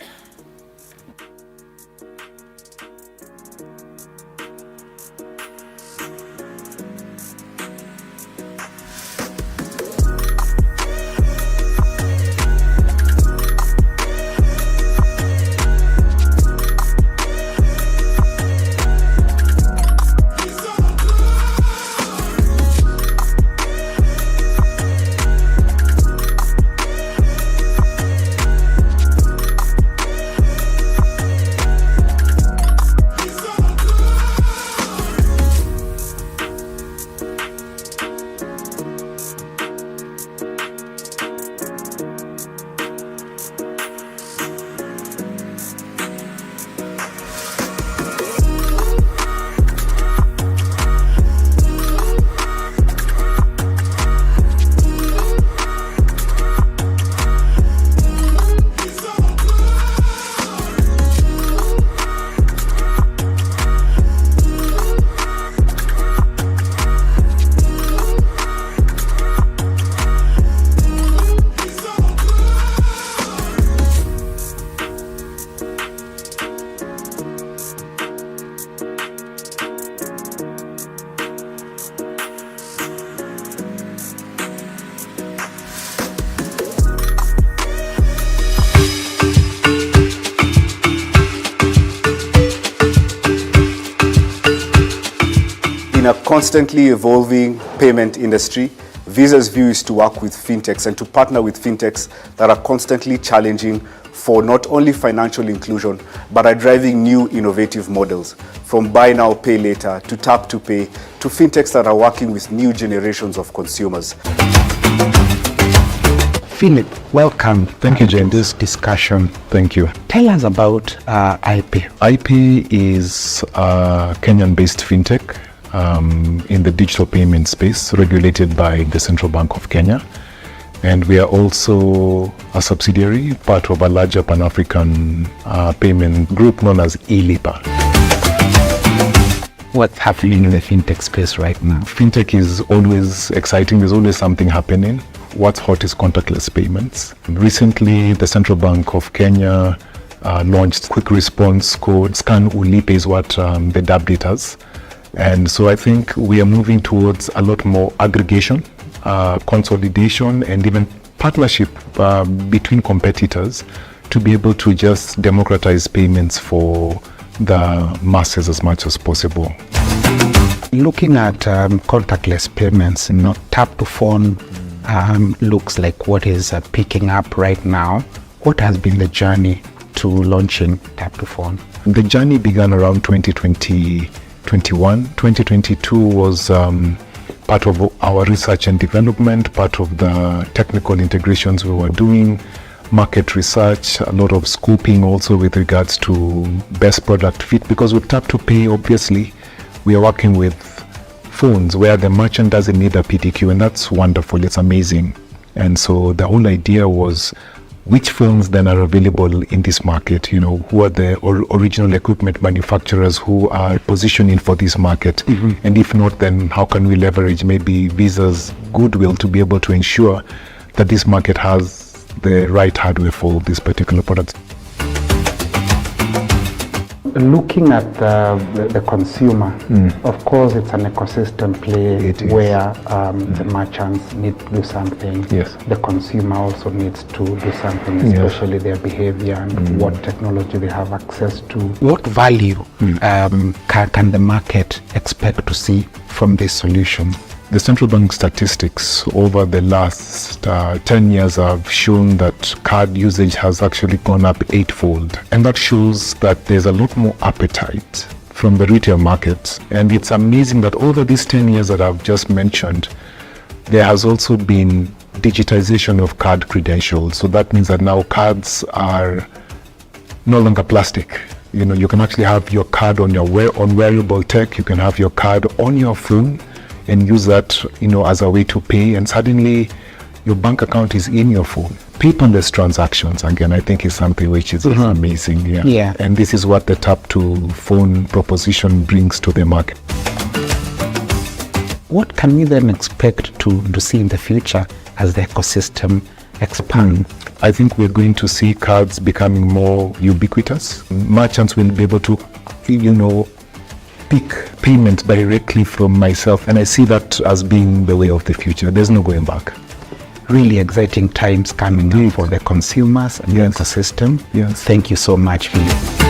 In a constantly evolving payment industry, Visa's view is to work with fintechs and to partner with fintechs that are constantly challenging for not only financial inclusion, but are driving new innovative models, from buy now, pay later, to tap to pay, to fintechs that are working with new generations of consumers. Philip, welcome. Thank you, James. This discussion. Thank you. Tell us about IP. IP is a Kenyan-based fintech in the digital payment space, regulated by the Central Bank of Kenya. And we are also a subsidiary, part of a larger Pan-African payment group known as eLipa. What's happening in the fintech space right now? Fintech is always exciting. There's always something happening. What's hot is contactless payments. Recently, the Central Bank of Kenya launched quick response code. Scan Ulipe is what they dubbed it as. And so I think we are moving towards a lot more aggregation, consolidation, and even partnership between competitors to be able to just democratize payments for the masses as much as possible. Looking at contactless payments, tap to phone looks like what is picking up right now. What has been the journey to launching tap to phone? The journey began around 2021. 2022 was part of our research and development, part of the technical integrations we were doing, market research, a lot of scoping also with regards to best product fit, because with tap to pay, obviously, we are working with phones where the merchant doesn't need a PTQ, and that's wonderful, it's amazing. And so the whole idea was, which phones then are available in this market? Who are the original equipment manufacturers who are positioning for this market? And if not, then how can we leverage maybe Visa's goodwill to be able to ensure that this market has the right hardware for this particular product? Looking at the consumer, of course, it's an ecosystem play where the merchants need to do something. Yes. The consumer also needs to do something, especially their behavior and what technology they have access to. What value can the market expect to see from this solution? The central bank statistics over the last 10 years have shown that card usage has actually gone up 8-fold. And that shows that there's a lot more appetite from the retail market. And it's amazing that over these 10 years that I've just mentioned, there has also been digitization of card credentials. So that means that now cards are no longer plastic. You can actually have your card on wearable tech. You can have your card on your phone and use that, as a way to pay, and suddenly your bank account is in your phone. Paperless transactions, again, I think is something which is amazing. Yeah. And this is what the tap to phone proposition brings to the market. What can we then expect to see in the future as the ecosystem expands? I think we're going to see cards becoming more ubiquitous. Merchants will be able to, pick payment directly from myself, and I see that as being the way of the future. There's no going back. Really exciting times coming up for the consumers and the ecosystem. Yes. Thank you so much, Philip.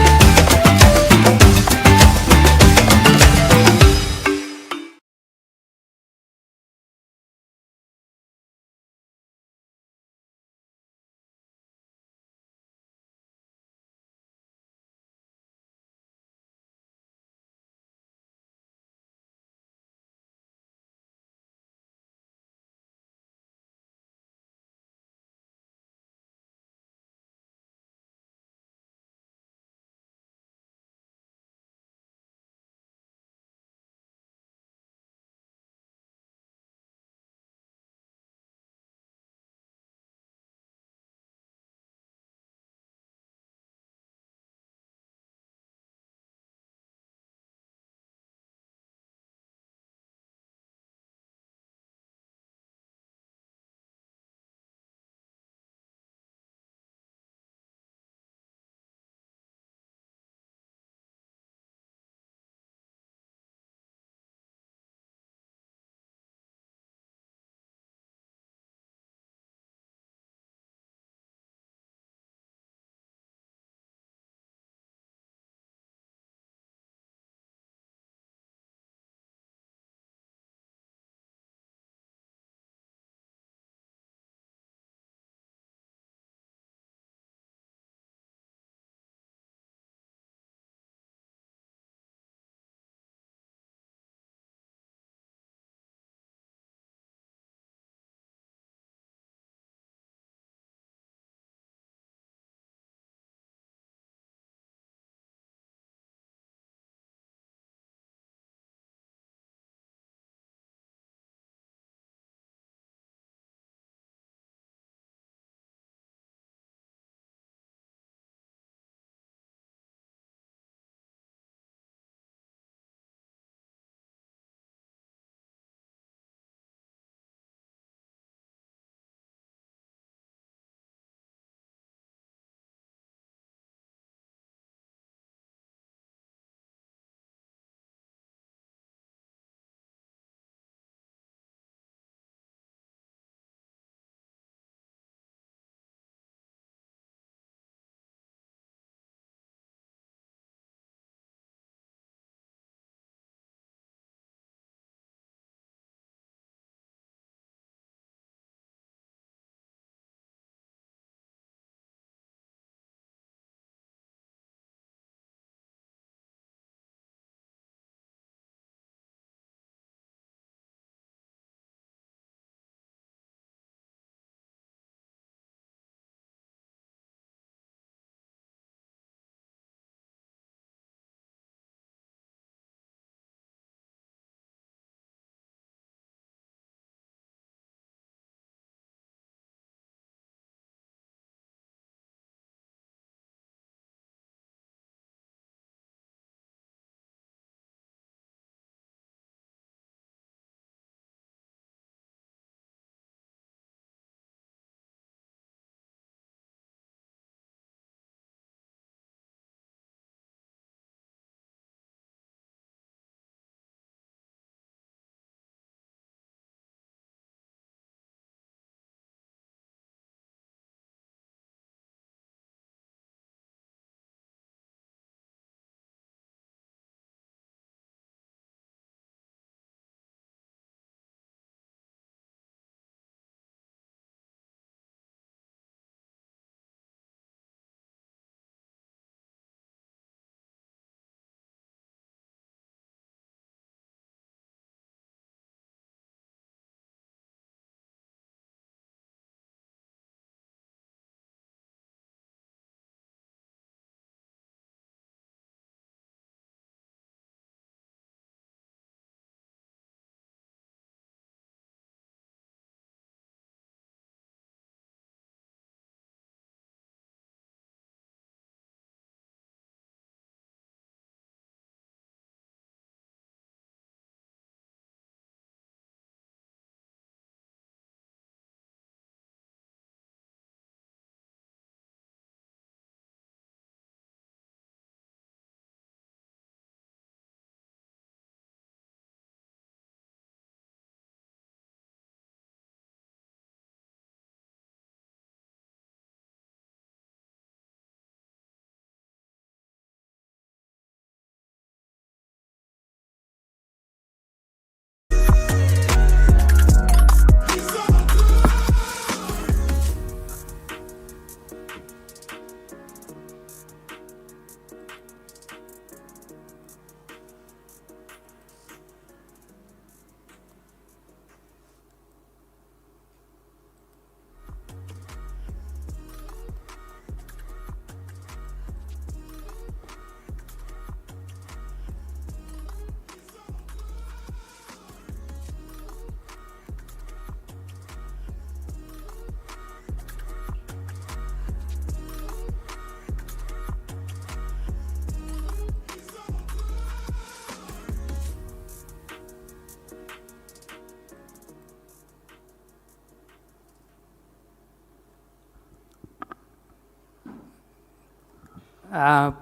I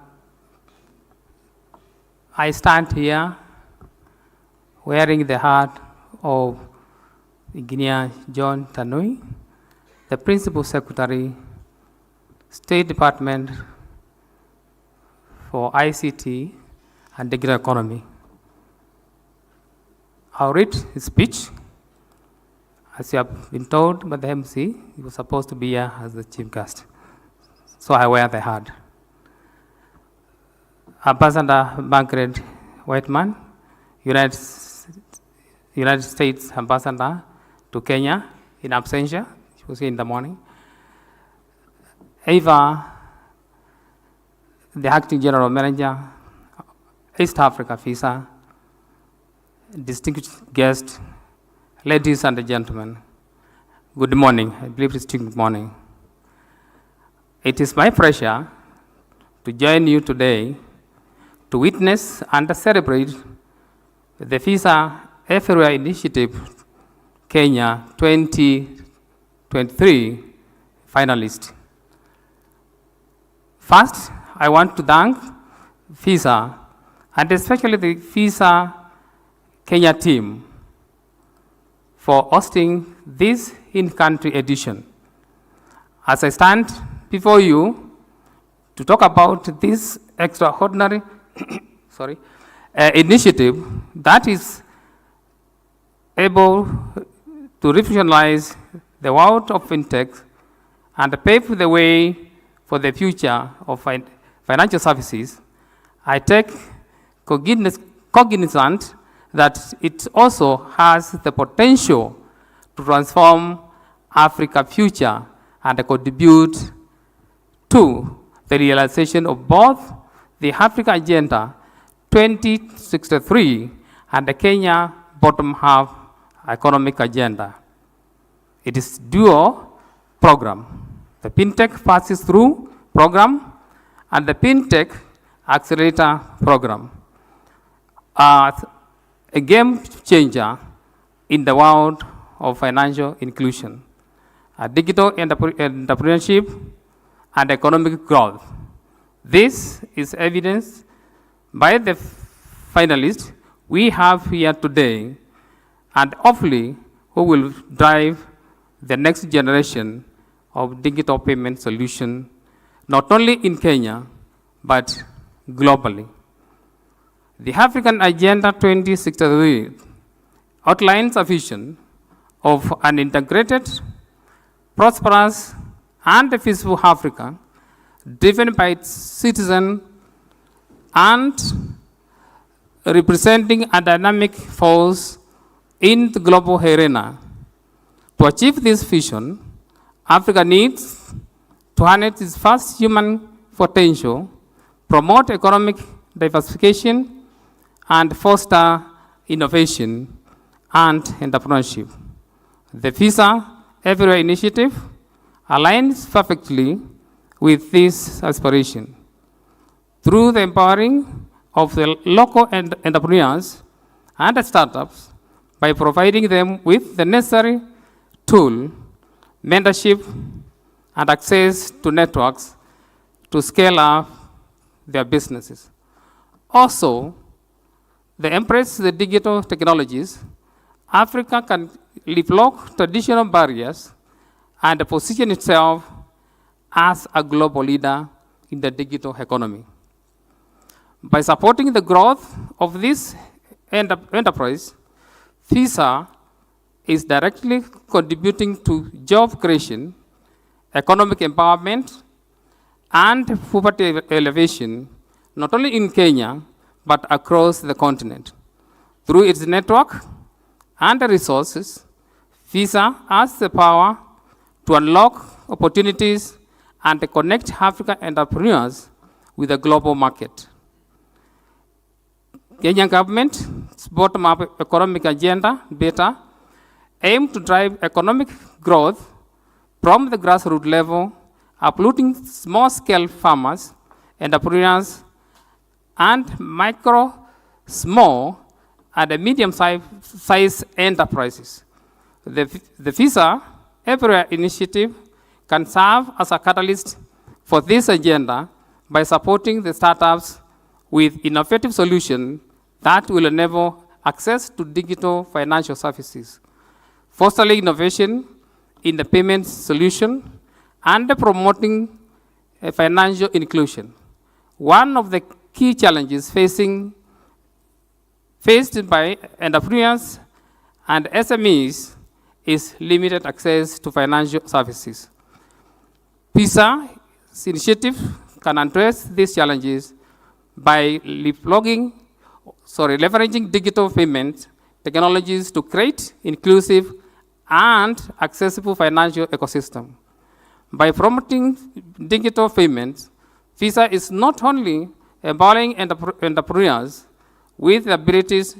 stand here wearing the hat of Engineer John Tanui, the Principal Secretary, State Department for ICT and Digital Economy. I'll read his speech. As you have been told by the MC, he was supposed to be here as the chief guest. So I wear the hat. Ambassador Margaret Whiteman, United States Ambassador to Kenya in absentia. She was here in the morning. Eva, the Acting General Manager, East Africa FISA, distinguished guests, ladies and gentlemen, good morning. I believe it's good morning. It is my pleasure to join you today to witness and celebrate the FISA Everywhere Initiative Kenya 2023 finalists. First, I want to thank FISA and especially the FISA Kenya team for hosting this in-country edition. As I stand before you to talk about this extraordinary initiative that is able to revolutionize the world of fintech and pave the way for the future of financial services, I take cognizance that it also has the potential to transform Africa's future and contribute to the realization of both the Africa Agenda 2063 and the Kenya bottom-up economic agenda. It is dual program. The Fintech passes through program and the Fintech accelerator program. A game changer in the world of financial inclusion, digital entrepreneurship, and economic growth. This is evidenced by the finalists we have here today, and hopefully who will drive the next generation of digital payment solution, not only in Kenya, but globally. The African Agenda 2063 outlines a vision of an integrated, prosperous, and peaceful Africa, driven by its citizens and representing a dynamic force in the global arena. To achieve this vision, Africa needs to harness its vast human potential, promote economic diversification, and foster innovation and entrepreneurship. The FISA Everywhere Initiative aligns perfectly with this aspiration. Through the empowering of the local entrepreneurs and startups, by providing them with the necessary tool, mentorship, and access to networks to scale up their businesses. Also, they embrace the digital technologies. Africa can leapfrog traditional barriers and position itself as a global leader in the digital economy. By supporting the growth of this enterprise, FISA is directly contributing to job creation, economic empowerment, and poverty elevation, not only in Kenya, but across the continent. Through its network and the resources, FISA has the power to unlock opportunities and to connect African entrepreneurs with the global market. Kenyan government's bottom-up economic agenda, BETA, aim to drive economic growth from the grassroots level, uplifting small-scale farmers, entrepreneurs, and micro, small, and medium-sized enterprises. The FISA Everywhere Initiative can serve as a catalyst for this agenda by supporting the startups with innovative solutions that will enable access to digital financial services, fostering innovation in the payment solution, and promoting financial inclusion. One of the key challenges faced by entrepreneurs and SMEs is limited access to financial services. PISA's initiative can address these challenges by leveraging digital payment technologies to create inclusive and accessible financial ecosystem. By promoting digital payments, Visa is not only empowering entrepreneurs with the abilities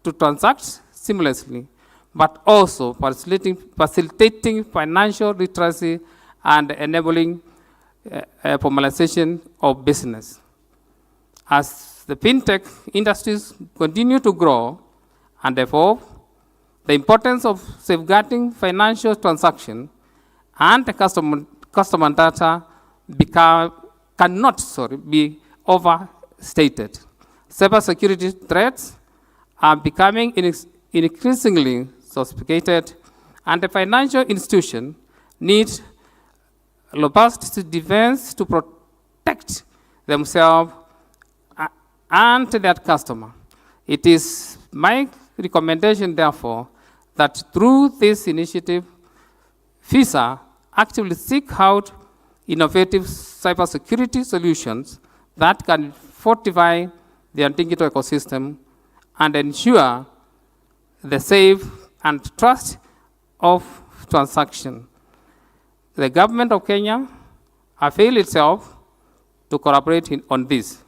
to transact seamlessly, but also facilitating financial literacy and enabling formalization of business. As the fintech industries continue to grow and evolve, the importance of safeguarding financial transactions and customer data cannot be overstated. Cybersecurity threats are becoming increasingly sophisticated, and the financial institution needs robust defense to protect themselves and their customer. It is my recommendation, therefore, that through this initiative, Visa actively seek out innovative cybersecurity solutions that can fortify their digital ecosystem and ensure the safe and trust of transaction. The government of Kenya availed itself to collaborate on this.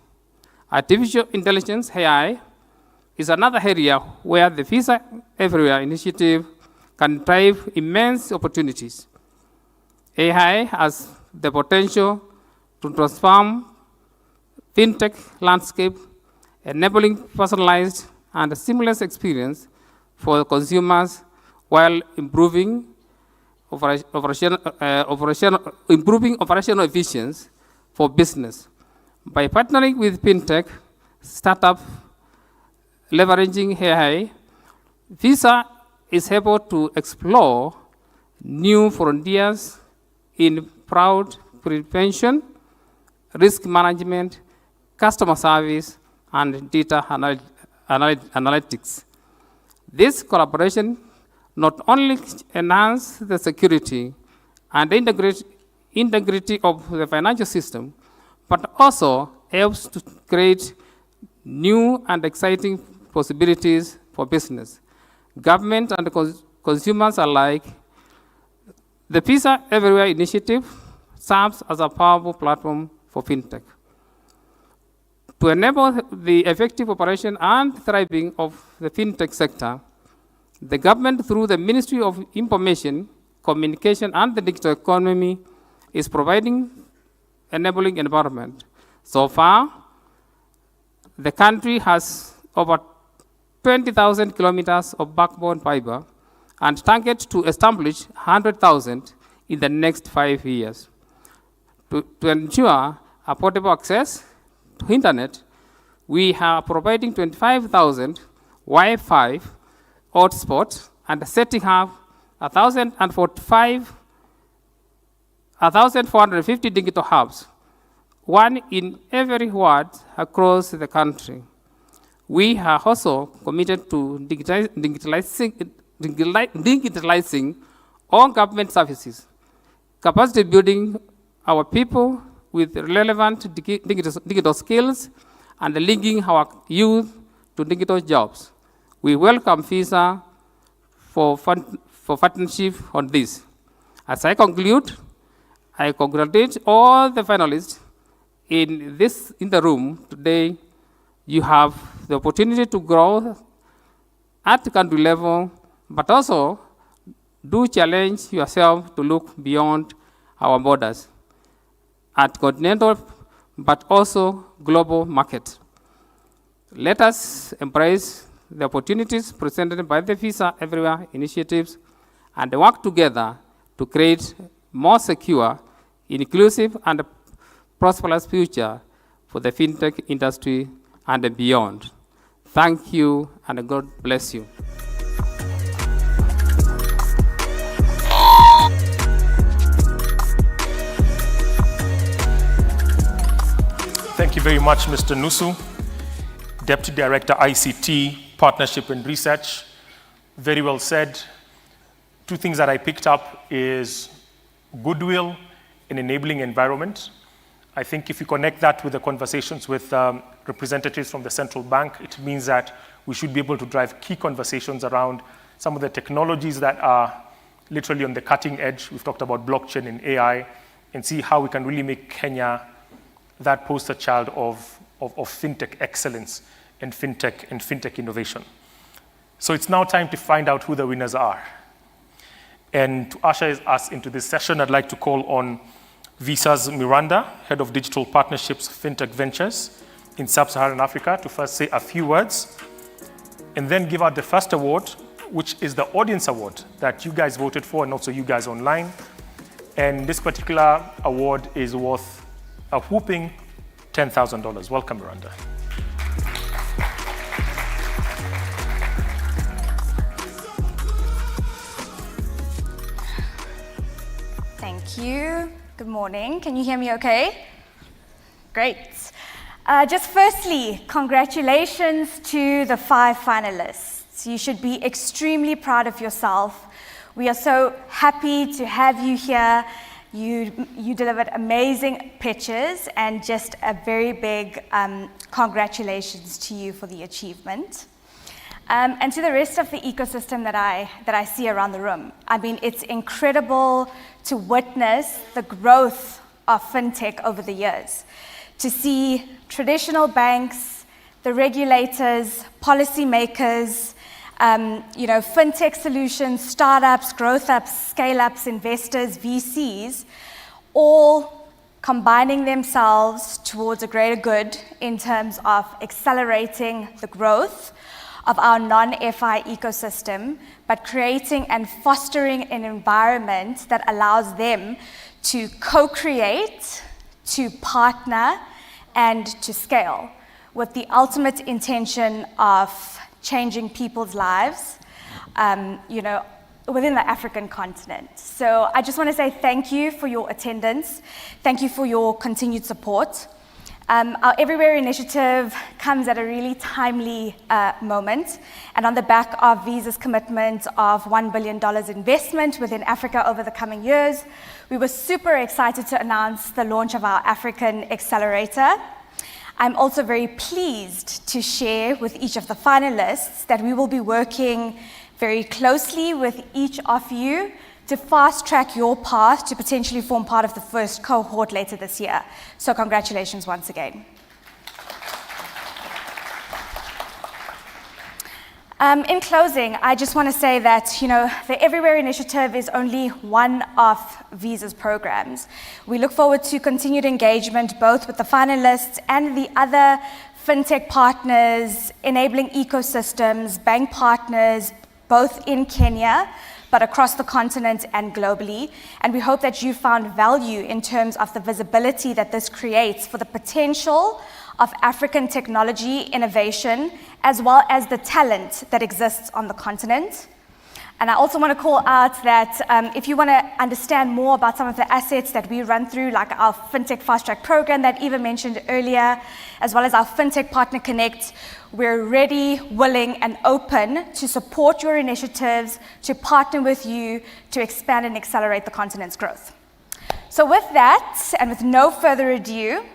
Artificial intelligence, AI, is another area where the Visa Everywhere initiative can drive immense opportunities. AI has the potential to transform fintech landscape, enabling personalized and seamless experience for consumers while improving operational efficiency for business. By partnering with fintech startup leveraging AI, Visa is able to explore new frontiers in fraud prevention, risk management, customer service, and data analytics. This collaboration not only enhances the security and integrity of the financial system, but also helps to create new and exciting possibilities for business, government, and consumers alike. The Visa Everywhere initiative serves as a powerful platform for fintech. To enable the effective operation and thriving of the fintech sector, the government, through the Ministry of Information, Communication, and the Digital Economy, is providing enabling environment. So far, the country has over 20,000 kilometers of backbone fiber and targets to establish 100,000 in the next 5 years. To ensure affordable access to internet, we are providing 25,000 Wi-Fi hotspots and setting up 1,450 digital hubs, one in every ward across the country. We are also committed to digitalizing all government services, capacity building our people with relevant digital skills, and linking our youth to digital jobs. We welcome Visa for partnership on this. As I conclude, I congratulate all the finalists in the room today. You have the opportunity to grow at the country level, but also do challenge yourself to look beyond our borders at continental, but also global market. Let us embrace the opportunities presented by the Visa Everywhere initiatives and work together to create more secure, inclusive, and prosperous future for the fintech industry and beyond. Thank you, and God bless you. Thank you very much, Mr. Nusu, Deputy Director, ICT, Partnership and Research. Very well said. Two things that I picked up is goodwill and enabling environment. I think if you connect that with the conversations with representatives from the central bank, it means that we should be able to drive key conversations around some of the technologies that are literally on the cutting edge. We've talked about blockchain and AI, and see how we can really make Kenya that poster child of fintech excellence and fintech innovation. So it's now time to find out who the winners are. And to usher us into this session, I'd like to call on Visa's Miranda, Head of Digital Partnerships, Fintech Ventures in Sub-Saharan Africa, to first say a few words, and then give out the first award, which is the audience award that you guys voted for, and also you guys online. And this particular award is worth a whooping $10,000. Welcome, Miranda. Thank you. Good morning. Can you hear me okay? Great. Just firstly, congratulations to the 5 finalists. You should be extremely proud of yourself. We are so happy to have you here. You delivered amazing pitches, and just a very big congratulations to you for the achievement. And to the rest of the ecosystem that I see around the room. I mean, it's incredible to witness the growth of fintech over the years. To see traditional banks, the regulators, policymakers, fintech solutions, startups, growth ups, scale ups, investors, VCs, all combining themselves towards a greater good in terms of accelerating the growth of our non-FI ecosystem, but creating and fostering an environment that allows them to co-create, to partner, and to scale, with the ultimate intention of changing people's lives, within the African continent. So I just want to say thank you for your attendance. Thank you for your continued support. Our Everywhere initiative comes at a really timely moment, and on the back of Visa's commitment of $1 billion investment within Africa over the coming years, we were super excited to announce the launch of our African Accelerator. I'm also very pleased to share with each of the finalists that we will be working very closely with each of you to fast-track your path to potentially form part of the first cohort later this year. So congratulations once again. In closing, I just want to say that, the Everywhere initiative is only one of Visa's programs. We look forward to continued engagement both with the finalists and the other fintech partners, enabling ecosystems, bank partners, both in Kenya, but across the continent and globally. And we hope that you found value in terms of the visibility that this creates for the potential of African technology innovation, as well as the talent that exists on the continent. And I also want to call out that if you want to understand more about some of the assets that we run through, like our FinTech Fast Track program that Eva mentioned earlier, as well as our FinTech Partner Connect, we're ready, willing, and open to support your initiatives, to partner with you, to expand and accelerate the continent's growth. So with that, and with no further ado,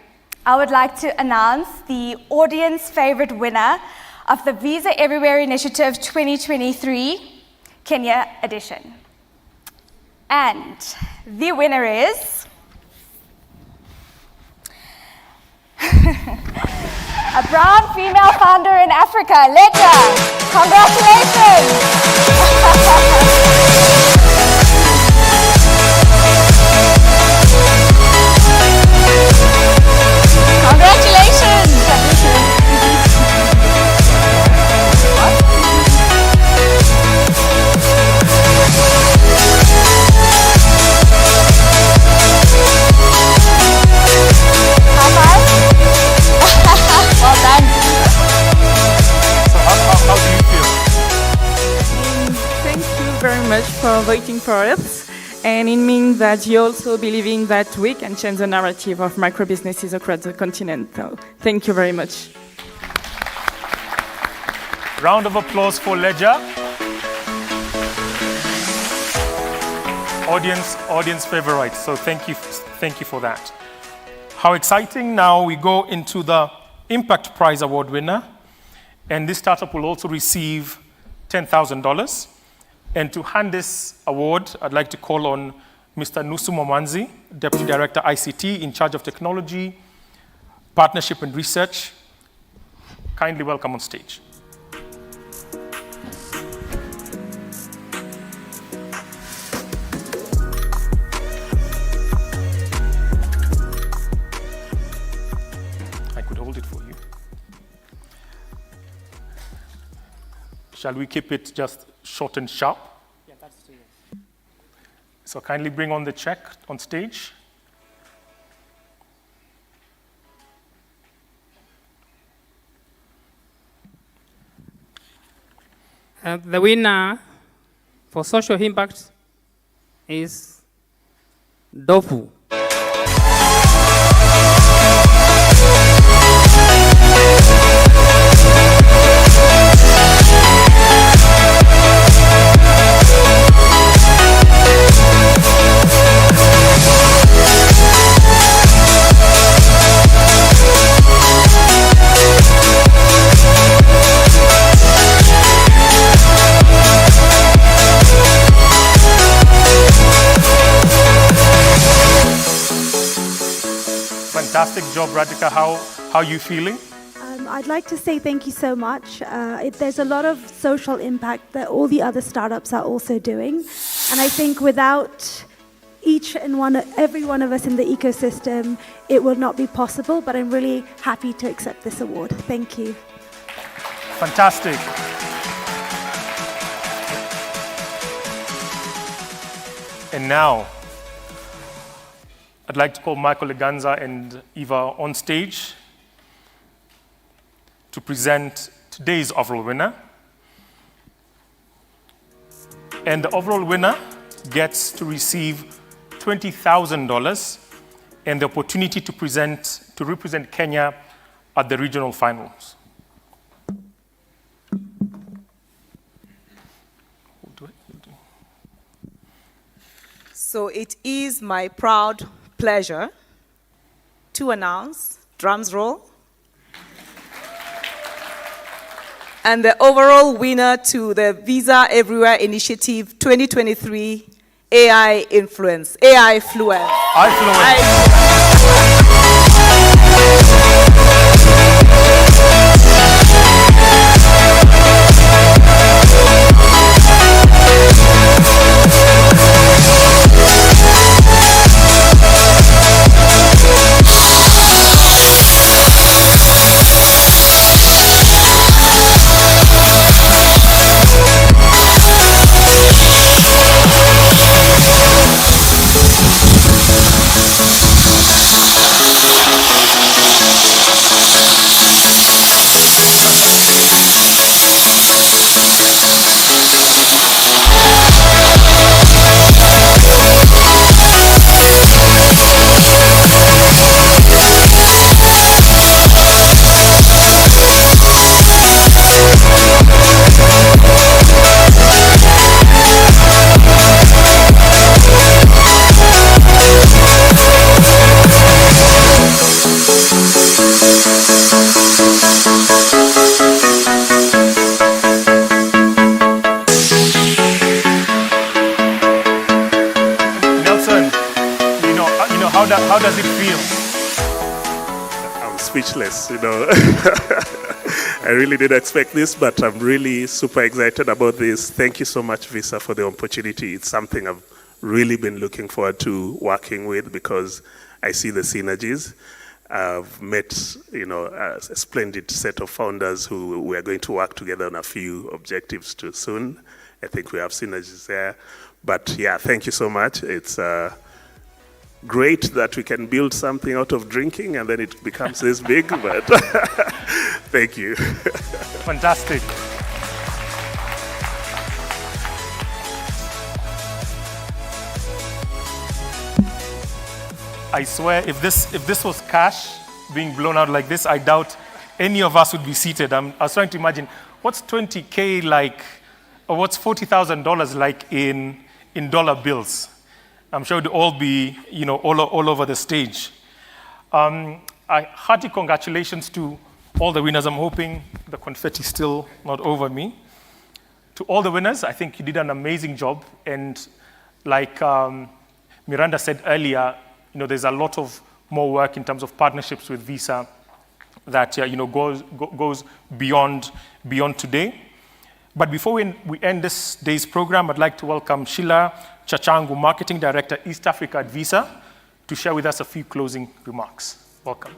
I would like to announce the audience favorite winner of the Visa Everywhere Initiative 2023 Kenya edition. And the winner is a brown female founder in Africa, Leja. Congratulations. Congratulations. much for voting for us. And it means that you're also believing that we can change the narrative of micro-businesses across the continent. So thank you very much. Round of applause for Leja. Audience favorite, so thank you for that. How exciting. Now we go into the Impact Prize Award winner, and this startup will also receive $10,000. And to hand this award, I'd like to call on Mr. Nusu Mwamanzi, Deputy Director ICT in charge of technology, partnership and research. Kindly welcome on stage. I could hold it for you. Shall we keep it just short and sharp? Yeah, that's true. So kindly bring on the check on stage. The winner for social impact is Dovu. Fantastic job, Radhika. How are you feeling? I'd like to say thank you so much. There's a lot of social impact that all the other startups are also doing. And I think without every one of us in the ecosystem, it will not be possible. But I'm really happy to accept this award. Thank you. Fantastic. And now, I'd like to call Michael Leganza and Eva on stage to present today's overall winner. And the overall winner gets to receive $20,000 and the opportunity to represent Kenya at the regional finals. So it is my proud pleasure to announce, drums roll, and the overall winner to the Visa Everywhere Initiative 2023 iFluence. How does it feel? I'm speechless, I really didn't expect this, but I'm really super excited about this. Thank you so much, Visa, for the opportunity. It's something I've really been looking forward to working with because I see the synergies. I've met, a splendid set of founders who we are going to work together on a few objectives too soon. I think we have synergies there. But yeah, thank you so much. It's great that we can build something out of drinking and then it becomes this big, but thank you. Fantastic. I swear, if this was cash being blown out like this, I doubt any of us would be seated. I was trying to imagine, what's 20K like, or what's $40,000 like in dollar bills? I'm sure it would all be, all over the stage. Hearty congratulations to all the winners. I'm hoping the confetti is still not over me. To all the winners, I think you did an amazing job. And like Miranda said earlier, there's a lot of more work in terms of partnerships with Visa that goes beyond today. But before we end this day's program, I'd like to welcome Sheila Chachangu, Marketing Director, East Africa at Visa, to share with us a few closing remarks. Welcome.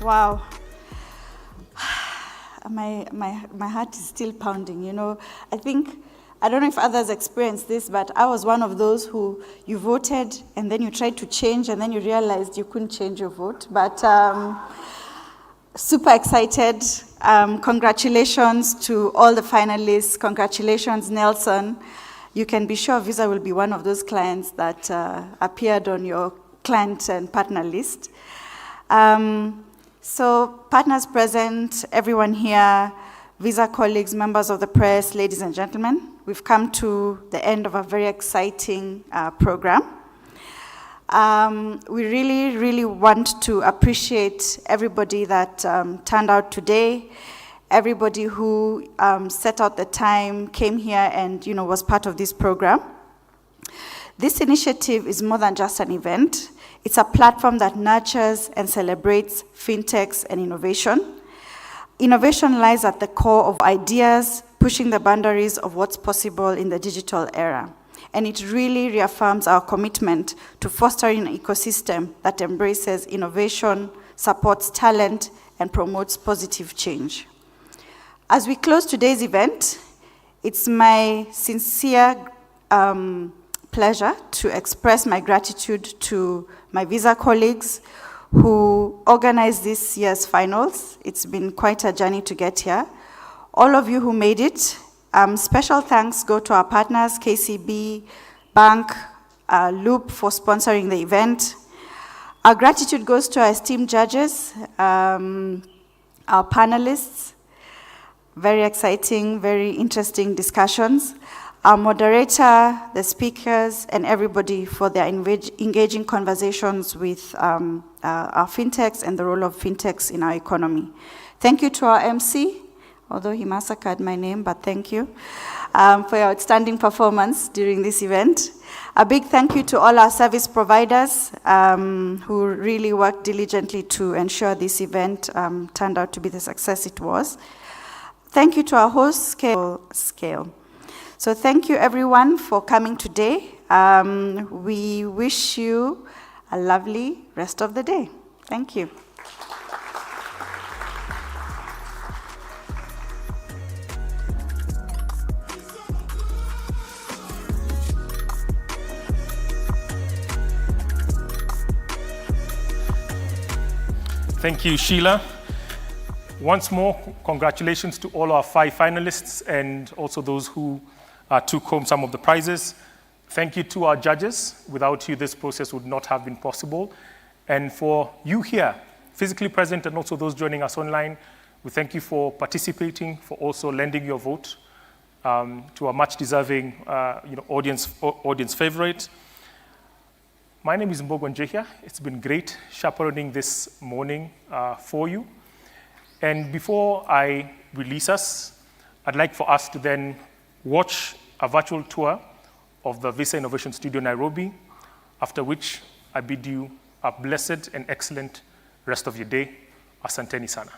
Wow. My heart is still pounding, I don't know if others experienced this, but I was one of those who you voted and then you tried to change and then you realized you couldn't change your vote. But super excited. Congratulations to all the finalists. Congratulations, Nelson. You can be sure Visa will be one of those clients that appeared on your client and partner list. So partners present, everyone here, Visa colleagues, members of the press, ladies and gentlemen, we've come to the end of a very exciting program. We really, really want to appreciate everybody that turned out today, everybody who set out the time, came here and was part of this program. This initiative is more than just an event. It's a platform that nurtures and celebrates fintechs and innovation. Innovation lies at the core of ideas, pushing the boundaries of what's possible in the digital era. And it really reaffirms our commitment to fostering an ecosystem that embraces innovation, supports talent, and promotes positive change. As we close today's event, it's my sincere pleasure to express my gratitude to my Visa colleagues who organized this year's finals. It's been quite a journey to get here. All of you who made it, special thanks go to our partners, KCB, Bank, Loop for sponsoring the event. Our gratitude goes to our esteemed judges, our panelists, very exciting, very interesting discussions. Our moderator, the speakers, and everybody for their engaging conversations with our fintechs and the role of fintechs in our economy. Thank you to our MC, although he massacred my name, but thank you for your outstanding performance during this event. A big thank you to all our service providers who really worked diligently to ensure this event turned out to be the success it was. Thank you to our host, Scale. So thank you everyone for coming today. We wish you a lovely rest of the day. Thank you. Thank you, Sheila. Once more, congratulations to all our 5 finalists and also those who took home some of the prizes. Thank you to our judges. Without you, this process would not have been possible. And for you here, physically present, and also those joining us online, we thank you for participating, for also lending your vote to a much-deserving audience favorite. My name is Mbogo Njehia. It's been great chaperoning this morning for you. And before I release us, I'd like for us to then watch a virtual tour of the Visa Innovation Studio Nairobi, after which I bid you a blessed and excellent rest of your day. Asanteni sana.